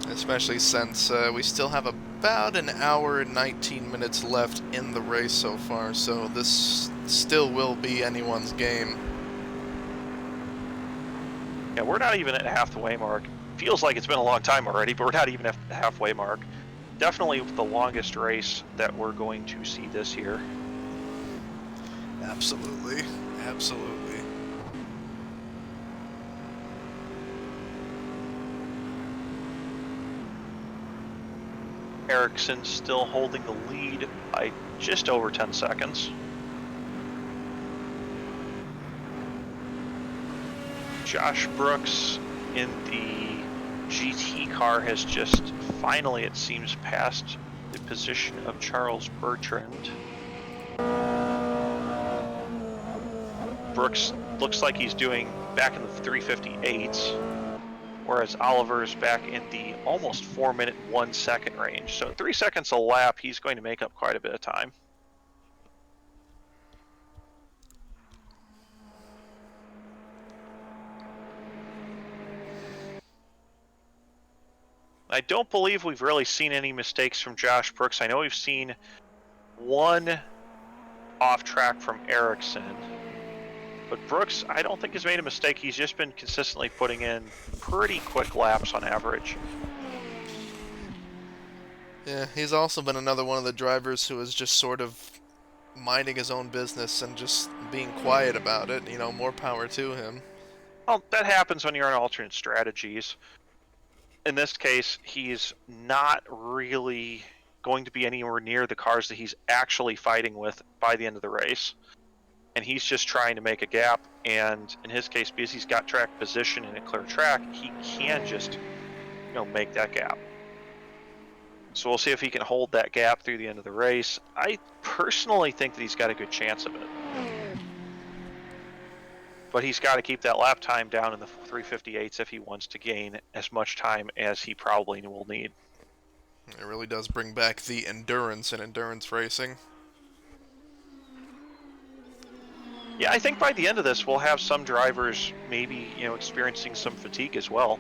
Especially since we still have about an hour and 19 minutes left in the race so far, so this still will be anyone's game. Yeah, we're not even at the halfway mark. Feels like it's been a long time already, but we're not even at the halfway mark. Definitely the longest race that we're going to see this year. Absolutely. Absolutely. Ericsson still holding the lead by just over 10 seconds. Josh Brooks in the GT car has just finally, it seems, passed the position of Charles Bertrand. Brooks looks like he's doing back in the 358s, whereas Oliver's back in the almost 4-minute 1 second range. So 3 seconds a lap, he's going to make up quite a bit of time. I don't believe we've really seen any mistakes from Josh Brooks. I know we've seen one off track from Ericsson, but Brooks, I don't think has made a mistake. He's just been consistently putting in pretty quick laps on average. Yeah, he's also been another one of the drivers who is just sort of minding his own business and just being quiet about it. You know, more power to him. Well, that happens when you're on alternate strategies. In this case, he's not really going to be anywhere near the cars that he's actually fighting with by the end of the race. And he's just trying to make a gap. And in his case, because he's got track position and a clear track, he can just, make that gap. So we'll see if he can hold that gap through the end of the race. I personally think that he's got a good chance of it. But he's got to keep that lap time down in the 358s if he wants to gain as much time as he probably will need. It really does bring back the endurance in endurance racing. Yeah, I think by the end of this, we'll have some drivers maybe, experiencing some fatigue as well.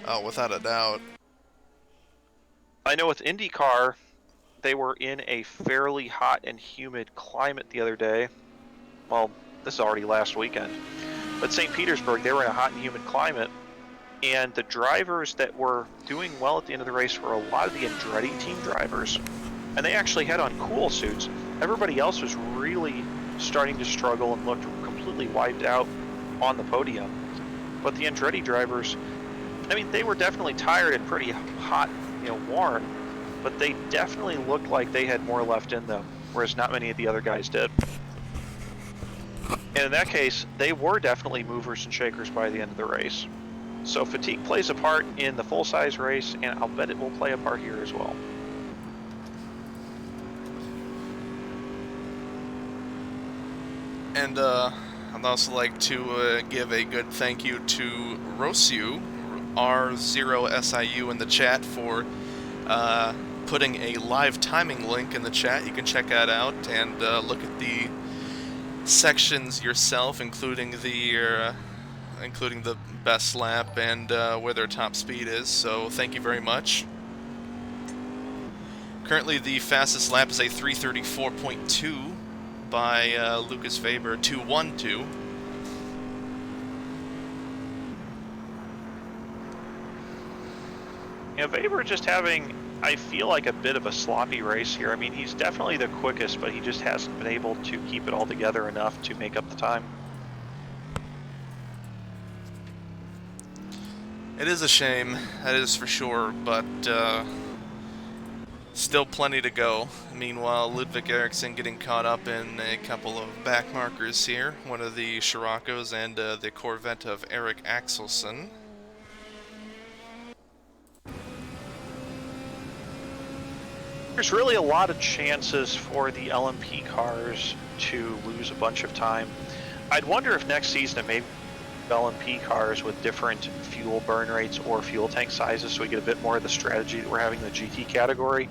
Oh, without a doubt. I know with IndyCar, they were in a fairly hot and humid climate the other day. Well, this is already last weekend. But St. Petersburg, they were in a hot and humid climate, And the drivers that were doing well at the end of the race were a lot of the Andretti team drivers. And they actually had on cool suits. Everybody else was really starting to struggle and looked completely wiped out on the podium. But the Andretti drivers, I mean, they were definitely tired and pretty hot, warm, but they definitely looked like they had more left in them, whereas not many of the other guys did. And in that case, they were definitely movers and shakers by the end of the race. So fatigue plays a part in the full-size race, and I'll bet it will play a part here as well. And I'd also like to give a good thank you to Rosiu, R0SIU in the chat for putting a live timing link in the chat. You can check that out and look at the sections yourself, including the best lap and where their top speed is. So thank you very much. Currently, the fastest lap is a 3:34.2 by Lucas Weber, 2:12. Weber just having, I feel like, a bit of a sloppy race here. I mean, he's definitely the quickest, but he just hasn't been able to keep it all together enough to make up the time. It is a shame, that is for sure, but still plenty to go. Meanwhile, Ludwig Eriksson getting caught up in a couple of back markers here. One of the Scirocco's and the Corvette of Eric Axelson. There's really a lot of chances for the LMP cars to lose a bunch of time. I'd wonder if next season it may be LMP cars with different fuel burn rates or fuel tank sizes, so we get a bit more of the strategy that we're having in the GT category.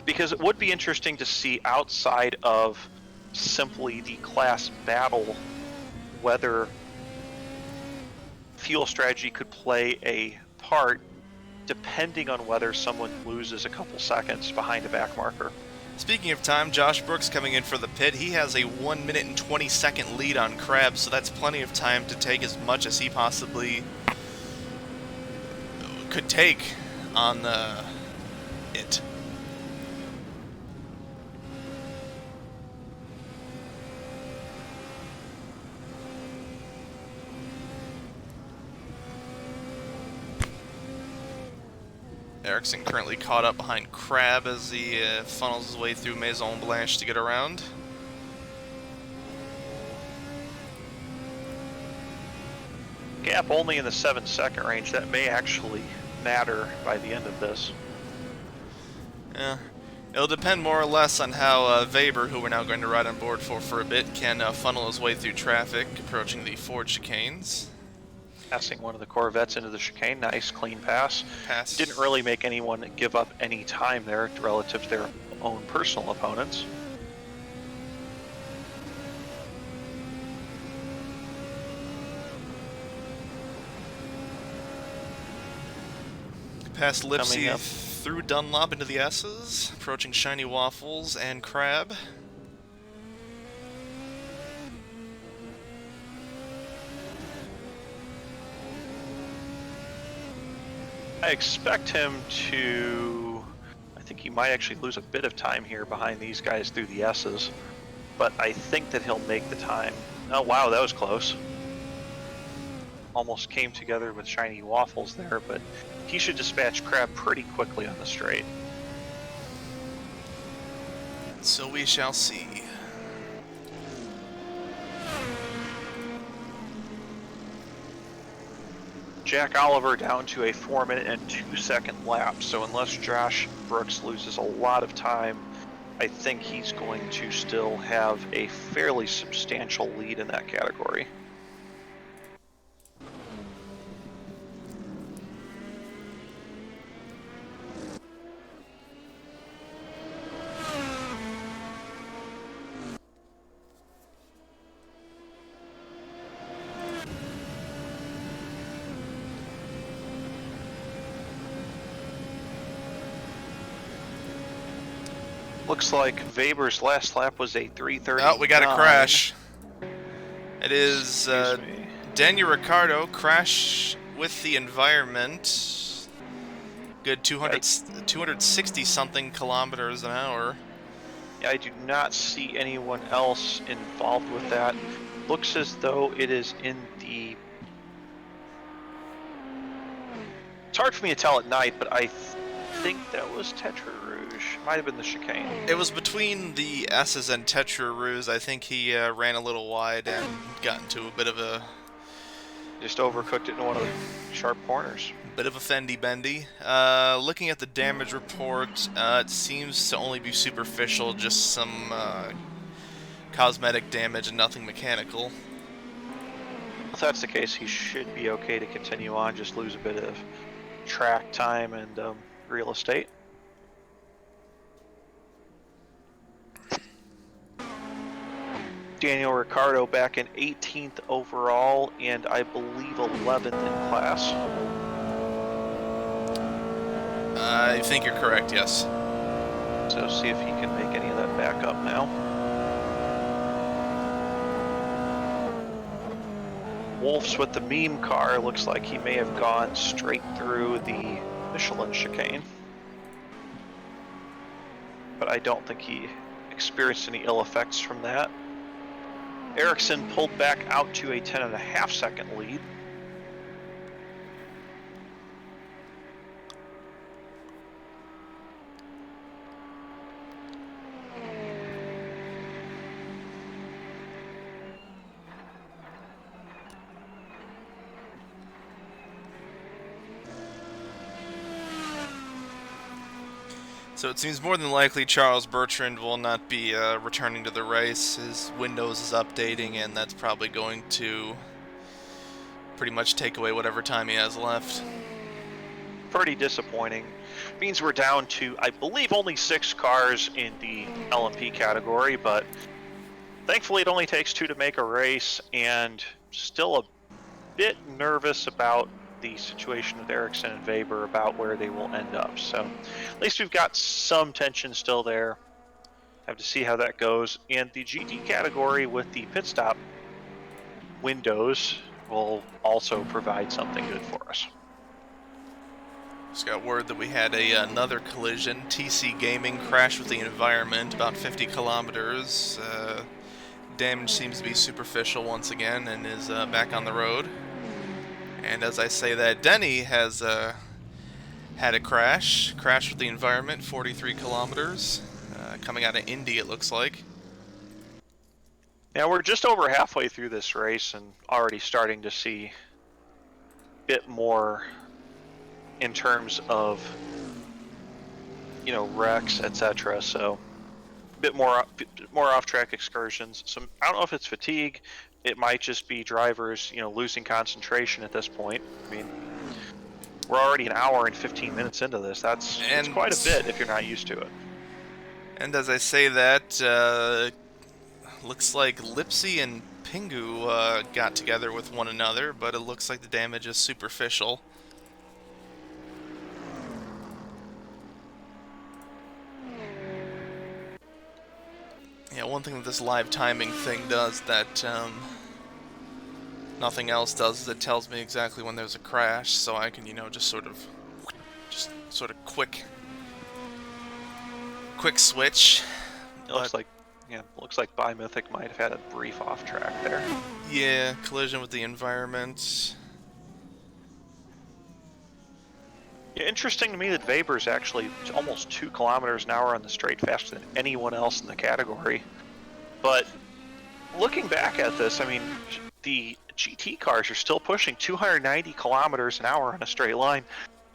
Because it would be interesting to see, outside of simply the class battle, whether fuel strategy could play a part depending on whether someone loses a couple seconds behind a back marker. Speaking of time, Josh Brooks coming in for the pit. He has a 1 minute and 20-second lead on Krabs, so that's plenty of time to take as much as he possibly could take on it. Eriksson currently caught up behind Crab as he funnels his way through Maison Blanche to get around. Gap only in the 7-second range. That may actually matter by the end of this. Yeah, it'll depend more or less on how Weber, who we're now going to ride on board for a bit, can funnel his way through traffic, approaching the Ford chicanes. Passing one of the Corvettes into the chicane. Nice, clean pass. Didn't really make anyone give up any time there relative to their own personal opponents. Past Lipsy through Dunlop into the S's, approaching Shiny Waffles and Crab. I expect him to, I think he might actually lose a bit of time here behind these guys through the S's, but I think that he'll make the time. Oh wow, that was close. Almost came together with Shiny Waffles there, but he should dispatch Crab pretty quickly on the straight. So we shall see. Jack Oliver down to a 4 minute and 2-second lap, so unless Josh Brooks loses a lot of time, I think he's going to still have a fairly substantial lead in that category. Looks like Weber's last lap was a 3:30. Oh, we got a crash. It is Daniel Ricciardo crash with the environment. Good 260 something kilometers an hour. I do not see anyone else involved with that. Looks as though it is in the... It's hard for me to tell at night, but I think that was Tetra Rouge. Might have been the chicane. It was between the S's and Tetra Rouge. I think he ran a little wide and got into a bit of a... Just overcooked it in one of the sharp corners. Bit of a fendy bendy. Looking at the damage report, it seems to only be superficial, just some cosmetic damage and nothing mechanical. If that's the case, he should be okay to continue on, just lose a bit of track time and real estate. Daniel Ricciardo back in 18th overall and I believe 11th in class. I think you're correct, yes. So see if he can make any of that back up now. Wolf's with the meme car. Looks like he may have gone straight through the Michelin chicane. But I don't think he experienced any ill effects from that. Ericsson pulled back out to a 10.5 second lead. So it seems more than likely Charles Bertrand will not be returning to the race. His Windows is updating, and that's probably going to pretty much take away whatever time he has left. Pretty disappointing. Means we're down to, I believe, only 6 cars in the LMP category, but thankfully it only takes 2 to make a race, and still a bit nervous about the situation with Ericsson and Weber about where they will end up. So at least we've got some tension still there. Have to see how that goes. And the GT category with the pit stop windows will also provide something good for us. Just got word that we had another collision. TC Gaming crashed with the environment about 50 kilometers. Damage seems to be superficial once again and is back on the road. And as I say that, Denny has had a crash with the environment, 43 kilometers, coming out of Indy, it looks like. Now we're just over halfway through this race and already starting to see a bit more in terms of, you know, wrecks, etc. So a bit more off-track excursions. Some, I don't know if it's fatigue. It might just be drivers, you know, losing concentration at this point. I mean, we're already an hour and 15 minutes into this. That's quite a bit if you're not used to it. And as I say that, looks like Lipsy and Pingu got together with one another, but it looks like the damage is superficial. Yeah, one thing that this live timing thing does that nothing else does is it tells me exactly when there's a crash, so I can, you know, just sort of quick switch. It looks like, yeah, looks like Bimythic might have had a brief off track there. Yeah, collision with the environment. Yeah, interesting to me that Weber's actually almost 2 kilometers an hour on the straight faster than anyone else in the category. But looking back at this, I mean, the GT cars are still pushing 290 kilometers an hour on a straight line.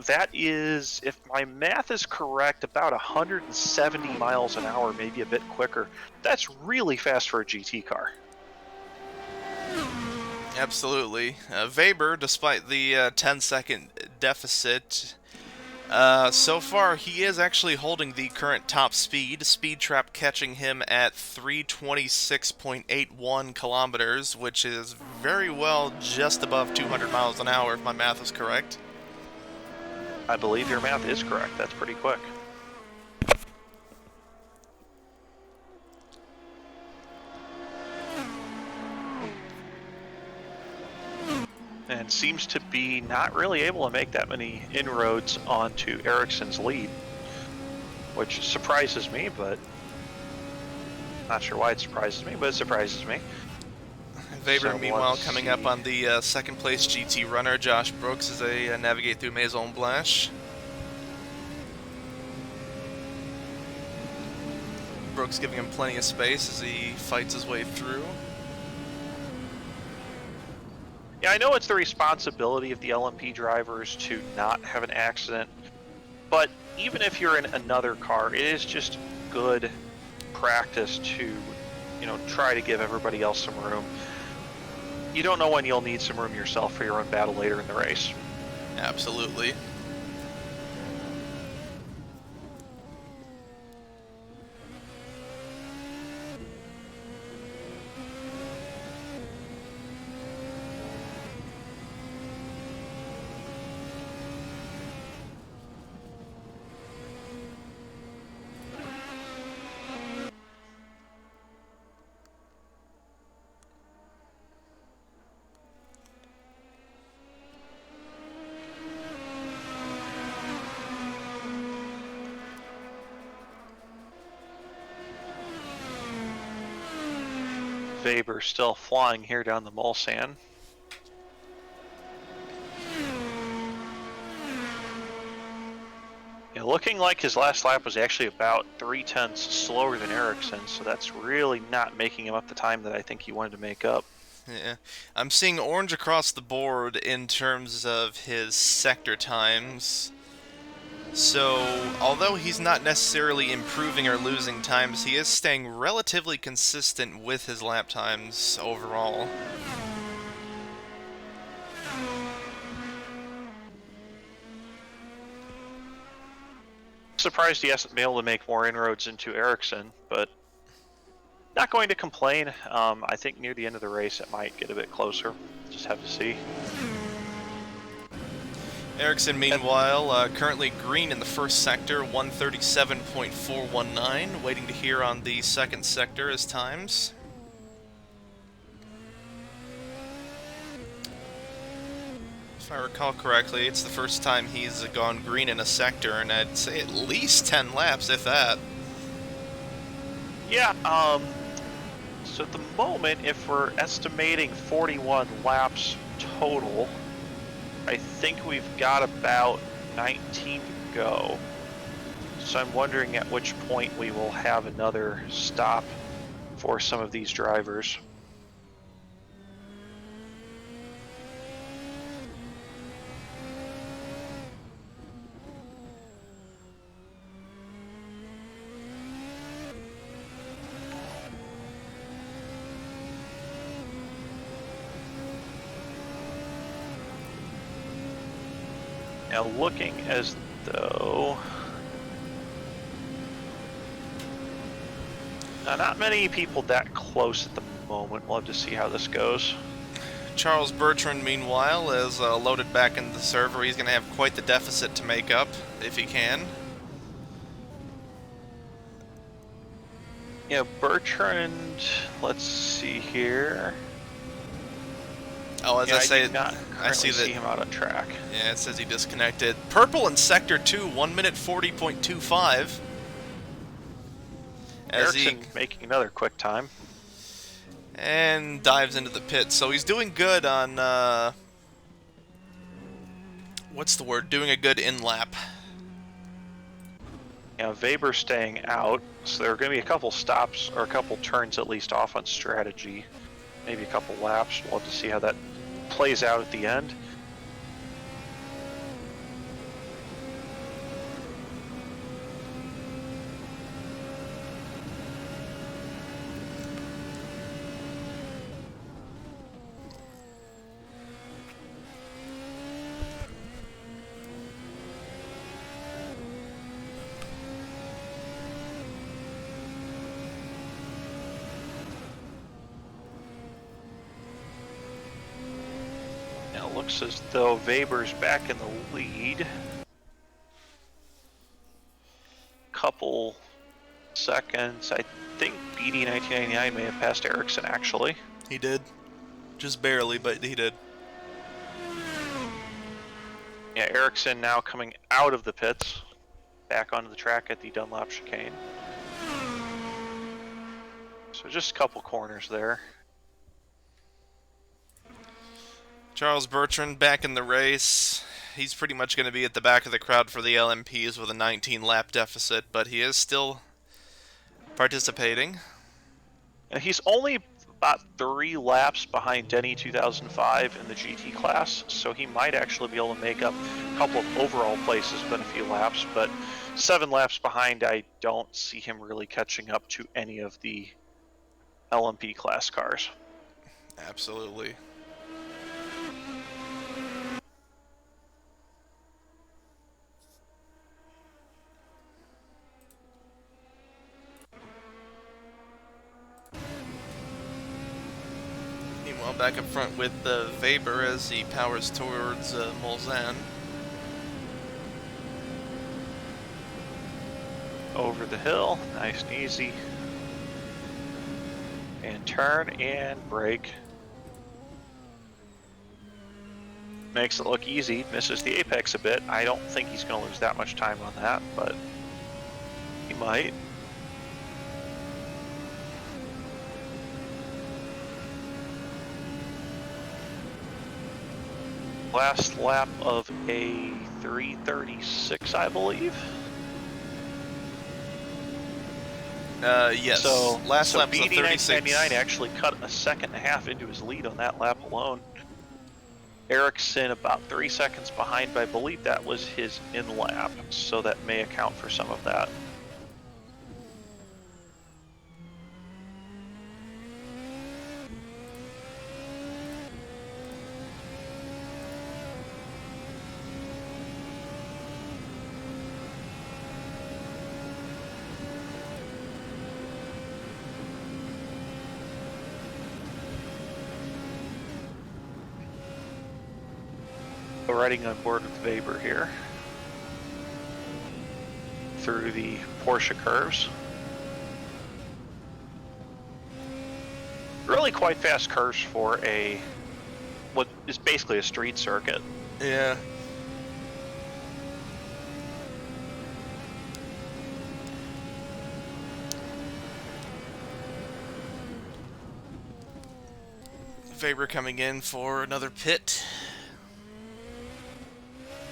That is, if my math is correct, about 170 miles an hour, maybe a bit quicker. That's really fast for a GT car. Absolutely. Weber, despite the 10-second deficit, so far he is actually holding the current top speed. Speed Trap catching him at 326.81 kilometers, which is very well just above 200 miles an hour, if my math is correct. I believe your math is correct. That's pretty quick. and seems to be not really able to make that many inroads onto Ericsson's lead, which surprises me, but not sure why it surprises me, but it surprises me. Weber, So meanwhile, let's coming see. up on the second place GT runner, Josh Brooks, as they navigate through Maison Blanche. Brooks giving him plenty of space as he fights his way through. Yeah, I know it's the responsibility of the LMP drivers to not have an accident, but even if you're in another car, it is just good practice to, try to give everybody else some room. You don't know when you'll need some room yourself for your own battle later in the race. Absolutely. Weber still flying here down the Mulsanne. Yeah, looking like his last lap was actually about 0.3 slower than Ericsson, so that's really not making him up the time that I think he wanted to make up. Yeah, I'm seeing orange across the board in terms of his sector times. So, although he's not necessarily improving or losing times, he is staying relatively consistent with his lap times overall. Surprised he hasn't been able to make more inroads into Ericsson, but not going to complain. I think near the end of the race it might get a bit closer. Just have to see. Ericsson, meanwhile, currently green in the first sector, 137.419, waiting to hear on the second sector his times. If I recall correctly, it's the first time he's gone green in a sector, and I'd say at least 10 laps, if that. Yeah, so at the moment, if we're estimating 41 laps total, I think we've got about 19 to go. So I'm wondering at which point we will have another stop for some of these drivers. Now looking as though not many people that close at the moment. We'll have to see how this goes. Charles Bertrand, meanwhile, is loaded back into the server. He's going to have quite the deficit to make up, if he can. Yeah, Bertrand, let's see here. Oh, as I say, I see him out on track. Yeah, it says he disconnected. Purple in Sector 2, 1 minute 40.25. Ericsson making another quick time. And dives into the pit. So he's doing good on, what's the word? Doing a good in-lap. Yeah, Weber staying out. So there are going to be a couple stops, or a couple turns at least off on strategy. Maybe a couple laps. We'll have to see how that plays out at the end. Looks as though Weber's back in the lead. Couple seconds. I think BD1999 may have passed Ericsson actually. He did. Just barely, but he did. Yeah, Ericsson now coming out of the pits, back onto the track at the Dunlop chicane. So just a couple corners there. Charles Bertrand back in the race. He's pretty much going to be at the back of the crowd for the LMPs with a 19-lap deficit, but he is still participating. And he's only about 3 laps behind Denny 2005 in the GT class, so he might actually be able to make up a couple of overall places within a few laps, but 7 laps behind, I don't see him really catching up to any of the LMP class cars. Absolutely. Meanwhile, back up front with Weber as he powers towards Mulsanne. Over the hill, nice and easy. And turn and brake. Makes it look easy, misses the apex a bit. I don't think he's going to lose that much time on that, but he might. Last lap of a 3:36, I believe. Yes. So last lap was a BD 36. 1999 actually cut a second and a half into his lead on that lap alone. Ericsson about 3 seconds behind, but I believe that was his in lap, so that may account for some of that. Riding on board with Weber here through the Porsche curves. Really quite fast curves for what is basically a street circuit. Yeah. Weber coming in for another pit.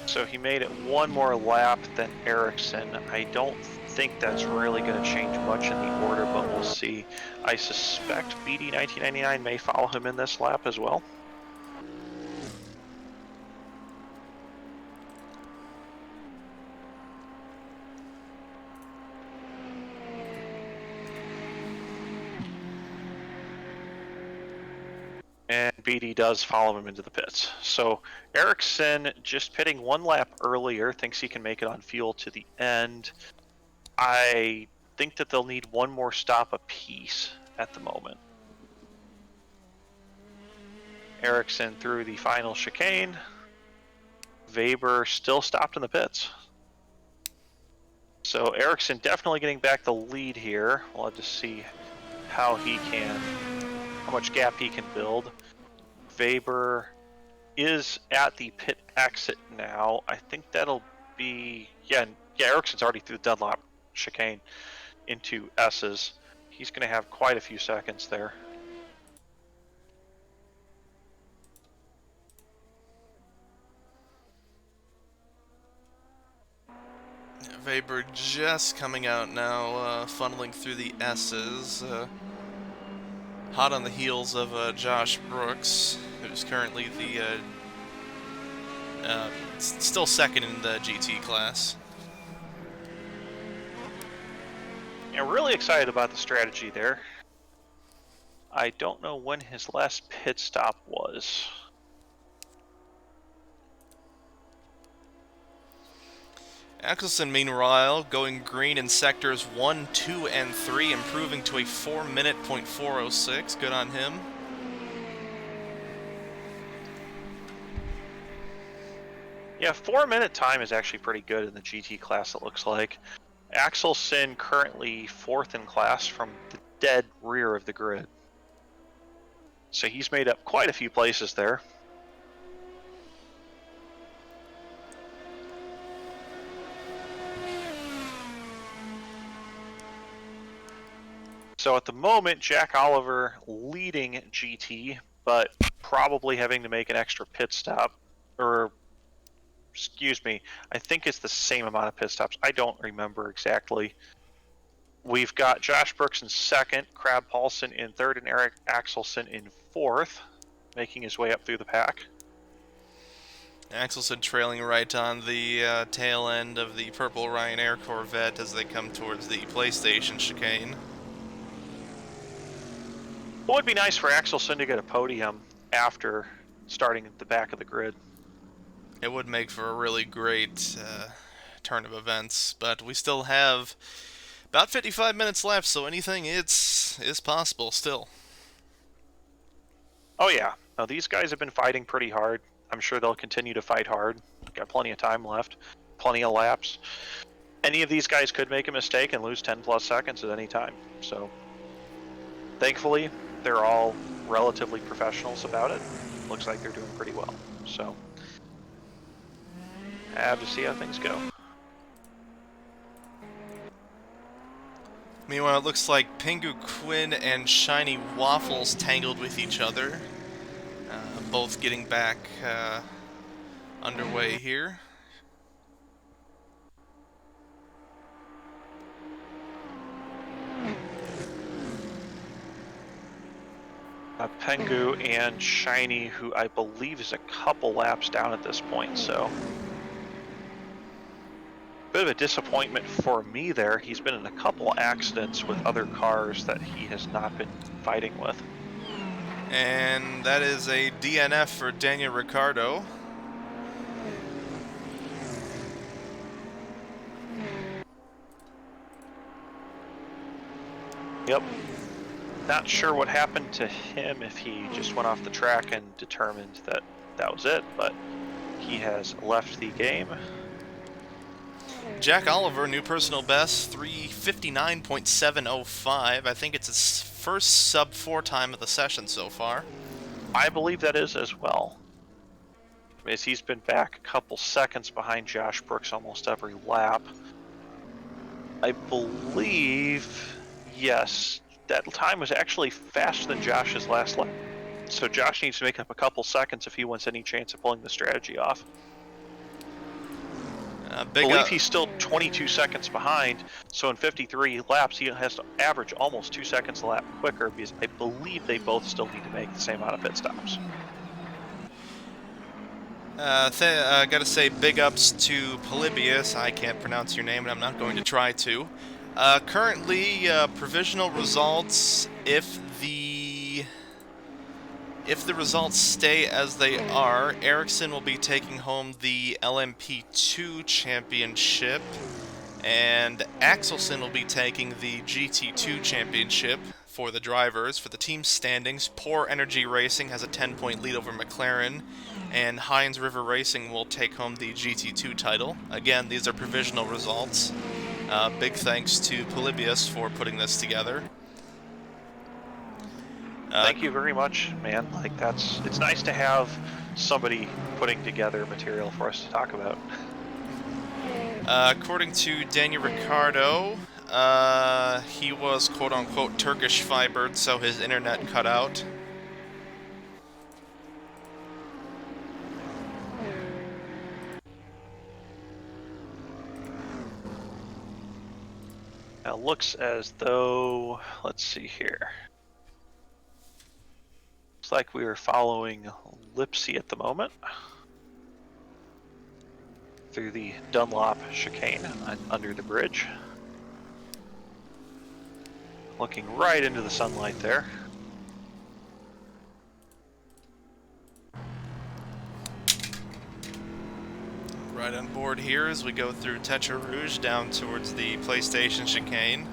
So he made it one more lap than Ericsson. I don't think that's really going to change much in the order, but we'll see. I suspect BD 1999 may follow him in this lap as well. And BD does follow him into the pits. So Ericsson just pitting one lap earlier, thinks he can make it on fuel to the end. I think that they'll need one more stop apiece at the moment. Ericsson through the final chicane. Weber still stopped in the pits. So Ericsson definitely getting back the lead here. We'll have to see how much gap he can build. Weber is at the pit exit now. I think that'll be, yeah, Ericsson's already through the Dunlop chicane into S's. He's going to have quite a few seconds there. Weber just coming out now, funneling through the S's. Hot on the heels of Josh Brooks, who's currently still second in the GT class. Yeah, really excited about the strategy there. I don't know when his last pit stop was. Axelson, meanwhile, going green in sectors 1, 2, and 3, improving to a 4-minute .406. Good on him. Yeah, 4-minute time is actually pretty good in the GT class, it looks like. Axelson currently 4th in class from the dead rear of the grid. So he's made up quite a few places there. So at the moment, Jack Oliver leading GT, but probably having to make an extra pit stop. Or, excuse me, I think it's the same amount of pit stops. I don't remember exactly. We've got Josh Brooks in second, Crab Paulson in third, and Eric Axelson in fourth, making his way up through the pack. Axelson trailing right on the tail end of the purple Ryanair Corvette as they come towards the PlayStation chicane. It would be nice for Axelson to get a podium after starting at the back of the grid. It would make for a really great turn of events, but we still have about 55 minutes left, so anything is possible still. Oh yeah, now these guys have been fighting pretty hard. I'm sure they'll continue to fight hard. Got plenty of time left, plenty of laps. Any of these guys could make a mistake and lose 10 plus seconds at any time. So thankfully, they're all relatively professionals about it. Looks like they're doing pretty well. So have to see how things go. Meanwhile, it looks like Pingu Quinn and Shiny Waffles tangled with each other. Both getting back underway here. Pengu and Shiny, who I believe is a couple laps down at this point, so bit of a disappointment for me there. He's been in a couple accidents with other cars that he has not been fighting with. And that is a DNF for Daniel Ricciardo. Yep. Not sure what happened to him, if he just went off the track and determined that that was it, but he has left the game. Jack Oliver, new personal best, 3:59.705. I think it's his first sub-4 time of the session so far. I believe that is as well. As he's been back a couple seconds behind Josh Brooks almost every lap. I believe, yes, that time was actually faster than Josh's last lap. So Josh needs to make up a couple seconds if he wants any chance of pulling the strategy off. I believe he's still 22 seconds behind, so in 53 laps he has to average almost 2 seconds a lap quicker, because I believe they both still need to make the same amount of pit stops. Gotta say big ups to Polybius. I can't pronounce your name and I'm not going to try to. Currently, provisional results, if the results stay as they are, Ericsson will be taking home the LMP2 championship, and Axelson will be taking the GT2 championship for the drivers. For the team standings, Poor Energy Racing has a 10-point lead over McLaren, and Heinz River Racing will take home the GT2 title. Again, these are provisional results. Big thanks to Polybius for putting this together. Thank you very much, man. Like, it's nice to have somebody putting together material for us to talk about. According to Daniel Ricciardo, he was quote-unquote Turkish fibered, so his internet cut out. Now, it looks as though, let's see here. Looks like we are following Lipsy at the moment through the Dunlop chicane under the bridge. Looking right into the sunlight there. Right on board here as we go through Tetra Rouge down towards the PlayStation chicane.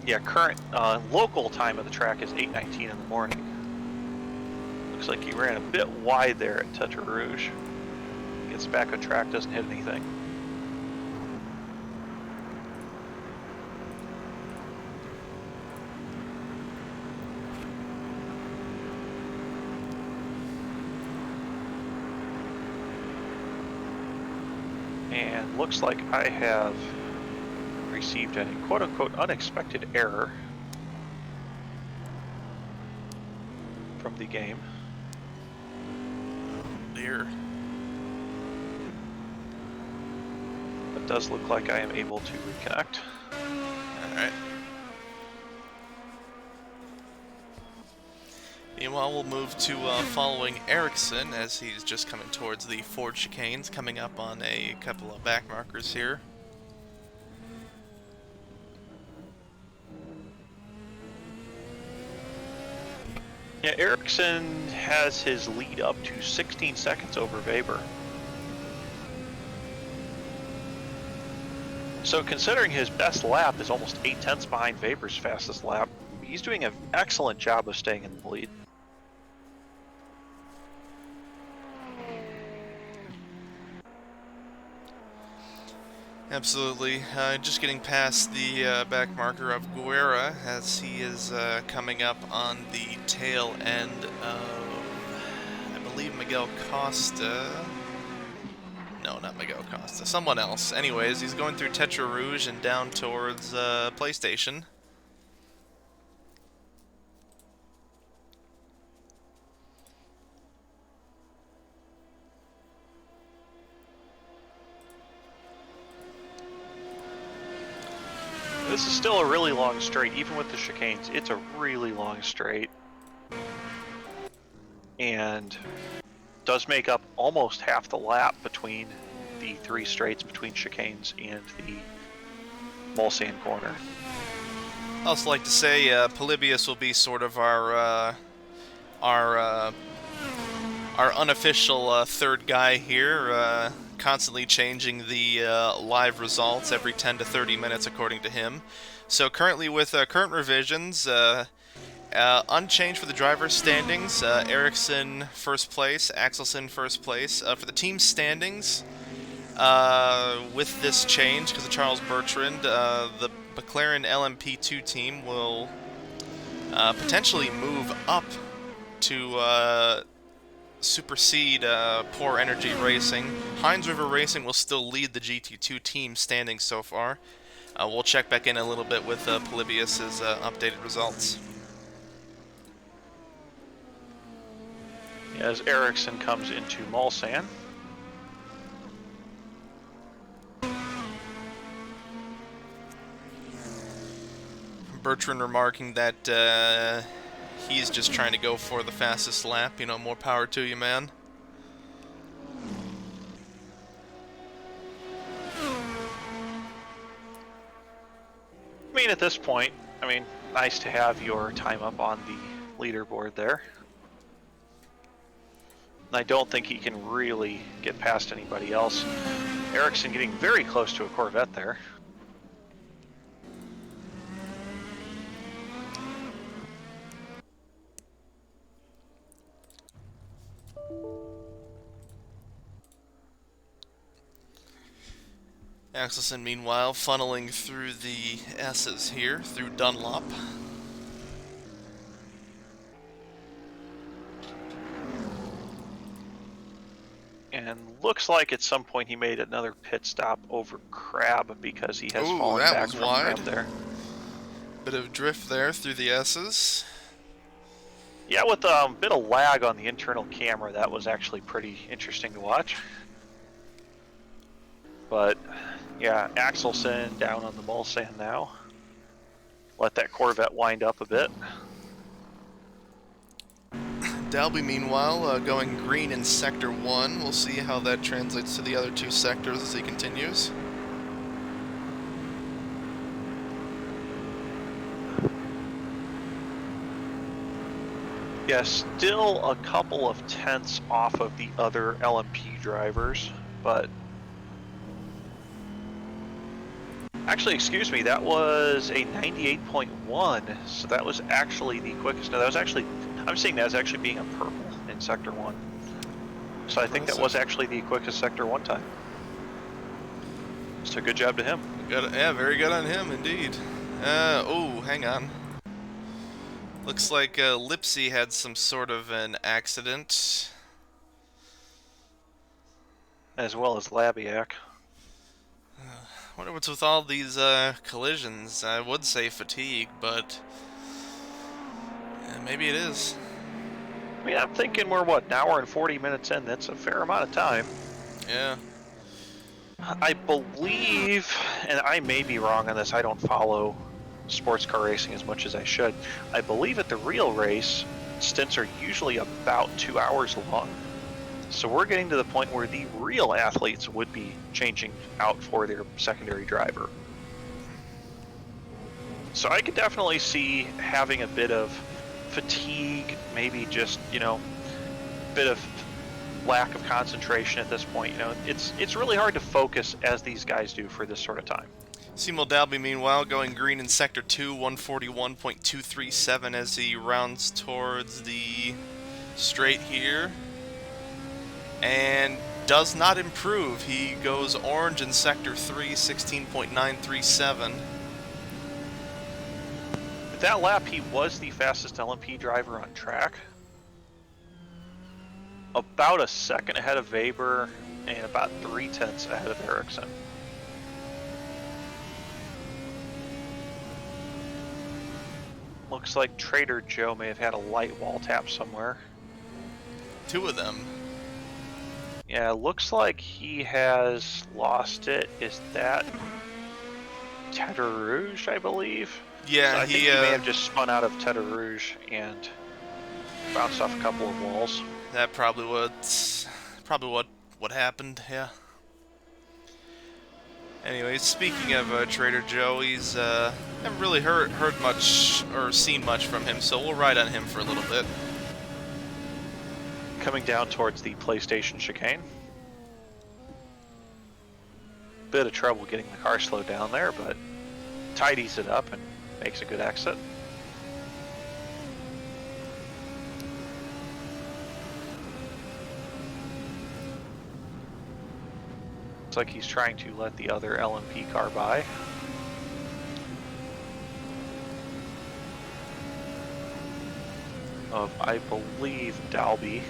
Yeah, current local time of the track is 8:19 in the morning. Looks like he ran a bit wide there at Tetra Rouge. Gets back on track, doesn't hit anything. And looks like I have received a quote-unquote unexpected error from the game. Dear. It does look like I am able to reconnect. Alright. Meanwhile, we'll move to following Ericsson as he's just coming towards the Ford chicanes, coming up on a couple of back markers here. Yeah, Ericsson has his lead up to 16 seconds over Weber. So considering his best lap is almost 8/10 behind Weber's fastest lap, he's doing an excellent job of staying in the lead. Absolutely. Just getting past the back marker of Guerra as he is coming up on the tail end of, I believe, Miguel Costa. No, not Miguel Costa. Someone else. Anyways, he's going through Tetra Rouge and down towards PlayStation. This is still a really long straight, even with the chicanes. It's a really long straight. And does make up almost half the lap between the 3 straights between chicanes and the Mulsanne corner. I also like to say Polybius will be sort of our unofficial third guy here, constantly changing the live results every 10 to 30 minutes according to him. So currently with current revisions, unchanged for the driver's standings, Ericsson first place, Axelsen first place. For the team standings, with this change, because of Charles Bertrand, the McLaren LMP2 team will potentially move up to supersede Poor Energy Racing. Heinz River Racing will still lead the GT2 team standings so far. We'll check back in a little bit with Polybius's updated results. As Ericsson comes into Mulsanne. Bertrand remarking that he's just trying to go for the fastest lap. You know, more power to you, man. I mean, at this point, nice to have your time up on the leaderboard there. I don't think he can really get past anybody else. Ericsson getting very close to a Corvette there. Axelsen, meanwhile, funneling through the S's here, through Dunlop. And looks like at some point he made another pit stop over Crab because he has fallen that back was from wide. Crab there. Bit of drift there through the S's. Yeah, with a bit of lag on the internal camera, that was actually pretty interesting to watch. But yeah, Axelsen down on the Mulsanne now. Let that Corvette wind up a bit. Dalby, meanwhile, going green in Sector 1. We'll see how that translates to the other 2 sectors as he continues. Yeah, still a couple of tenths off of the other LMP drivers, but... Actually, excuse me, that was a 98.1, so that was actually the quickest. No, that was actually... I'm seeing that as actually being a purple in Sector 1. So I think that was actually the quickest Sector 1 time. So good job to him. Good, yeah, very good on him, indeed. Oh, hang on. Looks like Lipsy had some sort of an accident. As well as Labiak. wonder what's with all these collisions. I would say fatigue, but maybe it is. I mean, I'm thinking we're, what, an hour and 40 minutes in? That's a fair amount of time. Yeah. I believe, and I may be wrong on this, I don't follow sports car racing as much as I should. I believe at the real race, stints are usually about 2 hours long. So we're getting to the point where the real athletes would be changing out for their secondary driver. So I could definitely see having a bit of fatigue, maybe just, you know, a bit of lack of concentration at this point. You know, it's really hard to focus as these guys do for this sort of time. Seymour Dalby, meanwhile, going green in Sector 2, 141.237 as he rounds towards the straight here. And does not improve. He goes orange in Sector 3, 16.937. With that lap, he was the fastest LMP driver on track. About a second ahead of Weber and about 3/10 ahead of Ericsson. Looks like Trader Joe may have had a light wall tap somewhere. 2 of them. Yeah, looks like he has lost it. Is that Tete Rouge, I believe? Yeah, so I think he may have just spun out of Tete Rouge and bounced off a couple of walls. That probably what happened. Yeah. Anyways, speaking of Trader Joe, he's haven't really heard much or seen much from him, so we'll ride on him for a little bit. Coming down towards the PlayStation chicane. Bit of trouble getting the car slowed down there, but tidies it up and makes a good exit. Looks like he's trying to let the other LMP car by. Of, I believe, Dalby.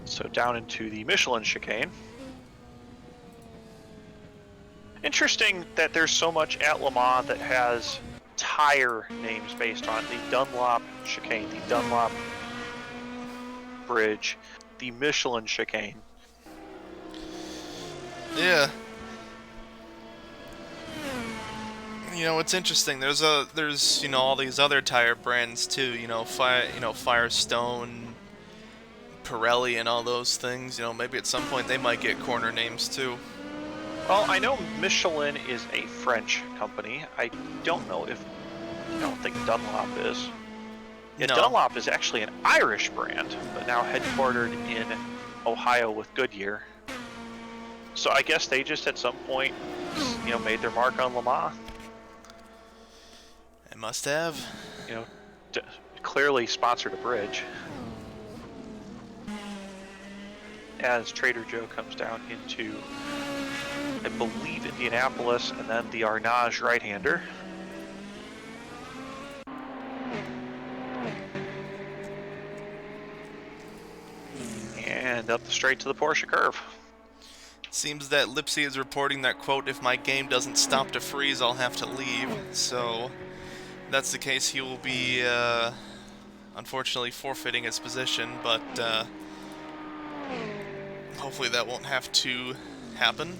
So down into the Michelin chicane. Interesting that there's so much at Le Mans that has tire names based on the Dunlop chicane, the Dunlop bridge, the Michelin chicane. Yeah. You know, it's interesting. There's you know, all these other tire brands too. You know, Firestone, Pirelli, and all those things. You know, maybe at some point they might get corner names too. Well, I know Michelin is a French company. I don't think Dunlop is. Yeah, No. Dunlop is actually an Irish brand, but now headquartered in Ohio with Goodyear. So I guess they just at some point, you know, made their mark on Le Mans. They must have. You know, clearly sponsored a bridge. As Trader Joe comes down into, I believe, Indianapolis, and then the Arnage right-hander. And up the straight to the Porsche curve. Seems that Lipsy is reporting that, quote, if my game doesn't stop to freeze, I'll have to leave. So, if that's the case, he will be, unfortunately, forfeiting his position, but, hopefully that won't have to happen.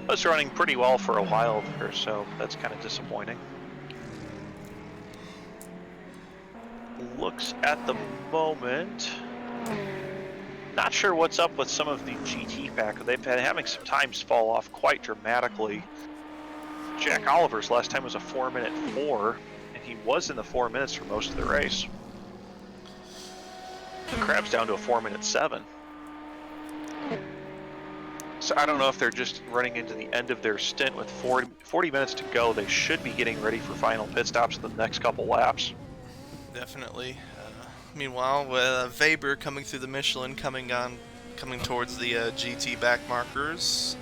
It was running pretty well for a while there, so that's kind of disappointing. Looks at the moment... Not sure what's up with some of the GT pack. They've been having some times fall off quite dramatically. Jack Oliver's last time was a 4-minute 4, and he was in the 4 minutes for most of the race. Crab's down to a 4-minute 7. So I don't know if they're just running into the end of their stint with 40 minutes to go. They should be getting ready for final pit stops in the next couple laps. Definitely. Meanwhile, Weber coming through the Michelin, coming towards the GT back markers,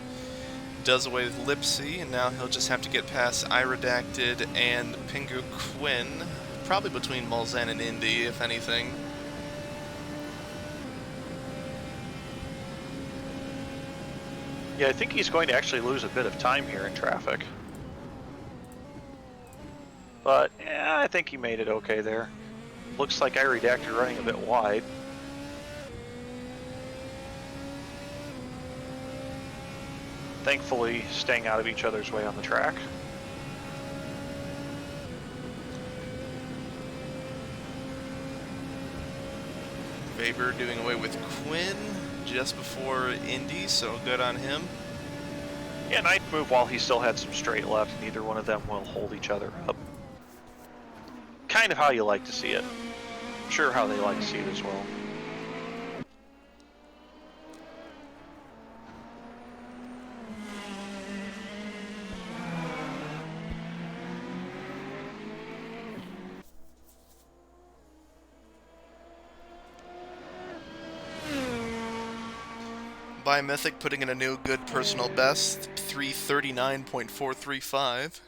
does away with Lipsy, and now he'll just have to get past Iredacted and Pingu Quinn, probably between Mulsanne and Indy, if anything. Yeah, I think he's going to actually lose a bit of time here in traffic. But, yeah, I think he made it okay there. Looks like iRedactor running a bit wide. Thankfully, staying out of each other's way on the track. Weber doing away with Quinn just before Indy, so good on him. Yeah, nice move while he still had some straight left. Neither one of them will hold each other up. Kind of how you like to see it. I'm sure how they like to see it as well. Mythic putting in a new good personal best, 339.435.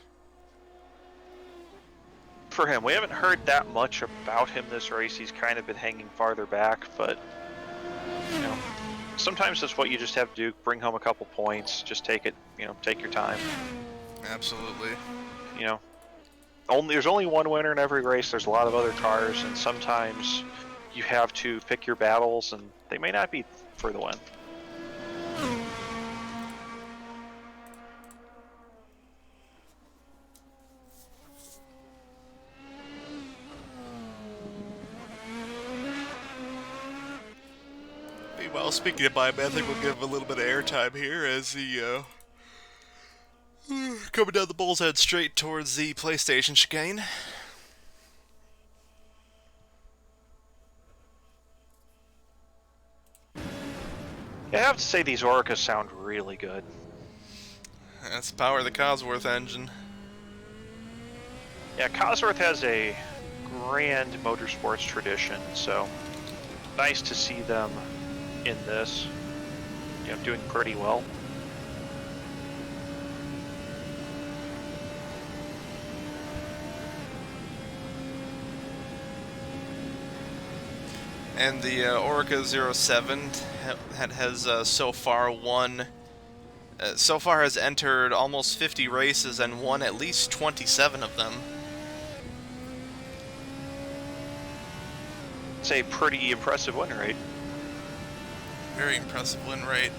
For him, we haven't heard that much about him this race. He's kind of been hanging farther back, but you know, sometimes that's what you just have to do. Bring home a couple points. Just take it. You know, take your time. Absolutely. You know, there's only one winner in every race. There's a lot of other cars, and sometimes you have to pick your battles, and they may not be for the win. Meanwhile, speaking of Mythic, we'll give him a little bit of airtime here as he coming down the bull's head straight towards the PlayStation chicane. I have to say these Orcas sound really good. That's the power of the Cosworth engine. Yeah, Cosworth has a grand motorsports tradition, so nice to see them in this, you know, doing pretty well. And the Orca 07 has so far won. So far has entered almost 50 races and won at least 27 of them. It's a pretty impressive win rate. Very impressive win rate.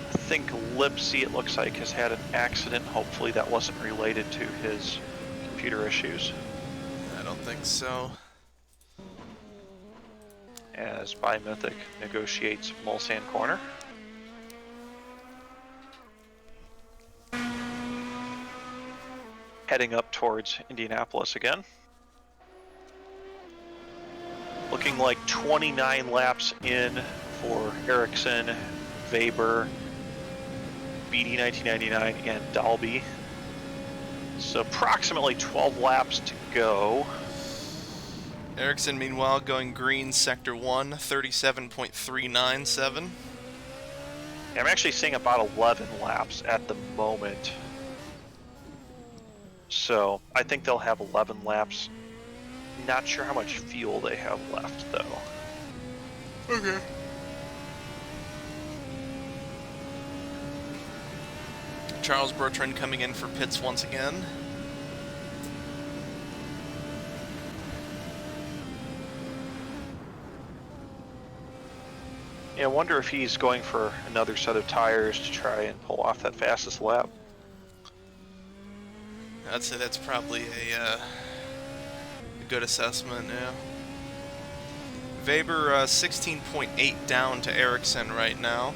I think Lipsy, it looks like, has had an accident. Hopefully that wasn't related to his computer issues. I don't think so. As Mythic negotiates Mulsanne corner. Heading up towards Indianapolis again. Looking like 29 laps in for Ericsson, Weber, BD 1999, and Dalby. So approximately 12 laps to go. Ericsson, meanwhile, going green sector 1, 37.397. Yeah, I'm actually seeing about 11 laps at the moment. So I think they'll have 11 laps. Not sure how much fuel they have left, though. Okay. Charles Bertrand coming in for pits once again. Yeah, I wonder if he's going for another set of tires to try and pull off that fastest lap. I'd say that's probably a good assessment, yeah. Weber 16.8 down to Ericsson right now.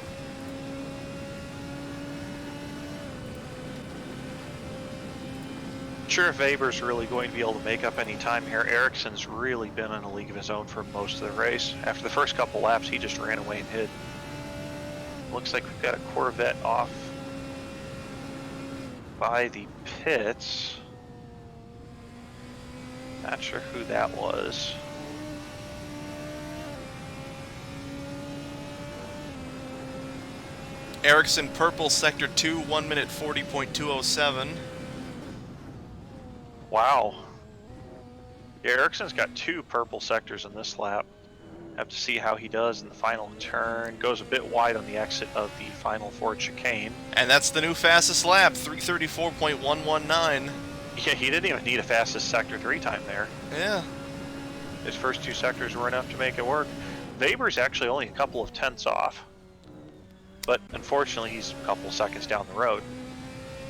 Not sure if Weber's really going to be able to make up any time here. Ericsson's really been in a league of his own for most of the race. After the first couple laps, he just ran away and hid. Looks like we've got a Corvette off by the pits. Not sure who that was. Ericsson purple sector 2, 1 minute 40.207. Wow. Yeah, Ericsson's got 2 purple sectors in this lap. Have to see how he does in the final turn. Goes a bit wide on the exit of the final Ford chicane. And that's the new fastest lap, 334.119. Yeah, he didn't even need a fastest Sector 3 time there. Yeah. His first two sectors were enough to make it work. Weber's actually only a couple of tenths off. But unfortunately, he's a couple seconds down the road.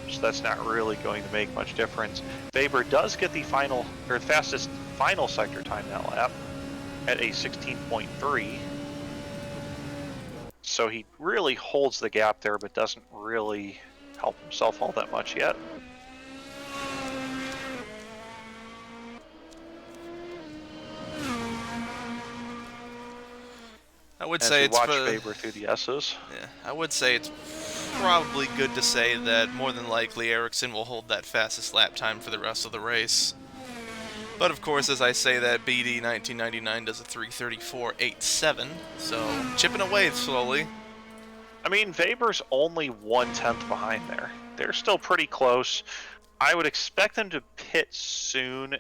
So that's not really going to make much difference. Weber does get the final, or the fastest final sector time that lap at a 16.3. So he really holds the gap there, but doesn't really help himself all that much yet. I would say it's watch Weber through the S's. Yeah, I would say it's probably good to say that more than likely Ericsson will hold that fastest lap time for the rest of the race. But of course, as I say that, BD 1999 does a 334.87, so chipping away slowly. I mean, Weber's only 1/10 behind there. They're still pretty close. I would expect them to pit soon.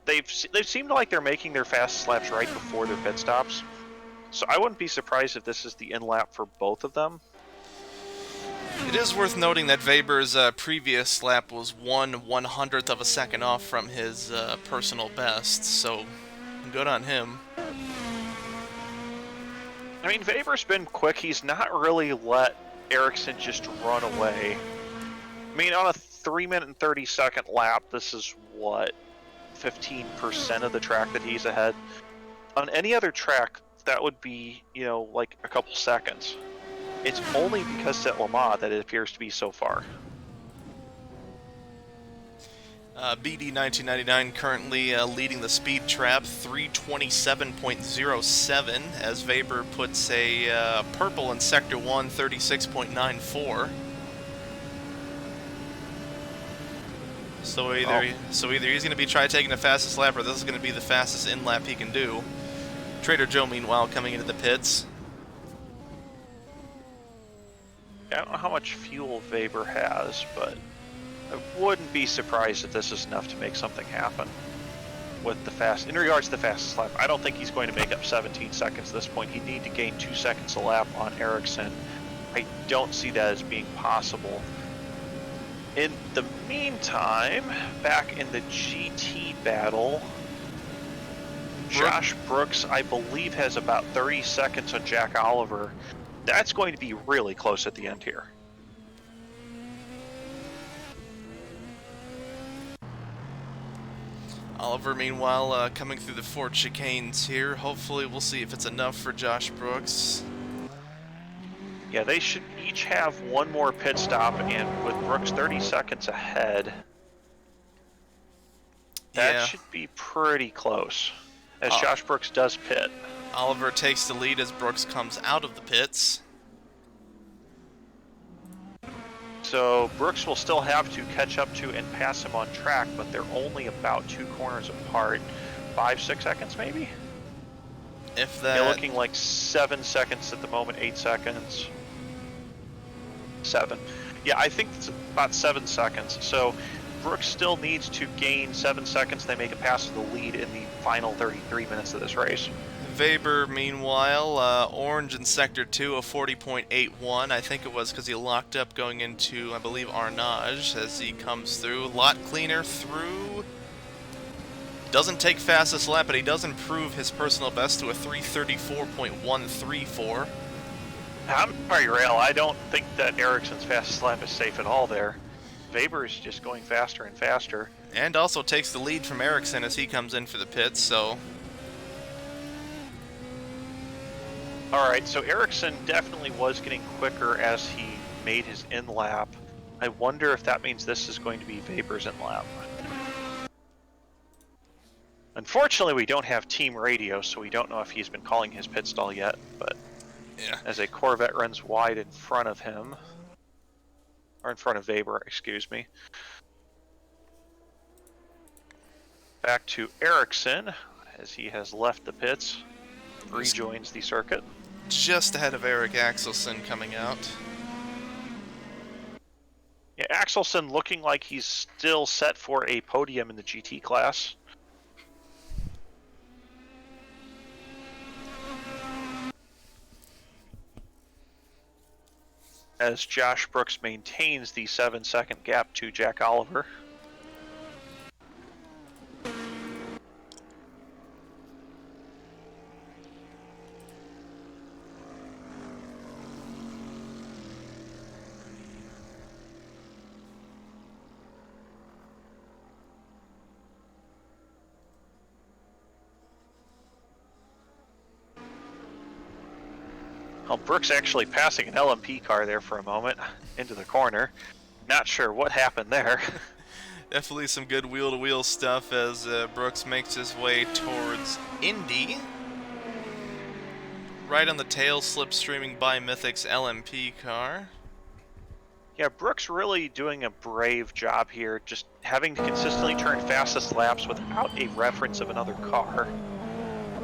They've seemed like they're making their fastest laps right before their pit stops. So I wouldn't be surprised if this is the in-lap for both of them. It is worth noting that Weber's previous lap was 1/100th of a second off from his personal best, so good on him. I mean, Weber's been quick. He's not really let Ericsson just run away. I mean, on a 3-minute and 30-second lap, this is, what, 15% of the track that he's ahead? On any other track, that would be, you know, like a couple seconds. It's only because at Le Mans that it appears to be so far. BD 1999 currently leading the speed trap, 327.07, as Weber puts a purple in Sector 1, 36.94. So either he's going to be taking the fastest lap, or this is going to be the fastest in lap he can do. Trader Joe, meanwhile, coming into the pits. I don't know how much fuel Weber has, but I wouldn't be surprised if this is enough to make something happen with the in regards to the fastest lap. I don't think he's going to make up 17 seconds at this point. He'd need to gain 2 seconds a lap on Ericsson. I don't see that as being possible. In the meantime, back in the GT battle, Josh Brooks, I believe, has about 30 seconds on Jack Oliver. That's going to be really close at the end here. Oliver, meanwhile, coming through the Ford chicanes here. Hopefully we'll see if it's enough for Josh Brooks. Yeah, they should each have one more pit stop, and with Brooks 30 seconds ahead, that should be pretty close, as Josh Brooks does pit. Oliver takes the lead as Brooks comes out of the pits. So Brooks will still have to catch up to and pass him on track, but they're only about 2 corners apart. 5-6 seconds maybe? If that... You're looking like 7 seconds at the moment, 8 seconds. 7. Yeah, I think it's about 7 seconds. So Brooks still needs to gain 7 seconds. They make a pass to the lead in the final 33 minutes of this race. Weber, meanwhile, orange in Sector 2, a 40.81. I think it was because he locked up going into, I believe, Arnage as he comes through. A lot cleaner through. Doesn't take fastest lap, but he does improve his personal best to a 334.134. I'm sorry, Rail. I don't think that Ericsson's fastest lap is safe at all there. Weber is just going faster and faster. And also takes the lead from Ericsson as he comes in for the pits, so... Alright, so Ericsson definitely was getting quicker as he made his in-lap. I wonder if that means this is going to be Weber's in-lap. Unfortunately, we don't have team radio, so we don't know if he's been calling his pit stall yet, but yeah. As a Corvette runs wide in front of him, or in front of Weber, excuse me. Back to Ericsson, as he has left the pits, rejoins the circuit. Just ahead of Eric Axelson coming out. Yeah, Axelson looking like he's still set for a podium in the GT class. as Josh Brooks maintains the 7-second gap to Jack Oliver. Well, Brooks actually passing an LMP car there for a moment into the corner. Not sure what happened there. Definitely some good wheel-to-wheel stuff as Brooks makes his way towards Indy. Right on the tail, slipstreaming by Mythic's LMP car. Yeah, Brooks really doing a brave job here, just having to consistently turn fastest laps without a reference of another car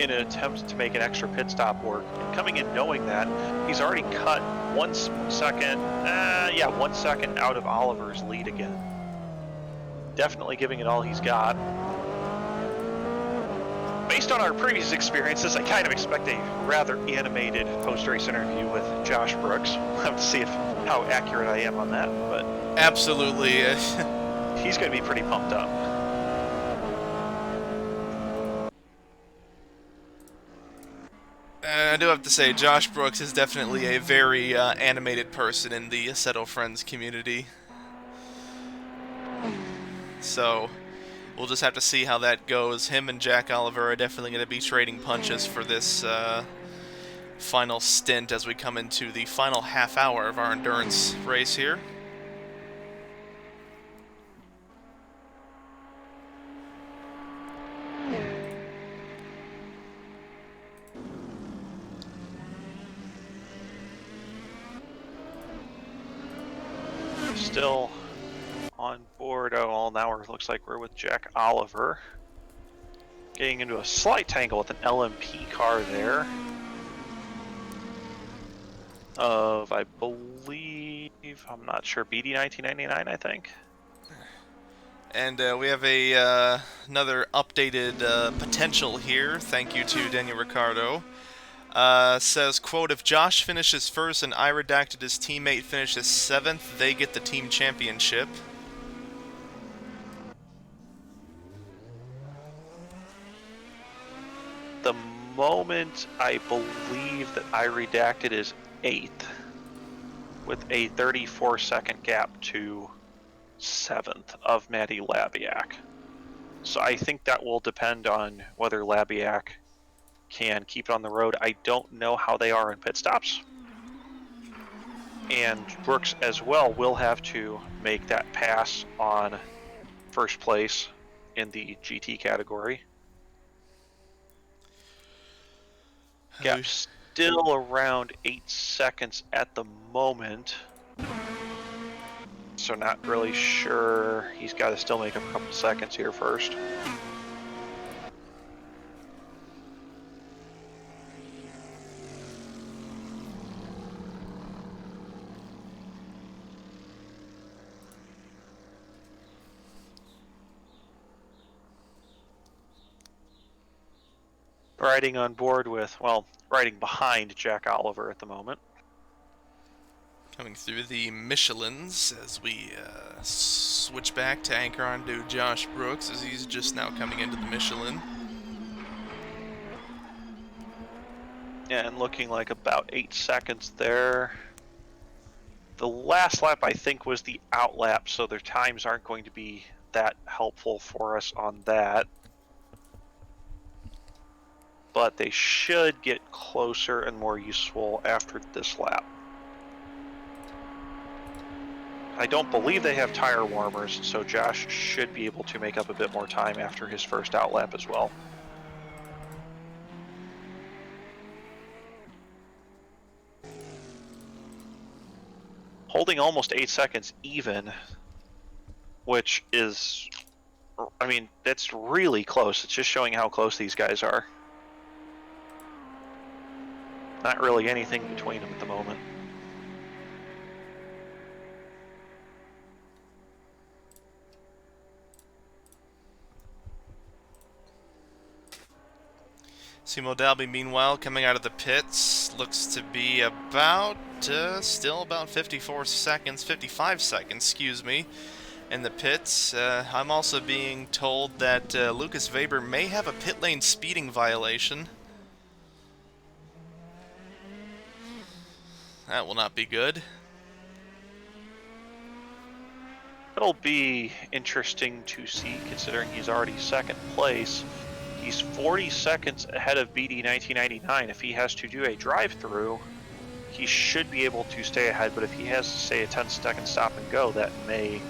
in an attempt to make an extra pit stop work. And coming in knowing that, he's already cut 1 second, 1 second out of Oliver's lead again. Definitely giving it all he's got. Based on our previous experiences, I kind of expect a rather animated post-race interview with Josh Brooks. We'll have to see how accurate I am on that, but... Absolutely. He's going to be pretty pumped up. I do have to say, Josh Brooks is definitely a very animated person in the Assetto Friends community. So, we'll just have to see how that goes. Him and Jack Oliver are definitely going to be trading punches for this final stint as we come into the final half hour of our endurance race here. Still on board. Oh, well, now it looks like we're with Jack Oliver. Getting into a slight tangle with an LMP car there. Of, I believe, I'm not sure, BD 1999, I think. And we have another updated potential here. Thank you to Daniel Ricciardo. Says, quote, if Josh finishes first and I redacted his teammate finishes 7th, they get the team championship. The moment I believe that I redacted is 8th, with a 34-second gap to 7th of Matty Labiak. So I think that will depend on whether Labiak can keep it on the road. I don't know how they are in pit stops. And Brooks as well will have to make that pass on first place in the GT category. Gap still around 8 seconds at the moment. So not really sure. He's got to still make a couple seconds here first. Riding on board with, well, riding behind Jack Oliver at the moment. Coming through the Michelins as we switch back to anchor onto Josh Brooks as he's just now coming into the Michelin. Yeah, and looking like about 8 seconds there. The last lap, I think, was the out lap, so their times aren't going to be that helpful for us on that. But they should get closer and more useful after this lap. I don't believe they have tire warmers, so Josh should be able to make up a bit more time after his first out lap as well. Holding almost 8 seconds even, which is, I mean, that's really close. It's just showing how close these guys are. Not really anything between them at the moment. Simo Dalby, meanwhile, coming out of the pits, looks to be about, still about 55 seconds, excuse me, in the pits. I'm also being told that Lucas Weber may have a pit lane speeding violation. That will not be good. It'll be interesting to see, considering he's already second place. He's 40 seconds ahead of BD 1999. If he has to do a drive-through, he should be able to stay ahead, but if he has to say a 10-second stop and go, that may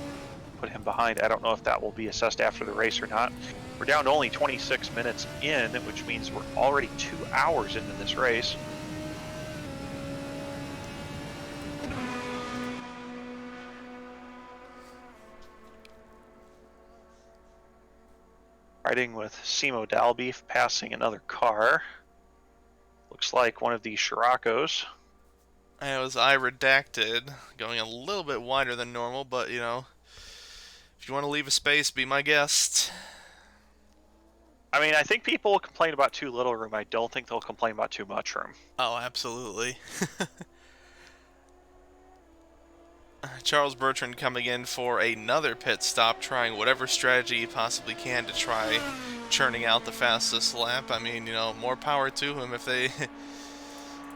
put him behind. I don't know if that will be assessed after the race or not. We're down to only 26 minutes in, which means we're already 2 hours into this race. Riding with Simo Dalby, passing another car. Looks like one of the Scirocco's. It was I redacted, going a little bit wider than normal, but you know, if you want to leave a space, be my guest. I mean, I think people will complain about too little room. I don't think they'll complain about too much room. Oh, absolutely. Charles Bertrand coming in for another pit stop, trying whatever strategy he possibly can to try churning out the fastest lap. I mean, you know, more power to him if they...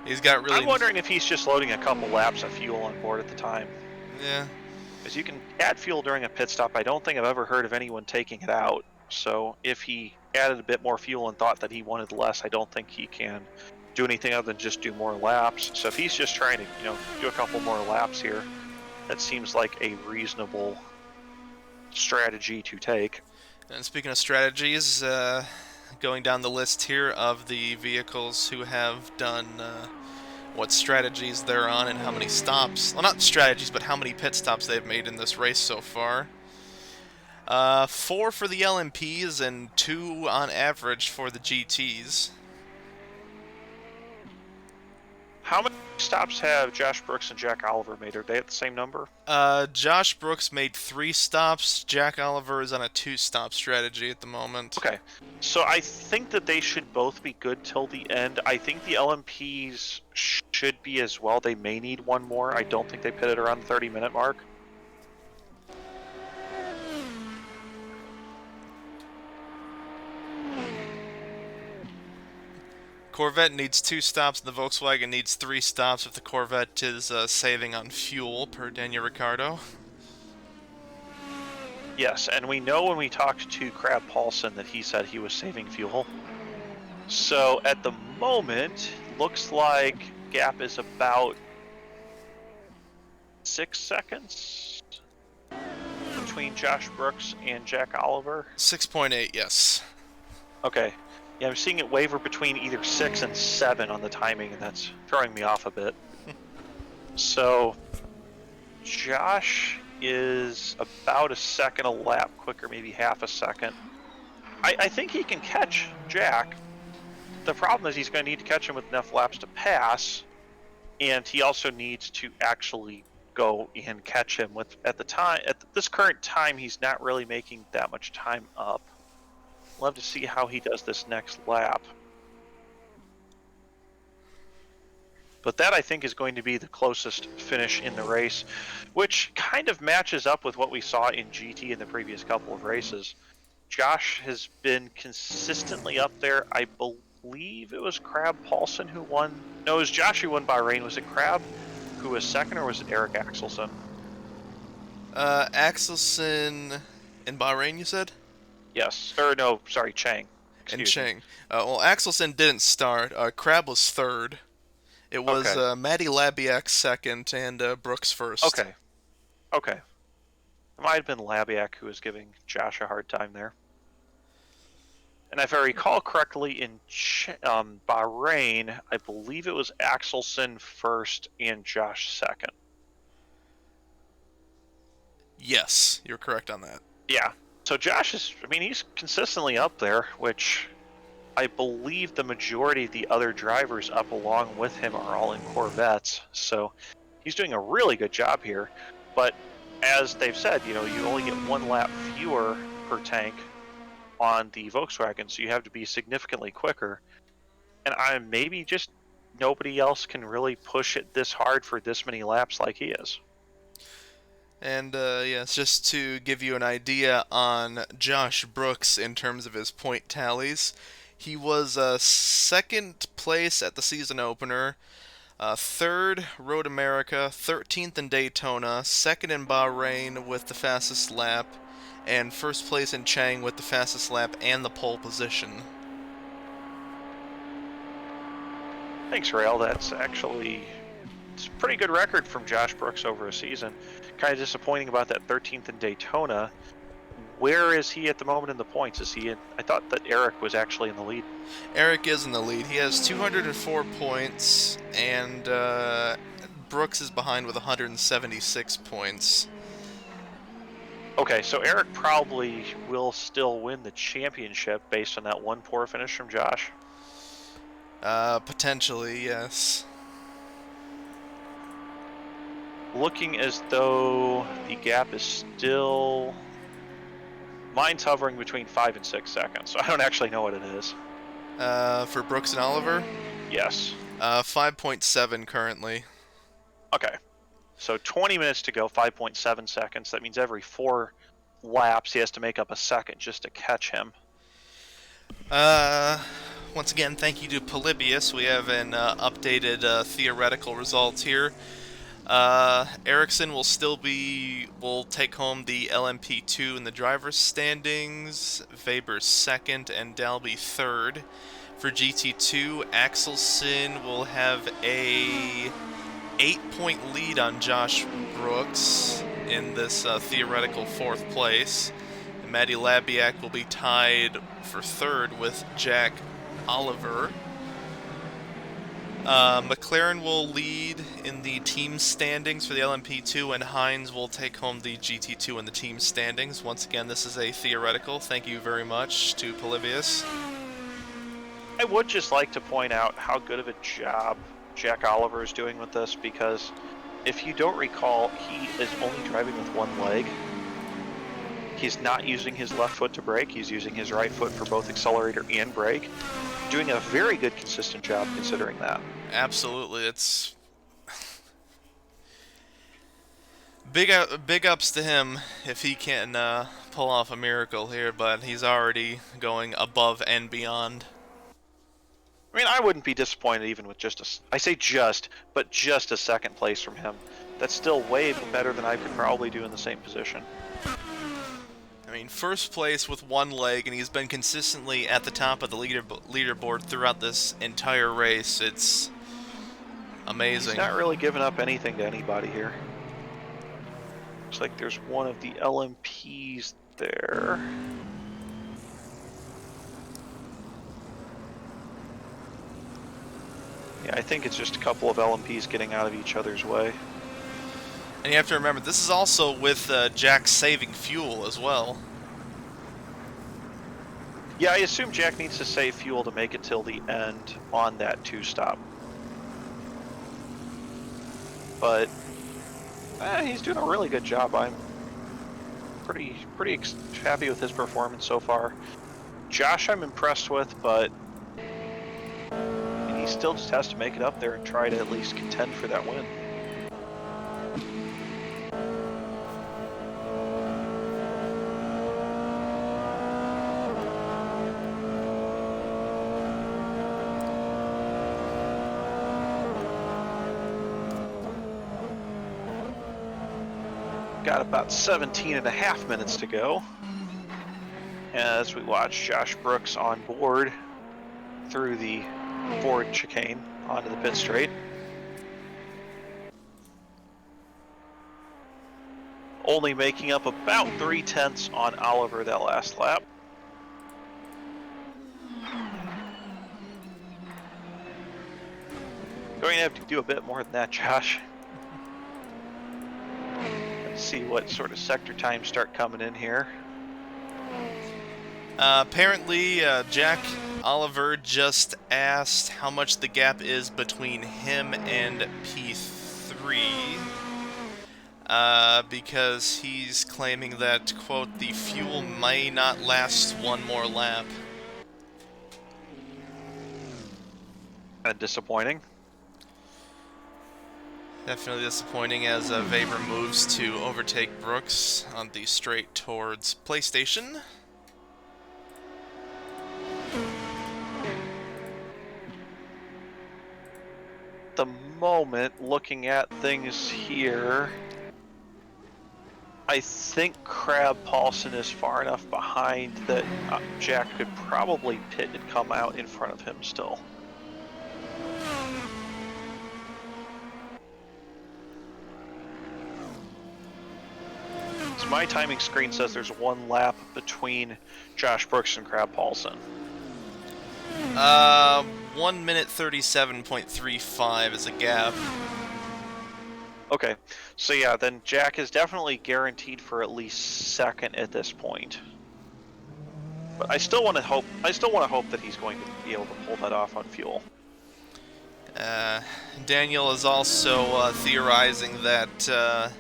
He's got really... I'm wondering if he's just loading a couple laps of fuel on board at the time. Yeah. Because you can add fuel during a pit stop. I don't think I've ever heard of anyone taking it out. So if he added a bit more fuel and thought that he wanted less, I don't think he can do anything other than just do more laps. So if he's just trying to, you know, do a couple more laps here, that seems like a reasonable strategy to take. And speaking of strategies, going down the list here of the vehicles who have done what strategies they're on and how many stops. Well, not strategies, but how many pit stops they've made in this race so far. 4 for the LMPs and 2 on average for the GTs. How many stops have Josh Brooks and Jack Oliver made? Are they at the same number? Josh Brooks made 3 stops. Jack Oliver is on a 2-stop strategy at the moment. Okay, so I think that they should both be good till the end. I think the LMPs should be as well. They may need one more. I don't think they pitted around the 30-minute mark. Corvette needs 2 stops, and the Volkswagen needs 3 stops if the Corvette is saving on fuel, per Daniel Ricciardo. Yes, and we know when we talked to Crab Paulson that he said he was saving fuel. So at the moment, looks like gap is about 6 seconds between Josh Brooks and Jack Oliver. 6.8, yes. Okay. Yeah, I'm seeing it waver between either 6 and 7 on the timing, and that's throwing me off a bit. So, Josh is about a second a lap quicker, maybe half a second. I think he can catch Jack. The problem is he's going to need to catch him with enough laps to pass, and he also needs to actually go and catch him with, at this current time, he's not really making that much time up. Love to see how he does this next lap. But that, I think, is going to be the closest finish in the race, which kind of matches up with what we saw in GT in the previous couple of races. Josh has been consistently up there. I believe it was Crab Paulson who won. No, it was Josh who won Bahrain. Was it Crab who was second, or was it Eric Axelson? Axelson in Bahrain, you said? Yes. Or no, sorry, Chang. And Chang. Well, Axelson didn't start. Crab was third. It was Matty Labiak second and Brooks first. Okay. Okay. It might have been Labiak who was giving Josh a hard time there. And if I recall correctly, in Bahrain, I believe it was Axelson first and Josh second. Yes, you're correct on that. Yeah. So Josh is, I mean, he's consistently up there, which I believe the majority of the other drivers up along with him are all in Corvettes. So he's doing a really good job here. But as they've said, you know, you only get 1 lap fewer per tank on the Volkswagen, so you have to be significantly quicker. And maybe just nobody else can really push it this hard for this many laps like he is. And yes, just to give you an idea on Josh Brooks in terms of his point tallies, he was second place at the season opener, third Road America, 13th in Daytona, second in Bahrain with the fastest lap, and first place in Chang with the fastest lap and the pole position. Thanks, Rail. It's a pretty good record from Josh Brooks over a season. Kind of disappointing about that 13th in Daytona. Where is he at the moment in the points? Is he in? I thought that Eric was actually in the lead. Eric is in the lead. He has 204 points, and Brooks is behind with 176 points. Okay, so Eric probably will still win the championship based on that one poor finish from Josh. Potentially, yes. Looking as though the gap is still... Mine's hovering between 5 and 6 seconds, so I don't actually know what it is. For Brooks and Oliver? Yes. 5.7 currently. Okay. So 20 minutes to go, 5.7 seconds. That means every 4 laps he has to make up a second just to catch him. Once again, thank you to Polybius. We have an updated theoretical results here. Ericsson will take home the LMP2 in the driver's standings, Weber's second, and Dalby third. For GT2, Axelson will have a 8-point lead on Josh Brooks in this theoretical fourth place. And Matty Labiak will be tied for third with Jack Oliver. McLaren will lead in the team standings for the LMP2, and Hines will take home the GT2 in the team standings. Once again, this is a theoretical. Thank you very much to Polybius. I would just like to point out how good of a job Jack Oliver is doing with this, because if you don't recall, he is only driving with one leg. He's not using his left foot to brake. He's using his right foot for both accelerator and brake. Doing a very good, consistent job considering that. Absolutely, it's big ups to him if he can pull off a miracle here, but he's already going above and beyond. I mean, I wouldn't be disappointed even with just a second place from him. That's still way better than I could probably do in the same position. I mean, first place with one leg, and he's been consistently at the top of the leaderboard throughout this entire race. It's amazing. He's not really giving up anything to anybody here. Looks like there's one of the LMPs there. Yeah, I think it's just a couple of LMPs getting out of each other's way. And you have to remember, this is also with Jack saving fuel as well. Yeah, I assume Jack needs to save fuel to make it till the end on that 2-stop. But he's doing a really good job. I'm pretty happy with his performance so far. Josh I'm impressed with, but he still just has to make it up there and try to at least contend for that win. Got about 17 and a half minutes to go as we watch Josh Brooks on board through the Ford chicane onto the pit straight. Only making up about 3/10 on Oliver that last lap. Going to have to do a bit more than that, Josh. Let's see what sort of sector times start coming in here. Apparently, Jack Oliver just asked how much the gap is between him and P3, because he's claiming that, quote, the fuel may not last one more lap. Kind of disappointing. Definitely disappointing as Weber moves to overtake Brooks on the straight towards PlayStation. The moment, looking at things here, I think Crab Paulson is far enough behind that Jack could probably pit and come out in front of him still. So my timing screen says there's one lap between Josh Brooks and Crab Paulson. 1 minute 37.35 is a gap. Okay, so yeah, then Jack is definitely guaranteed for at least second at this point. But I still want to hope. I still want to hope that he's going to be able to pull that off on fuel. Daniel is also theorizing that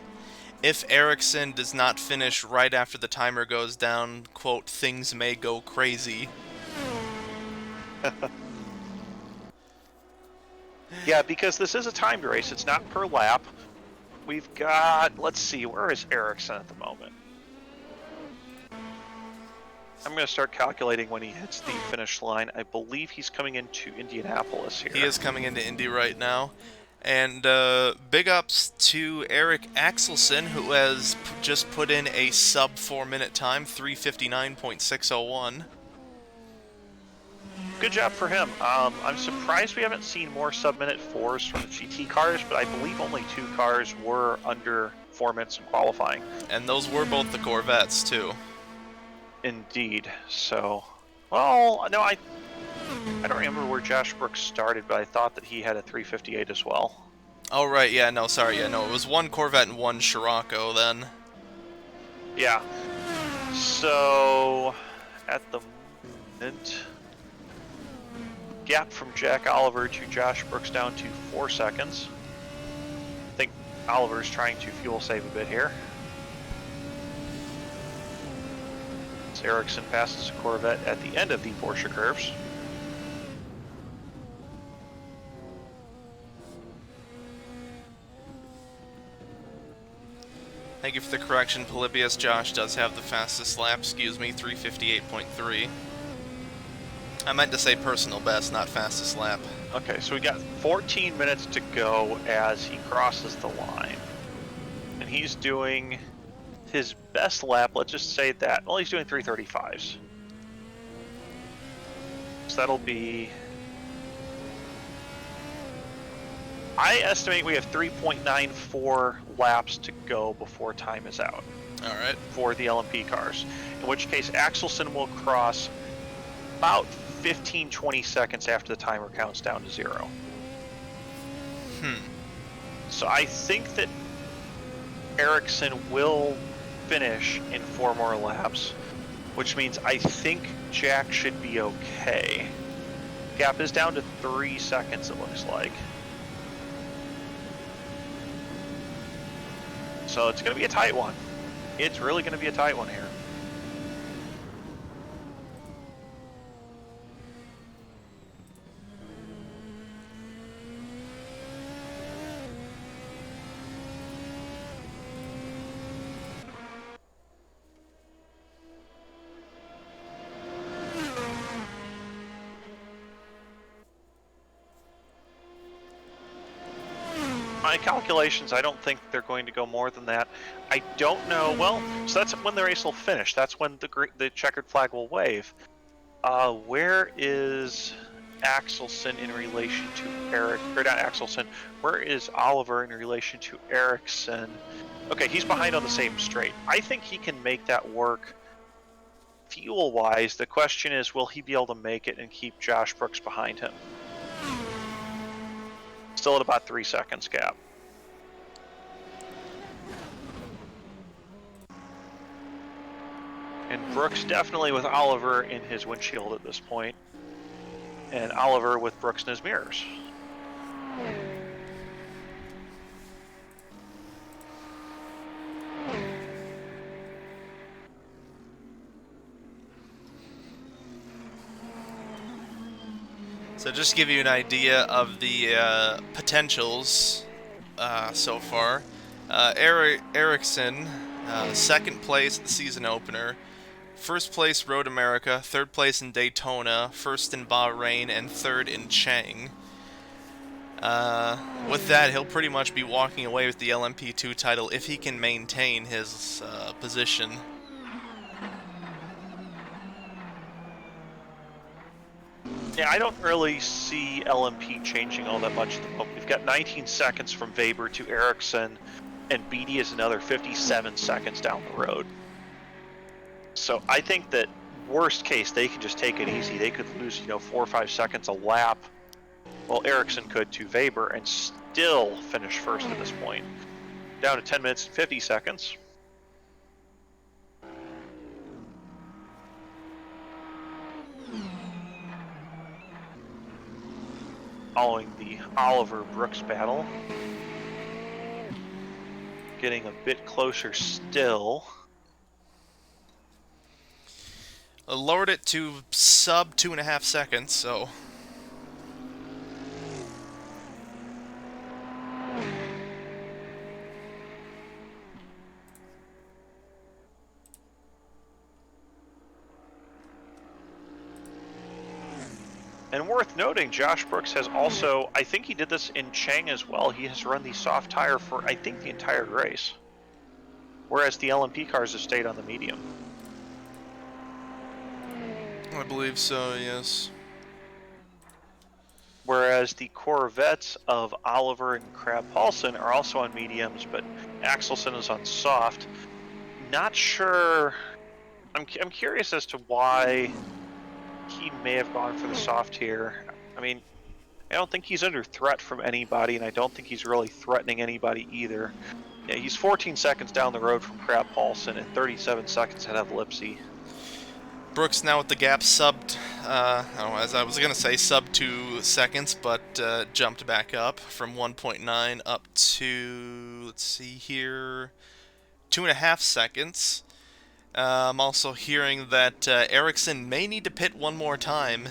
if Ericsson does not finish right after the timer goes down, quote, things may go crazy. Yeah, because this is a timed race. It's not per lap. We've got, let's see, where is Ericsson at the moment? I'm going to start calculating when he hits the finish line. I believe he's coming into Indianapolis here. He is coming into Indy right now. And big ups to Eric Axelson, who has just put in a sub 4 minute time, 3:59.601. Good job for him. I'm surprised we haven't seen more sub-minute 4s from the GT cars, but I believe only 2 cars were under 4 minutes in qualifying. And those were both the Corvettes, too. Indeed. So, well, no, I don't remember where Josh Brooks started, but I thought that he had a 3:58 as well. Oh, right, yeah, no, sorry, yeah, no, it was 1 Corvette and 1 Scirocco then. Yeah. So, at the moment, gap from Jack Oliver to Josh Brooks down to 4 seconds. I think Oliver's trying to fuel save a bit here. As Ericsson passes a Corvette at the end of the Porsche curves. Thank you for the correction, Polybius. Josh does have the fastest lap, 3:58.3. I meant to say personal best, not fastest lap. Okay, so we got 14 minutes to go as he crosses the line. And he's doing his best lap, let's just say that. Well, he's doing 3:35s. So that'll be... I estimate we have 3.94 laps to go before time is out. All right. For the LMP cars. In which case, Axelson will cross about 15-20 seconds after the timer counts down to 0. So I think that Ericsson will finish in 4 more laps, which means I think Jack should be okay. Gap is down to 3 seconds, it looks like. So it's going to be a tight one. It's really going to be a tight one here. My calculations, I don't think they're going to go more than that. I don't know. Well, so that's when the race will finish. That's when the checkered flag will wave. Where is Axelson in relation to Eric? Or not Axelson. Where is Oliver in relation to Ericsson? Okay, he's behind on the same straight. I think he can make that work fuel-wise. The question is, will he be able to make it and keep Josh Brooks behind him? Still at about 3 seconds gap. And Brooks definitely with Oliver in his windshield at this point. And Oliver with Brooks in his mirrors. So just to give you an idea of the potentials so far, Ericsson, second place at the season opener, first place Road America, third place in Daytona, first in Bahrain, and third in Chang. With that, he'll pretty much be walking away with the LMP2 title if he can maintain his position. Yeah, I don't really see LMP changing all that much at the moment. We've got 19 seconds from Weber to Ericsson, and Beatty is another 57 seconds down the road. So I think that worst case, they can just take it easy. They could lose, 4 or 5 seconds a lap. Well, Ericsson could to Weber and still finish first at this point. Down to 10 minutes and 50 seconds. Following the Oliver Brooks battle. Getting a bit closer still. Lowered it to sub 2.5 seconds, so... And worth noting, Josh Brooks has also, I think he did this in Chang as well, he has run the soft tire for, I think, the entire race. Whereas the LMP cars have stayed on the medium. I believe so, yes. Whereas the Corvettes of Oliver and Crab Paulson are also on mediums, but Axelson is on soft. Not sure, I'm curious as to why he may have gone for the soft here. I mean, I don't think he's under threat from anybody, and I don't think he's really threatening anybody either. Yeah, he's 14 seconds down the road from Crab Paulson and 37 seconds ahead of Lipsy. Brooks now with the gap subbed, as I was going to say sub 2 seconds, but jumped back up from 1.9 up to, let's see here, 2.5 seconds. I'm also hearing that Ericsson may need to pit one more time.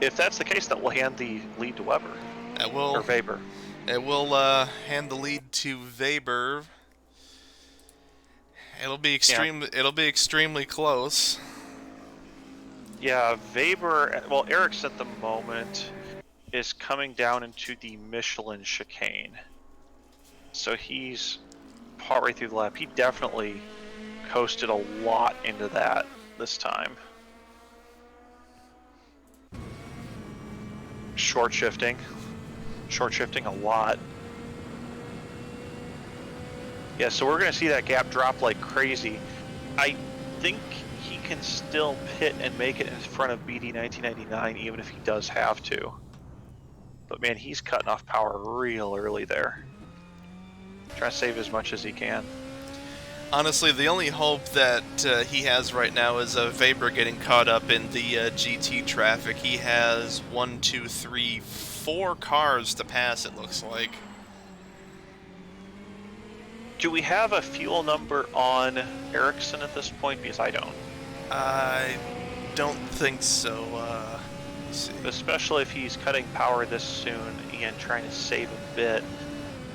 If that's the case, that will hand the lead to Weber. Or Weber. It will hand the lead to Weber. It'll be extremely close. Yeah, Weber. Well, Ericsson at the moment is coming down into the Michelin chicane, so he's partway through the lap. He definitely coasted a lot into that this time. Short shifting a lot. Yeah, so we're going to see that gap drop like crazy. I think he can still pit and make it in front of BD 1999 even if he does have to. But man, he's cutting off power real early there. Trying to save as much as he can. Honestly, the only hope that he has right now is Weber getting caught up in the GT traffic. He has 1, 2, 3, 4 cars to pass, it looks like. Do we have a fuel number on Ericsson at this point? Because I don't. I don't think so. Let's see. Especially if he's cutting power this soon and trying to save a bit.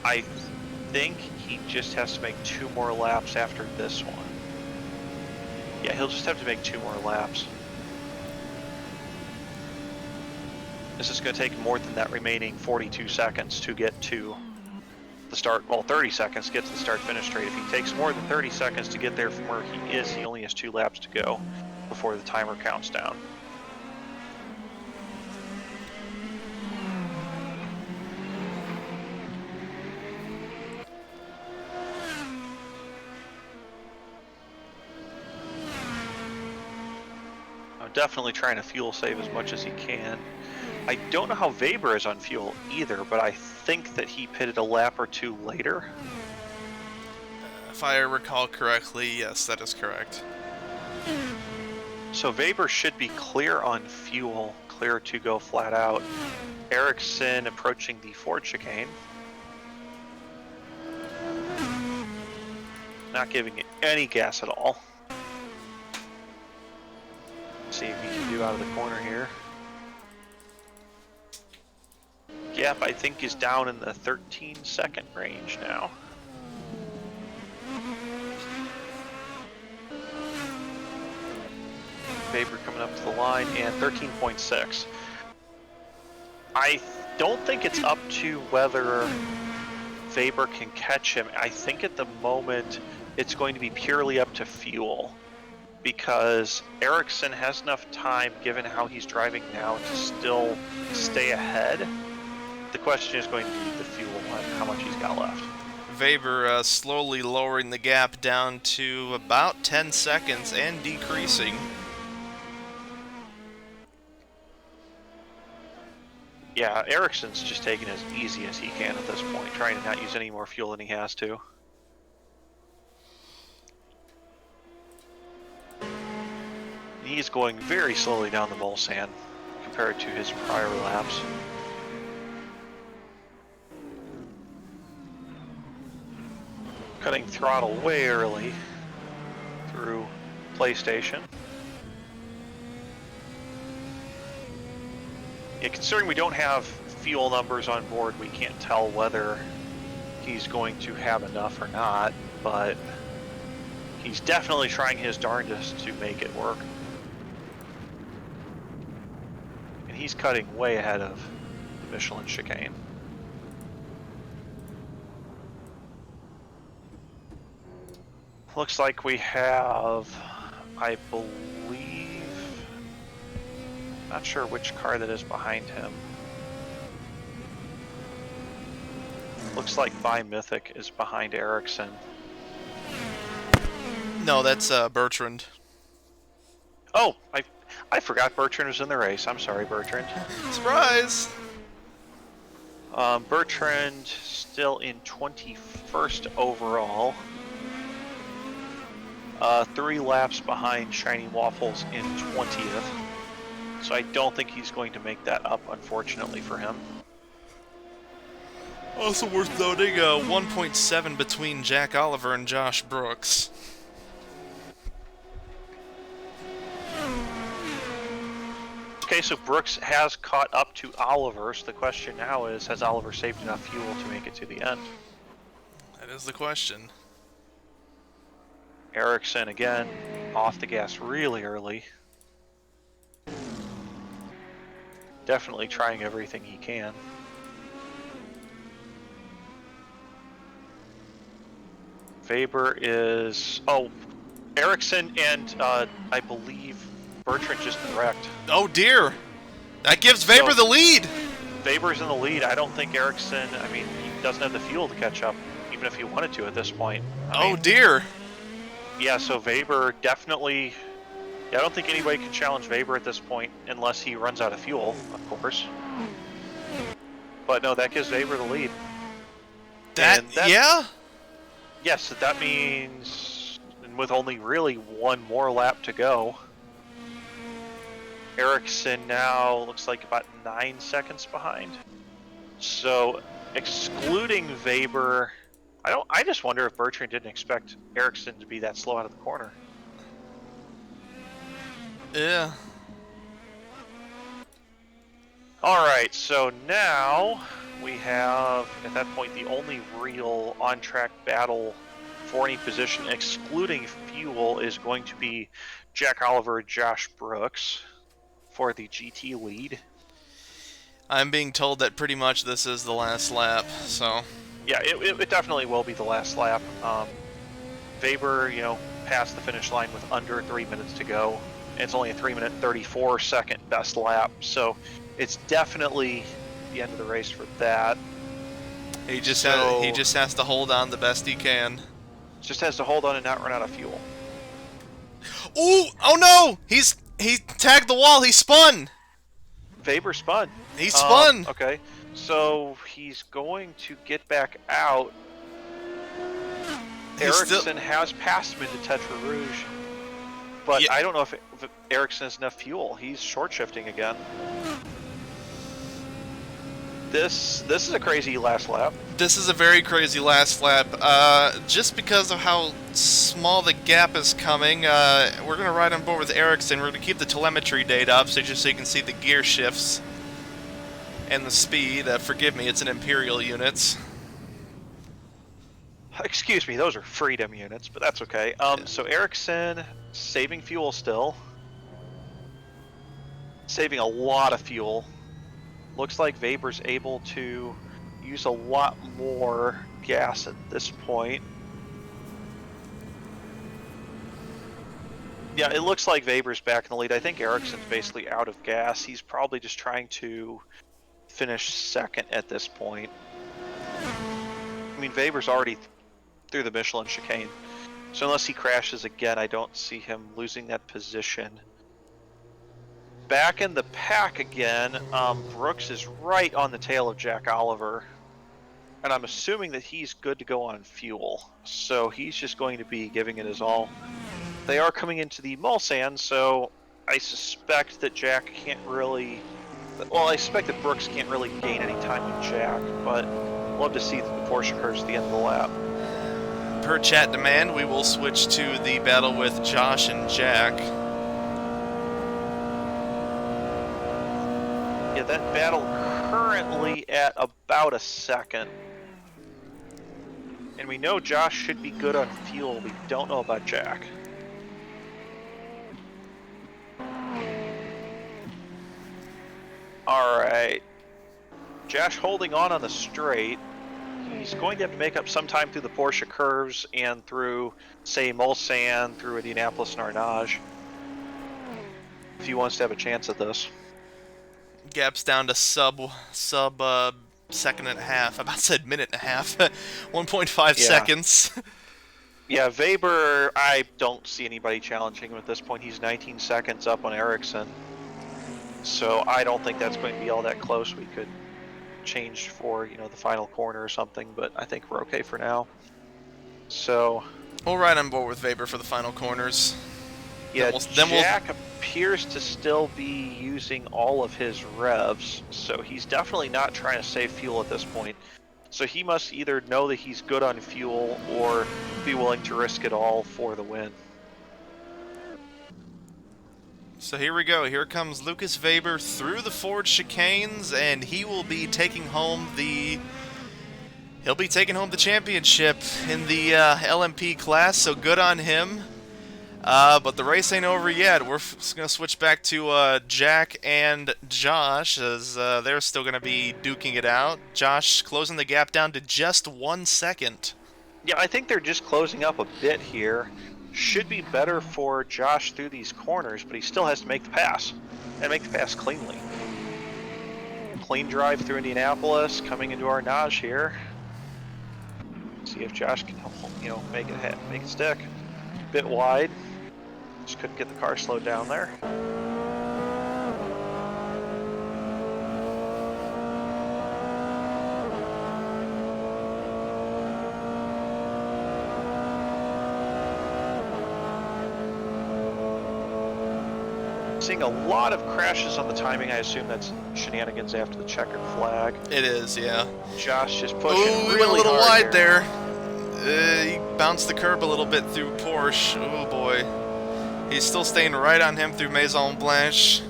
I think he just has to make 2 more laps after this one. Yeah, he'll just have to make 2 more laps. This is going to take more than that remaining 42 seconds to get to the start. Well, 30 seconds to get to the start-finish straight. If he takes more than 30 seconds to get there from where he is, he only has 2 laps to go before the timer counts down. Definitely trying to fuel save as much as he can. I don't know how Weber is on fuel either, but I think that he pitted a lap or 2 later. If I recall correctly, yes, that is correct. So Weber should be clear on fuel, clear to go flat out. Ericsson approaching the Ford chicane. Not giving it any gas at all. See if he can do out of the corner here. gap, I think, is down in the 13-second range now. Weber coming up to the line, and 13.6. I don't think it's up to whether Weber can catch him. I think at the moment it's going to be purely up to fuel, because Ericsson has enough time, given how he's driving now, to still stay ahead. The question is going to be the fuel and how much he's got left. Weber slowly lowering the gap down to about 10 seconds and decreasing. Yeah, Ericsson's just taking it as easy as he can at this point, trying to not use any more fuel than he has to. He's going very slowly down the Mulsanne compared to his prior laps. Cutting throttle way early through PlayStation. Yeah, considering we don't have fuel numbers on board, we can't tell whether he's going to have enough or not, but he's definitely trying his darndest to make it work. And he's cutting way ahead of the Michelin chicane. Looks like we have, I believe, not sure which car that is behind him. Looks like Mythic is behind Ericsson. No, that's Bertrand. Oh, I forgot Bertrand was in the race. I'm sorry, Bertrand. Surprise! Bertrand still in 21st overall. 3 laps behind Shiny Waffles in 20th. So I don't think he's going to make that up, unfortunately for him. Also worth noting, 1.7 between Jack Oliver and Josh Brooks. Okay, so Brooks has caught up to Oliver, so the question now is, has Oliver saved enough fuel to make it to the end? That is the question. Ericsson, again, off the gas really early. Definitely trying everything he can. Weber is... Oh, Ericsson and I believe Bertrand just wrecked. Oh dear! That gives Weber the lead! Weber's in the lead. I don't think Ericsson, I mean, he doesn't have the fuel to catch up, even if he wanted to at this point. Oh dear! Yeah, so Weber definitely... Yeah, I don't think anybody can challenge Weber at this point unless he runs out of fuel, of course. But no, that gives Weber the lead. Yeah? Yes, that means, and with only really one more lap to go, Ericsson now looks like about 9 seconds behind. So, excluding Weber, I just wonder if Bertrand didn't expect Ericsson to be that slow out of the corner. Yeah. Alright, so now we have, at that point, the only real on-track battle for any position, excluding fuel, is going to be Jack Oliver and Josh Brooks for the GT lead. I'm being told that pretty much this is the last lap, so... Yeah, it definitely will be the last lap. Weber, passed the finish line with under 3 minutes to go. It's only a 3-minute 34-second best lap, so it's definitely the end of the race for that. He just has to hold on the best he can. Just has to hold on and not run out of fuel. Ooh! Oh no! He tagged the wall. He spun. Weber spun. He spun. Okay, so he's going to get back out. Ericsson has passed him into Tetra Rouge. But yeah. I don't know if Ericsson has enough fuel. He's short shifting again. This is a crazy last lap. This is a very crazy last lap. Just because of how small the gap is coming, we're going to ride on board with Ericsson. We're going to keep the telemetry data up just so you can see the gear shifts. And the speed, forgive me, it's an Imperial unit. Excuse me, those are Freedom units, but that's okay. So Ericsson saving fuel still. Saving a lot of fuel. Looks like Weber's able to use a lot more gas at this point. Yeah, it looks like Weber's back in the lead. I think Ericsson's basically out of gas. He's probably just trying to finish second at this point. I mean, Weber's already through the Michelin chicane. So unless he crashes again, I don't see him losing that position. Back in the pack again, Brooks is right on the tail of Jack Oliver. And I'm assuming that he's good to go on fuel. So he's just going to be giving it his all. They are coming into the Mulsanne, so I suspect that Jack can't really... Well, I suspect that Brooks can't really gain any time with Jack, but love to see the Porsche curves at the end of the lap. Per chat demand, we will switch to the battle with Josh and Jack. Yeah, that battle currently at about a second. And we know Josh should be good on fuel. We don't know about Jack. Alright. Josh holding on the straight. He's going to have to make up some time through the Porsche curves and through, say, Mulsanne, through Indianapolis and Arnage, if he wants to have a chance at this. Gap's down to sub second and a half. I about said minute and a half. 1.5 seconds. Yeah, Weber, I don't see anybody challenging him at this point. He's 19 seconds up on Ericsson. So I don't think that's going to be all that close. We could change for, you know, the final corner or something, but I think we're okay for now. So we'll ride on board with Weber for the final corners. Yeah, Jack appears to still be using all of his revs, so he's definitely not trying to save fuel at this point. So he must either know that he's good on fuel or be willing to risk it all for the win. So here we go. Here comes Lucas Weber through the Ford chicanes, and he will be taking home the... He'll be taking home the championship in the LMP class, so good on him. But the race ain't over yet. We're going to switch back to Jack and Josh, as they're still going to be duking it out. Josh closing the gap down to just 1 second. Yeah, I think they're just closing up a bit here. Should be better for Josh through these corners, but he still has to make the pass, and make the pass cleanly. Clean drive through Indianapolis, coming into Arnage here. See if Josh can, you know, make it stick. Bit wide. Just couldn't get the car slowed down there. Seeing a lot of crashes on the timing. I assume that's shenanigans after the checkered flag. It is, yeah. Josh just pushing really went a little hard wide there. He bounced the curb a little bit through Porsche. Oh boy. He's still staying right on him through Maison Blanche.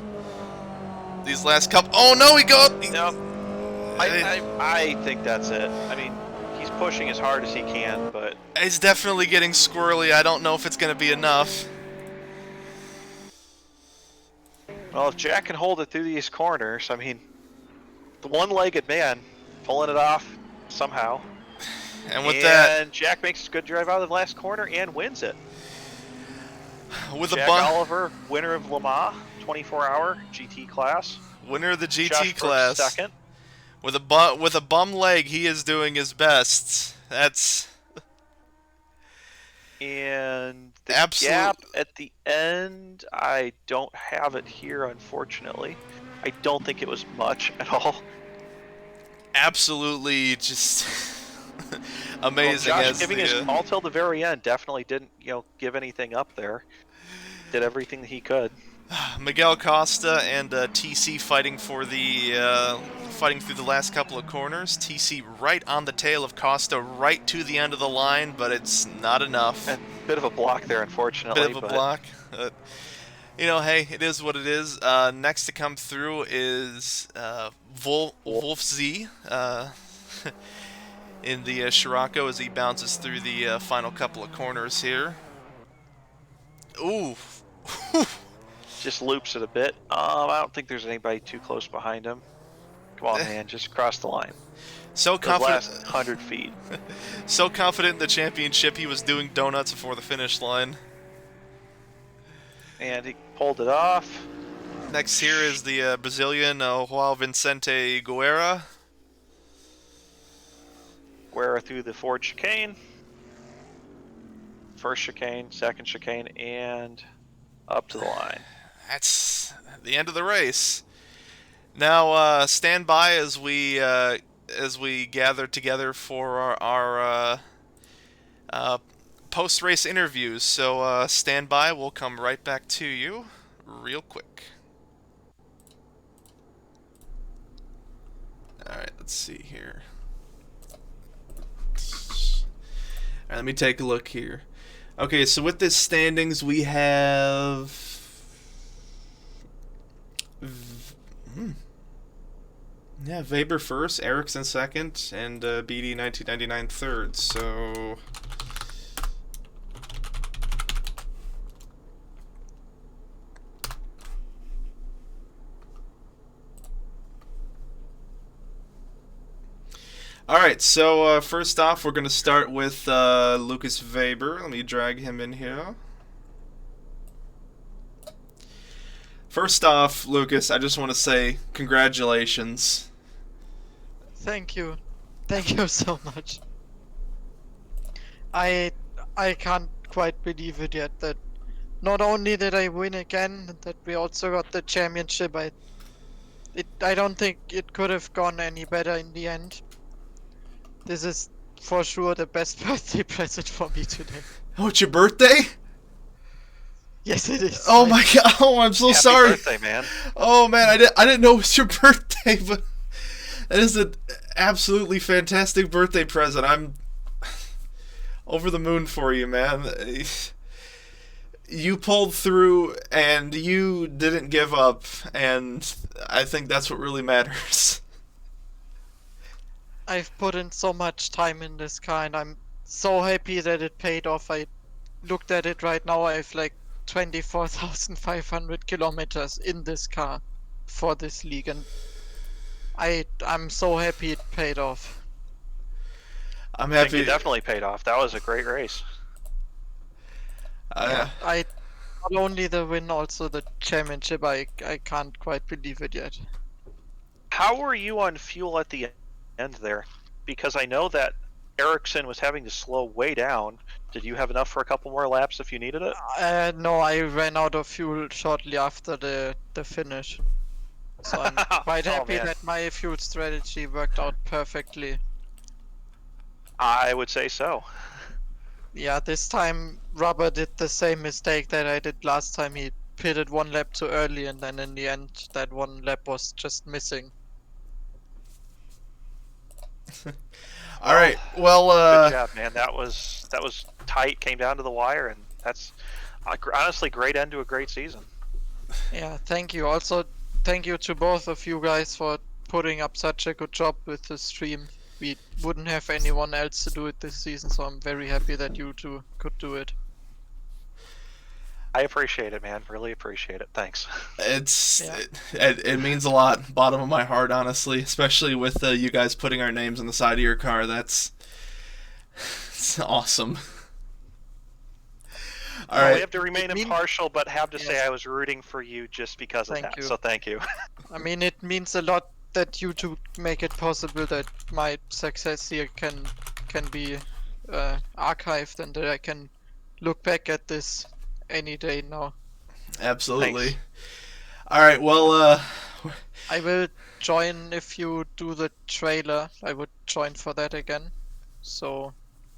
These last couple... Oh no, he got... No. I think that's it. I mean, he's pushing as hard as he can, but... He's definitely getting squirrely. I don't know if it's going to be enough. Well, if Jack can hold it through these corners, I mean, the one-legged man pulling it off somehow. And with that... And Jack makes a good drive out of the last corner and wins it. With Jack Oliver, winner of Le Mans, 24-hour GT class. Winner of the GT Josh class. Brooks second. With a bum leg, he is doing his best. That's... And the gap at the end, I don't have it here, unfortunately. I don't think it was much at all. Absolutely just amazing. Well, Josh giving his all till the very end definitely didn't, you know, give anything up there. Did everything that he could. Miguel Costa and TC fighting for the fighting through the last couple of corners. TC right on the tail of Costa, right to the end of the line, but it's not enough. And bit of a block there, unfortunately. Bit of a block. You know, hey, it is what it is. Next to come through is Wolf Z in the Scirocco as he bounces through the final couple of corners here. Ooh. Just loops it a bit. I don't think there's anybody too close behind him. Come on, man, just cross the line. So confident. Last 100 feet. So confident in the championship, he was doing donuts before the finish line. And he pulled it off. Next here is the Brazilian João Vicente Guerra. Guerra through the Ford chicane. First chicane, second chicane, and up to the line. That's the end of the race. Now stand by as we gather together for our post-race interviews. So stand by. We'll come right back to you real quick. All right, let's see here. All right, let me take a look here. Okay, so with this standings, we have... Yeah, Weber first, Ericsson second, and BD 1999 third, so... Alright, so first off, we're going to start with Lucas Weber. Let me drag him in here. First off, Lucas, I just want to say congratulations. Thank you. Thank you so much. I can't quite believe it yet that not only did I win again, that we also got the championship. I don't think it could have gone any better in the end. This is for sure the best birthday present for me today. Oh, it's your birthday? Yes, it is. Oh my god! Oh, I'm so sorry. Happy birthday, man. Oh man, I didn't know it was your birthday, but that is an absolutely fantastic birthday present. I'm over the moon for you, man. You pulled through and you didn't give up, and I think that's what really matters. I've put in so much time in this car, and I'm so happy that it paid off. I looked at it right now. I have like 24,500 kilometers in this car for this league, and I'm so happy it paid off. I'm happy. I think it definitely paid off. That was a great race. I not only the win, also the championship. I can't quite believe it yet. How were you on fuel at the end there? Because I know that Ericsson was having to slow way down. Did you have enough for a couple more laps if you needed it? No, I ran out of fuel shortly after the finish. So I'm quite happy that my fuel strategy worked out perfectly. I would say so. Yeah, this time Rubber did the same mistake that I did last time. He pitted one lap too early, and then in the end that one lap was just missing. All right. Well, good job, man. That was tight. Came down to the wire, and that's honestly great end to a great season. Yeah, thank you. Also, thank you to both of you guys for putting up such a good job with the stream. We wouldn't have anyone else to do it this season, so I'm very happy that you two could do it. I appreciate it, man. Really appreciate it. Thanks. It means a lot, bottom of my heart, honestly, especially with you guys putting our names on the side of your car. It's awesome. All right. We have to remain impartial, but have to say I was rooting for you just because of that. So thank you. I mean, it means a lot that you two make it possible that my success here can be archived, and that I can look back at this any day now. Absolutely. Thanks. All right, well, I will join if you do the trailer. I would join for that again. So,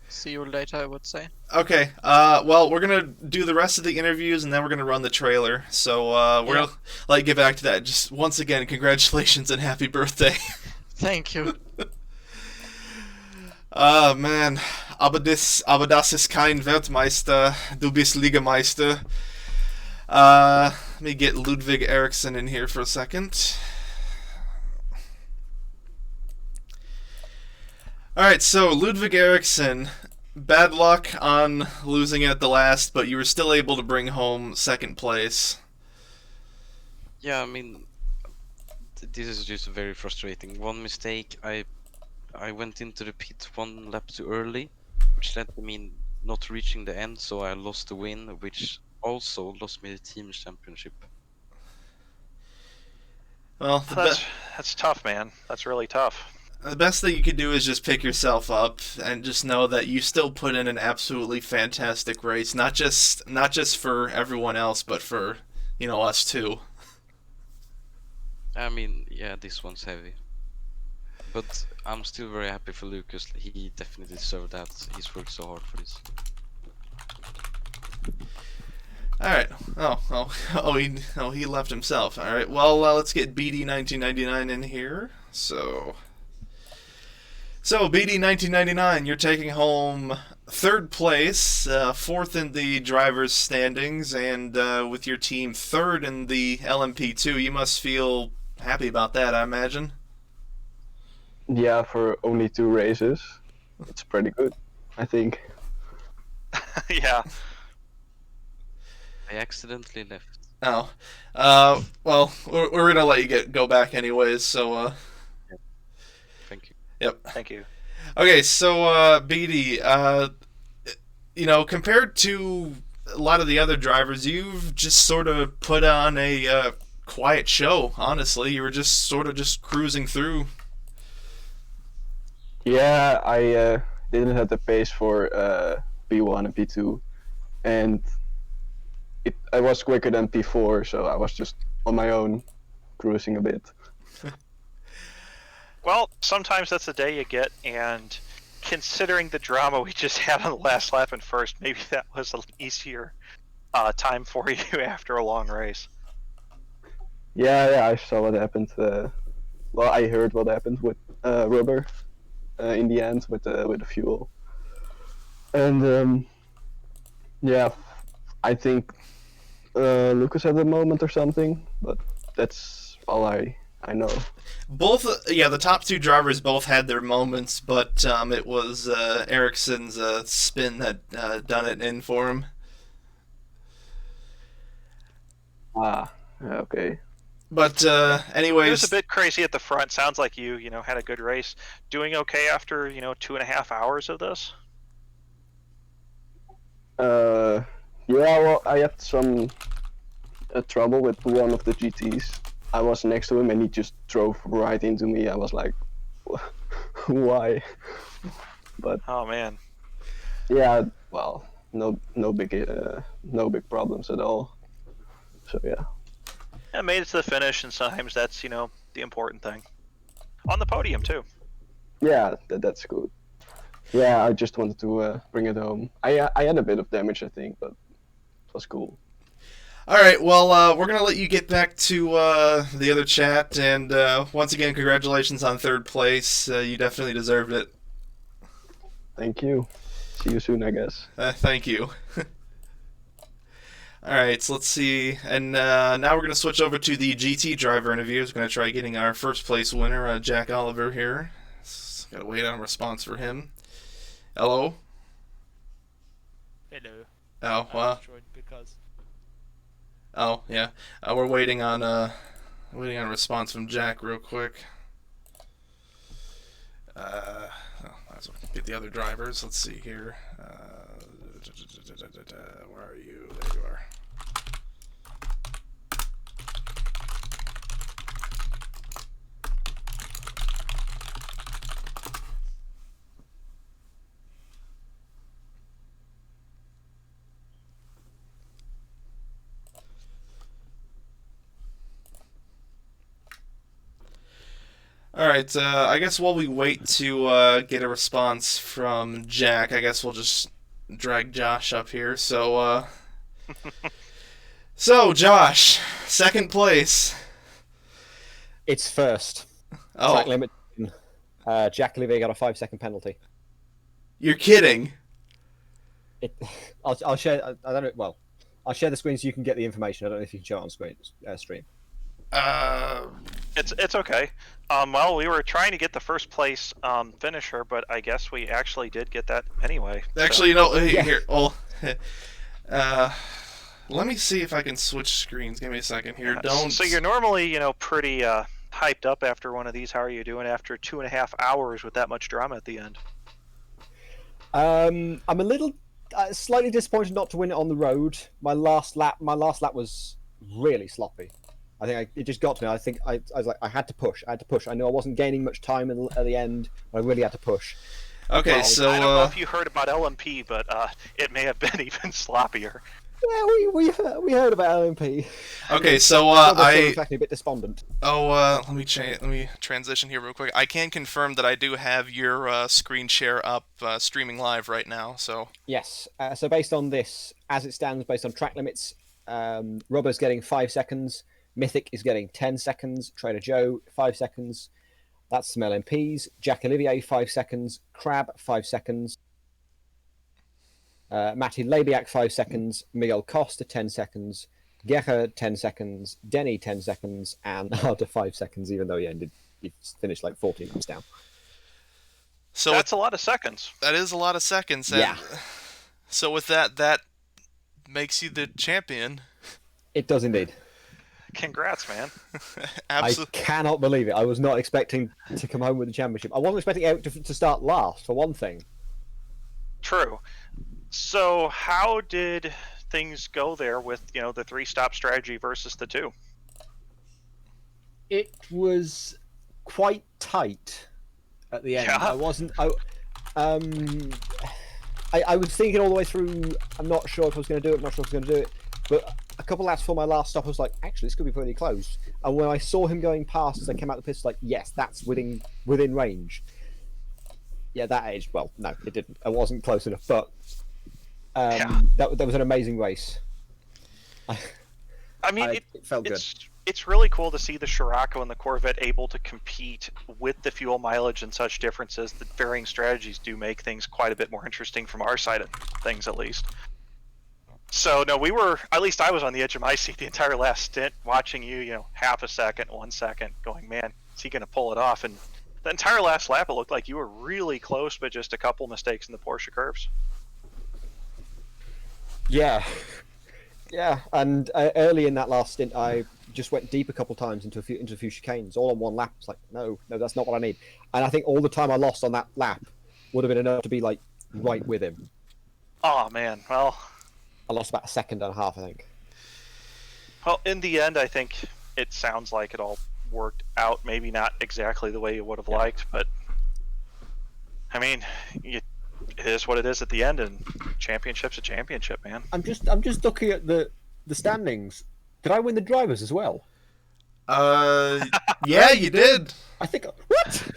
see you later, I would say. Okay, well, we're going to do the rest of the interviews, and then we're going to run the trailer. So, we're going to get back to that. Just once again, congratulations and happy birthday. Thank you. Man, aber das ist kein Weltmeister, du bist Ligameister. Let me get Ludwig Eriksson in here for a second. Alright, so Ludwig Eriksson, bad luck on losing at the last, but you were still able to bring home second place. Yeah, I mean, this is just very frustrating. One mistake, I went into the pit one lap too early, which led to me not reaching the end, so I lost the win, which also lost me the team championship. Well, that's tough, man. That's really tough. The best thing you could do is just pick yourself up and just know that you still put in an absolutely fantastic race, not just for everyone else, but for, you know, us too. I mean, yeah, this one's heavy. But I'm still very happy for Lucas. He definitely deserved that. He's worked so hard for this. Alright. He left himself. Alright, well, let's get BD1999 in here. So BD1999, you're taking home third place, fourth in the drivers' standings, and with your team third in the LMP2. You must feel happy about that, I imagine. Yeah, for only 2 races, it's pretty good, I think. Yeah. I accidentally left. Oh. Well, we're gonna let you go back anyways, so, Thank you. Yep. Thank you. Okay, so, BD, you know, compared to a lot of the other drivers, you've just sort of put on a quiet show, honestly. You were just sort of just cruising through. Yeah, I didn't have the pace for P1 and P2, and I was quicker than P4, so I was just on my own, cruising a bit. Well, sometimes that's the day you get, and considering the drama we just had on the last lap and first, maybe that was an easier time for you after a long race. Yeah, I saw what happened. Well, I heard what happened with rubber in the end with the fuel, and yeah, I think Lucas had a moment or something, but that's all I know. Both, the top 2 drivers both had their moments, but it was Eriksson's spin that done it in for him. Okay. But anyways, it was a bit crazy at the front. Sounds like you had a good race. Doing okay after 2.5 hours of this. Yeah, well, I had some trouble with one of the GTs. I was next to him and he just drove right into me. I was like, why? But oh man. Yeah, well, no big problems at all. So yeah. I made it to the finish, and sometimes that's the important thing. On the podium too. Yeah, that's good. Yeah, I just wanted to bring it home. I had a bit of damage, I think, but it was cool. All right, well, we're going to let you get back to the other chat, and once again, congratulations on third place. You definitely deserved it. Thank you. See you soon, I guess. Thank you. All right, so let's see. And now we're going to switch over to the GT driver interviews. We're going to try getting our first place winner, Jack Oliver, here. Got to wait on a response for him. Hello? Hello. Oh, wow. Because... Oh, yeah. We're waiting on a response from Jack real quick. Let's get the other drivers. Let's see here. Where are you? There you are. All right, I guess while we wait to get a response from Jack, I guess we'll just drag Josh up here. So, so Josh, second place. It's first. Oh. Track limit. Jack Olivier got a 5-second penalty. You're kidding. I'll share. I don't know. Well, I'll share the screen so you can get the information. I don't know if you can show it on screen stream. It's okay. Well, we were trying to get the first place finisher, but I guess we actually did get that anyway. Actually, you know, here. Well, let me see if I can switch screens. Give me a second here. Don't. So you're normally, you know, pretty hyped up after one of these. How are you doing after 2.5 hours with that much drama at the end? I'm a little slightly disappointed not to win it on the road. My last lap was really sloppy. I think it just got to me. I think I was like, I had to push. I knew I wasn't gaining much time at the end, but I really had to push. Okay, so I don't know if you heard about LMP, but it may have been even sloppier. Yeah, we heard about LMP. Okay, so a bit despondent. let me transition here real quick. I can confirm that I do have your screen share up, streaming live right now. So yes. So based on this, as it stands, based on track limits, Rubber's getting 5 seconds. Mythic is getting 10 seconds. Trader Joe 5 seconds. That's some LMPs. Jack Olivier 5 seconds. Crab 5 seconds. Matty Labiak 5 seconds. Miguel Costa 10 seconds. Guerra 10 seconds. Denny 10 seconds. And Arda 5 seconds, even though he finished like 14 laps down. So that's a lot of seconds. That is a lot of seconds. Yeah. So with that makes you the champion. It does indeed. Congrats, man. I cannot believe it. I was not expecting to come home with the championship. I wasn't expecting it to start last, for one thing. True. So how did things go there with, you know, the 3-stop strategy versus the 2? It was quite tight at the end. Yeah. I wasn't... I was thinking all the way through, I'm not sure if I was going to do it, I'm not sure if I was going to do it, but a couple laps before my last stop, I was like, actually, this could be pretty close. And when I saw him going past as I came out the pits, like, yes, that's within range. Yeah, that edge. Well, no, it didn't. I wasn't close enough, but that was an amazing race. I mean, it felt good. It's really cool to see the Scirocco and the Corvette able to compete with the fuel mileage and such differences. The varying strategies do make things quite a bit more interesting from our side of things, at least. So, no, at least I was on the edge of my seat the entire last stint, watching you, half a second, 1 second, going, man, is he going to pull it off? And the entire last lap, it looked like you were really close, but just a couple mistakes in the Porsche curves. Yeah. Yeah, and early in that last stint, I just went deep a couple times into a few chicanes, all on one lap. It's like, no, that's not what I need. And I think all the time I lost on that lap would have been enough to be, like, right with him. Oh, man, well... I lost about 1.5 seconds, I think. Well, in the end, I think it sounds like it all worked out. Maybe not exactly the way you would have liked, but I mean, it is what it is at the end, and championship's a championship, man. I'm just looking at the standings. Did I win the drivers as well? Yeah, you did. I think. What?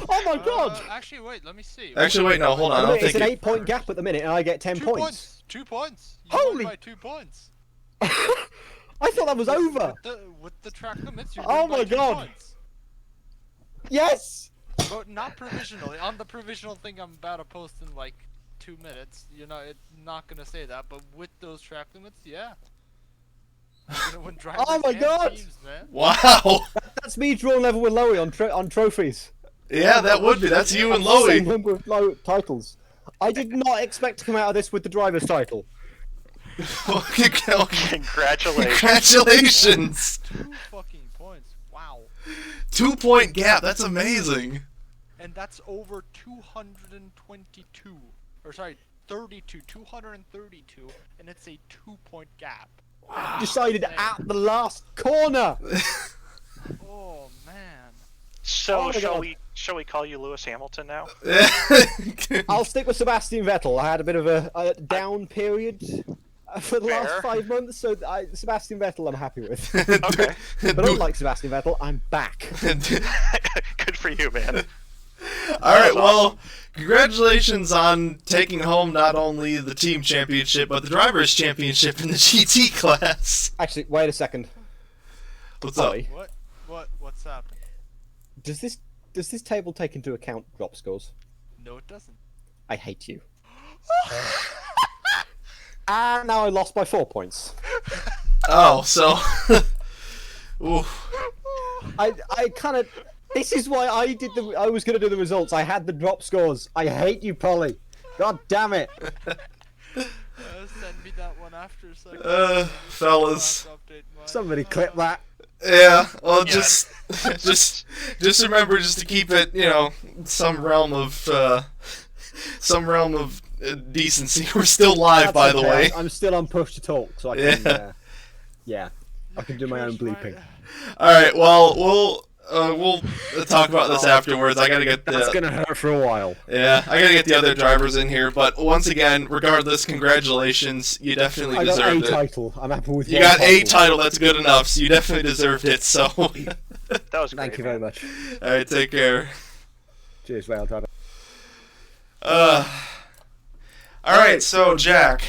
Oh my god! Actually, wait. Let me see. Actually, wait. No, hold on. It's an 8-point gap at the minute, and I get 10 points. 2 points. You Holy! won by 2 points. I thought that was over. With the track limits, you oh win by my 2 god! Points. Yes. But not provisionally. On the provisional thing, I'm about to post in like 2 minutes. You're not gonna say that, but with those track limits, yeah. Oh my god! Teams, man. Wow! That's me drawing level with Lowy on trophies. Yeah, that would be. That's you and Lowy. Same number of titles. I did not expect to come out of this with the driver's title. Congratulations! Congratulations! 2 fucking points. Wow. 2-point gap. That's amazing. And that's over 222. Or sorry, 32. 232, and it's a 2-point gap. Wow. Decided at the last corner. Oh man. So shall we call you Lewis Hamilton now? I'll stick with Sebastian Vettel. I had a bit of a down period for the last 5 months, so Sebastian Vettel I'm happy with. Okay. But unlike Sebastian Vettel, I'm back. Good for you, man. Alright, well, congratulations on taking home not only the team championship, but the driver's championship in the GT class. Actually, wait a second. What's up? What's up? Does this table take into account drop scores? No, it doesn't. I hate you. And now I lost by 4 points. Oh, so. Ooh. I kind of. This is why I was going to do the results. I had the drop scores. I hate you, Polly. God damn it. Send me that one after. Fellas. Somebody clip that. Yeah, well, just remember just to keep it, some realm of decency. We're still live, That's by the okay. way. I'm still on push to talk, so I can. I can do my own bleeping. All right. Well, we'll talk about this afterwards. I gotta get That's gonna hurt for a while. Yeah, I gotta get the other drivers in here. But once again, regardless, congratulations. You definitely deserved it. I got a title. I'm happy with you got a title. That's good enough. So you definitely deserved it. So that was great. Thank you very much. All right, take care. Cheers, well done. All right, so Jack,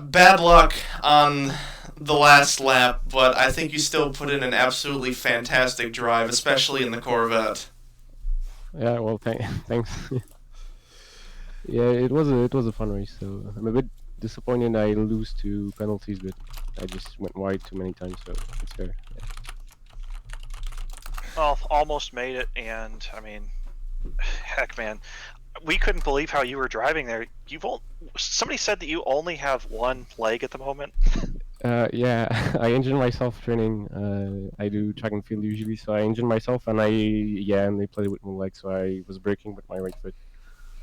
bad luck on the last lap, but I think you still put in an absolutely fantastic drive, especially in the Corvette. Yeah, well, thanks. Yeah, it was a fun race. So I'm a bit disappointed I lose to penalties, but I just went wide too many times, so it's fair. Yeah. Well, almost made it, and I mean, heck, man, we couldn't believe how you were driving there. Somebody said that you only have one leg at the moment. Yeah, I injured myself training. I do track and field usually, so I injured myself, and they played with one leg, so I was braking with my right foot.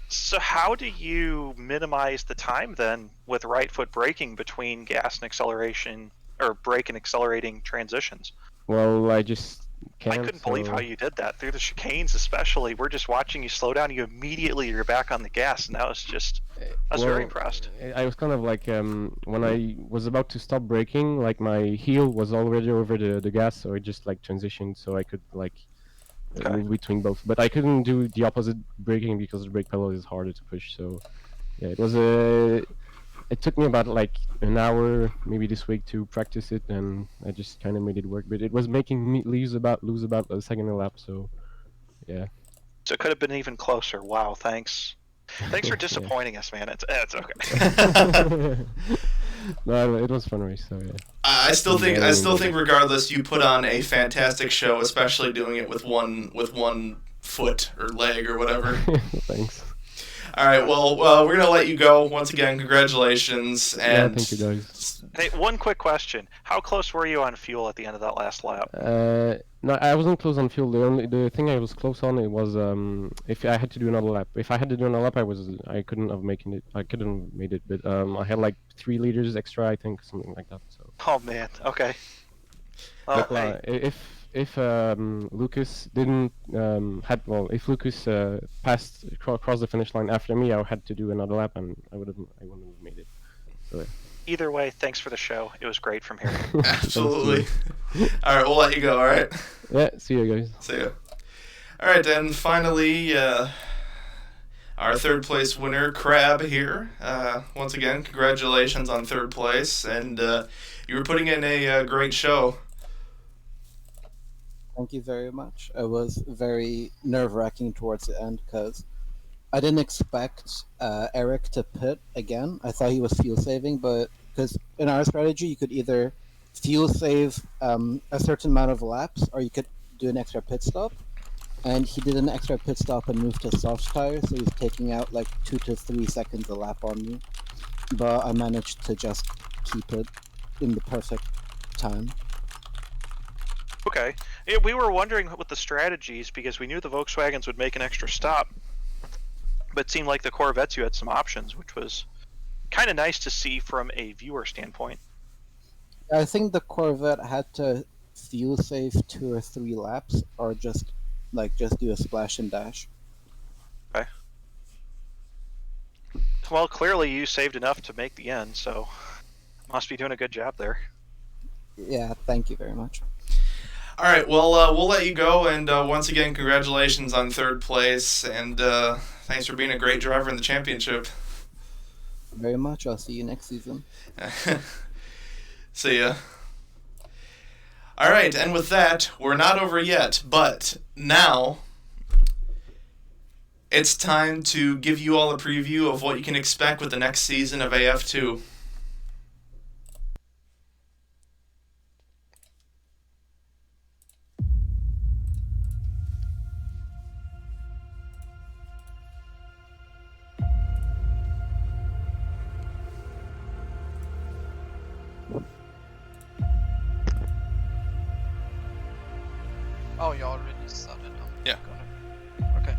So how do you minimize the time then with right foot braking between gas and acceleration, or brake and accelerating transitions? Well, I just can't. I couldn't believe how you did that through the chicanes, especially. We're just watching you slow down. You immediately you're back on the gas, and that was just. I was very impressed. I was kind of like when I was about to stop braking, like my heel was already over the gas, so it just like transitioned, so I could like move between both. But I couldn't do the opposite braking because the brake pedal is harder to push. So yeah, it was It took me about like an hour maybe this week to practice it, and I just kind of made it work. But it was making me lose about a second a lap. So yeah. So it could have been even closer. Wow, thanks. Thanks for disappointing us, man. It's okay. No, it was fun race. So yeah. I still think regardless, you put on a fantastic show, especially doing it with one foot or leg or whatever. Thanks. All right, well, we're gonna let you go. Once again, congratulations. And yeah, thank you guys. Hey, one quick question: how close were you on fuel at the end of that last lap? No, I wasn't close on fuel. The thing I was close on it was if I had to do another lap. If I had to do another lap, I couldn't have made it. But I had like 3 liters extra, I think, something like that. So. Oh man. Okay. But, if Lucas didn't if Lucas passed across the finish line after me, I had to do another lap, and I wouldn't have made it. So, yeah. Either way, thanks for the show. It was great from here. Absolutely. All right, we'll let you go. All right. Yeah. See you guys. See you. All right, and finally, our third place winner, Crab, here. Once again, congratulations on third place, and you were putting in a great show. Thank you very much. It was very nerve-wracking towards the end because I didn't expect Eric to pit again. I thought he was fuel saving, but because in our strategy you could either fuel save a certain amount of laps, or you could do an extra pit stop. And he did an extra pit stop and moved to soft tire, so he's taking out like 2 to 3 seconds a lap on me. But I managed to just keep it in the perfect time. Okay. Yeah, we were wondering what the strategies, because we knew the Volkswagens would make an extra stop, but it seemed like the Corvettes you had some options, which was kind of nice to see from a viewer standpoint. I think the Corvette had to fuel save 2 or 3 laps, or just do a splash and dash. Okay. Well, clearly you saved enough to make the end, so must be doing a good job there. Yeah, thank you very much. All right, well, we'll let you go, and once again, congratulations on third place, and thanks for being a great driver in the championship. Very much. I'll see you next season. See ya. All right, and with that, we're not over yet, but now it's time to give you all a preview of what you can expect with the next season of AF2. Oh, you already started. Yeah. Okay.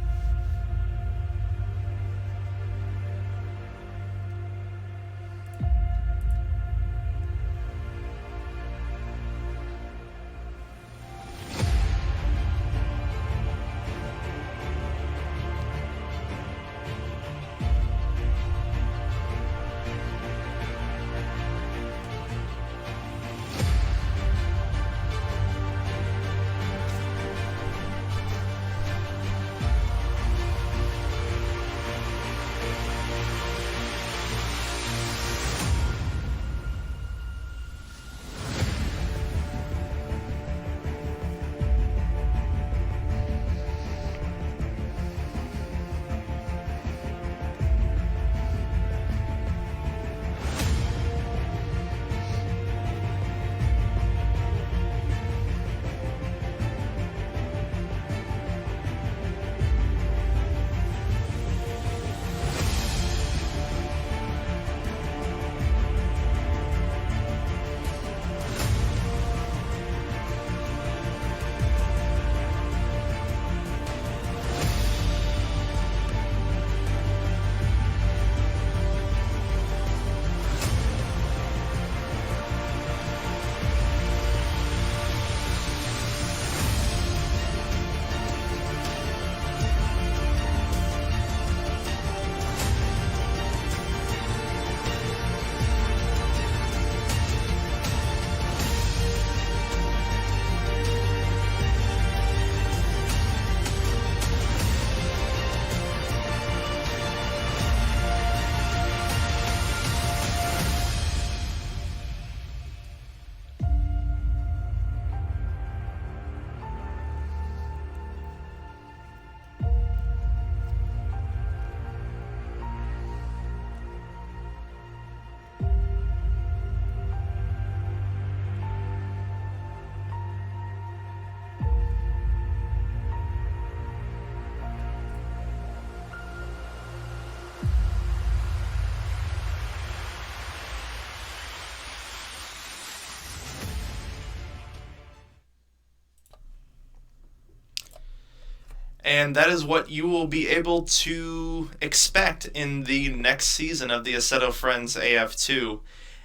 And that is what you will be able to expect in the next season of the Assetto Friends AF2.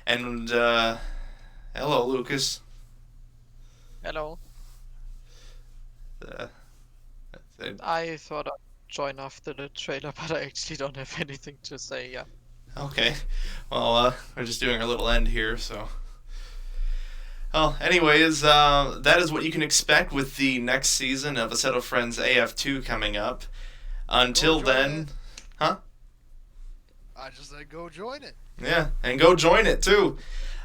And, hello, Lucas. Hello. Uh, I thought I'd join after the trailer, but I actually don't have anything to say, yeah. Okay. Well, we're just doing our little end here, so... Well, anyways, that is what you can expect with the next season of Assetto Friends AF2 coming up. Until then... Huh? I just said go join it. Yeah, and go join it, too.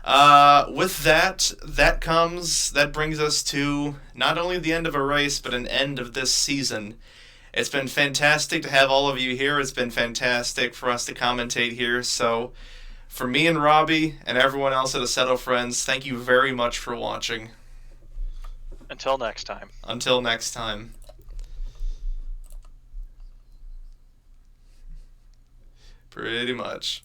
With that brings us to not only the end of a race, but an end of this season. It's been fantastic to have all of you here. It's been fantastic for us to commentate here, so... For me and Robbie and everyone else at Assetto Friends, thank you very much for watching. Until next time. Until next time. Pretty much.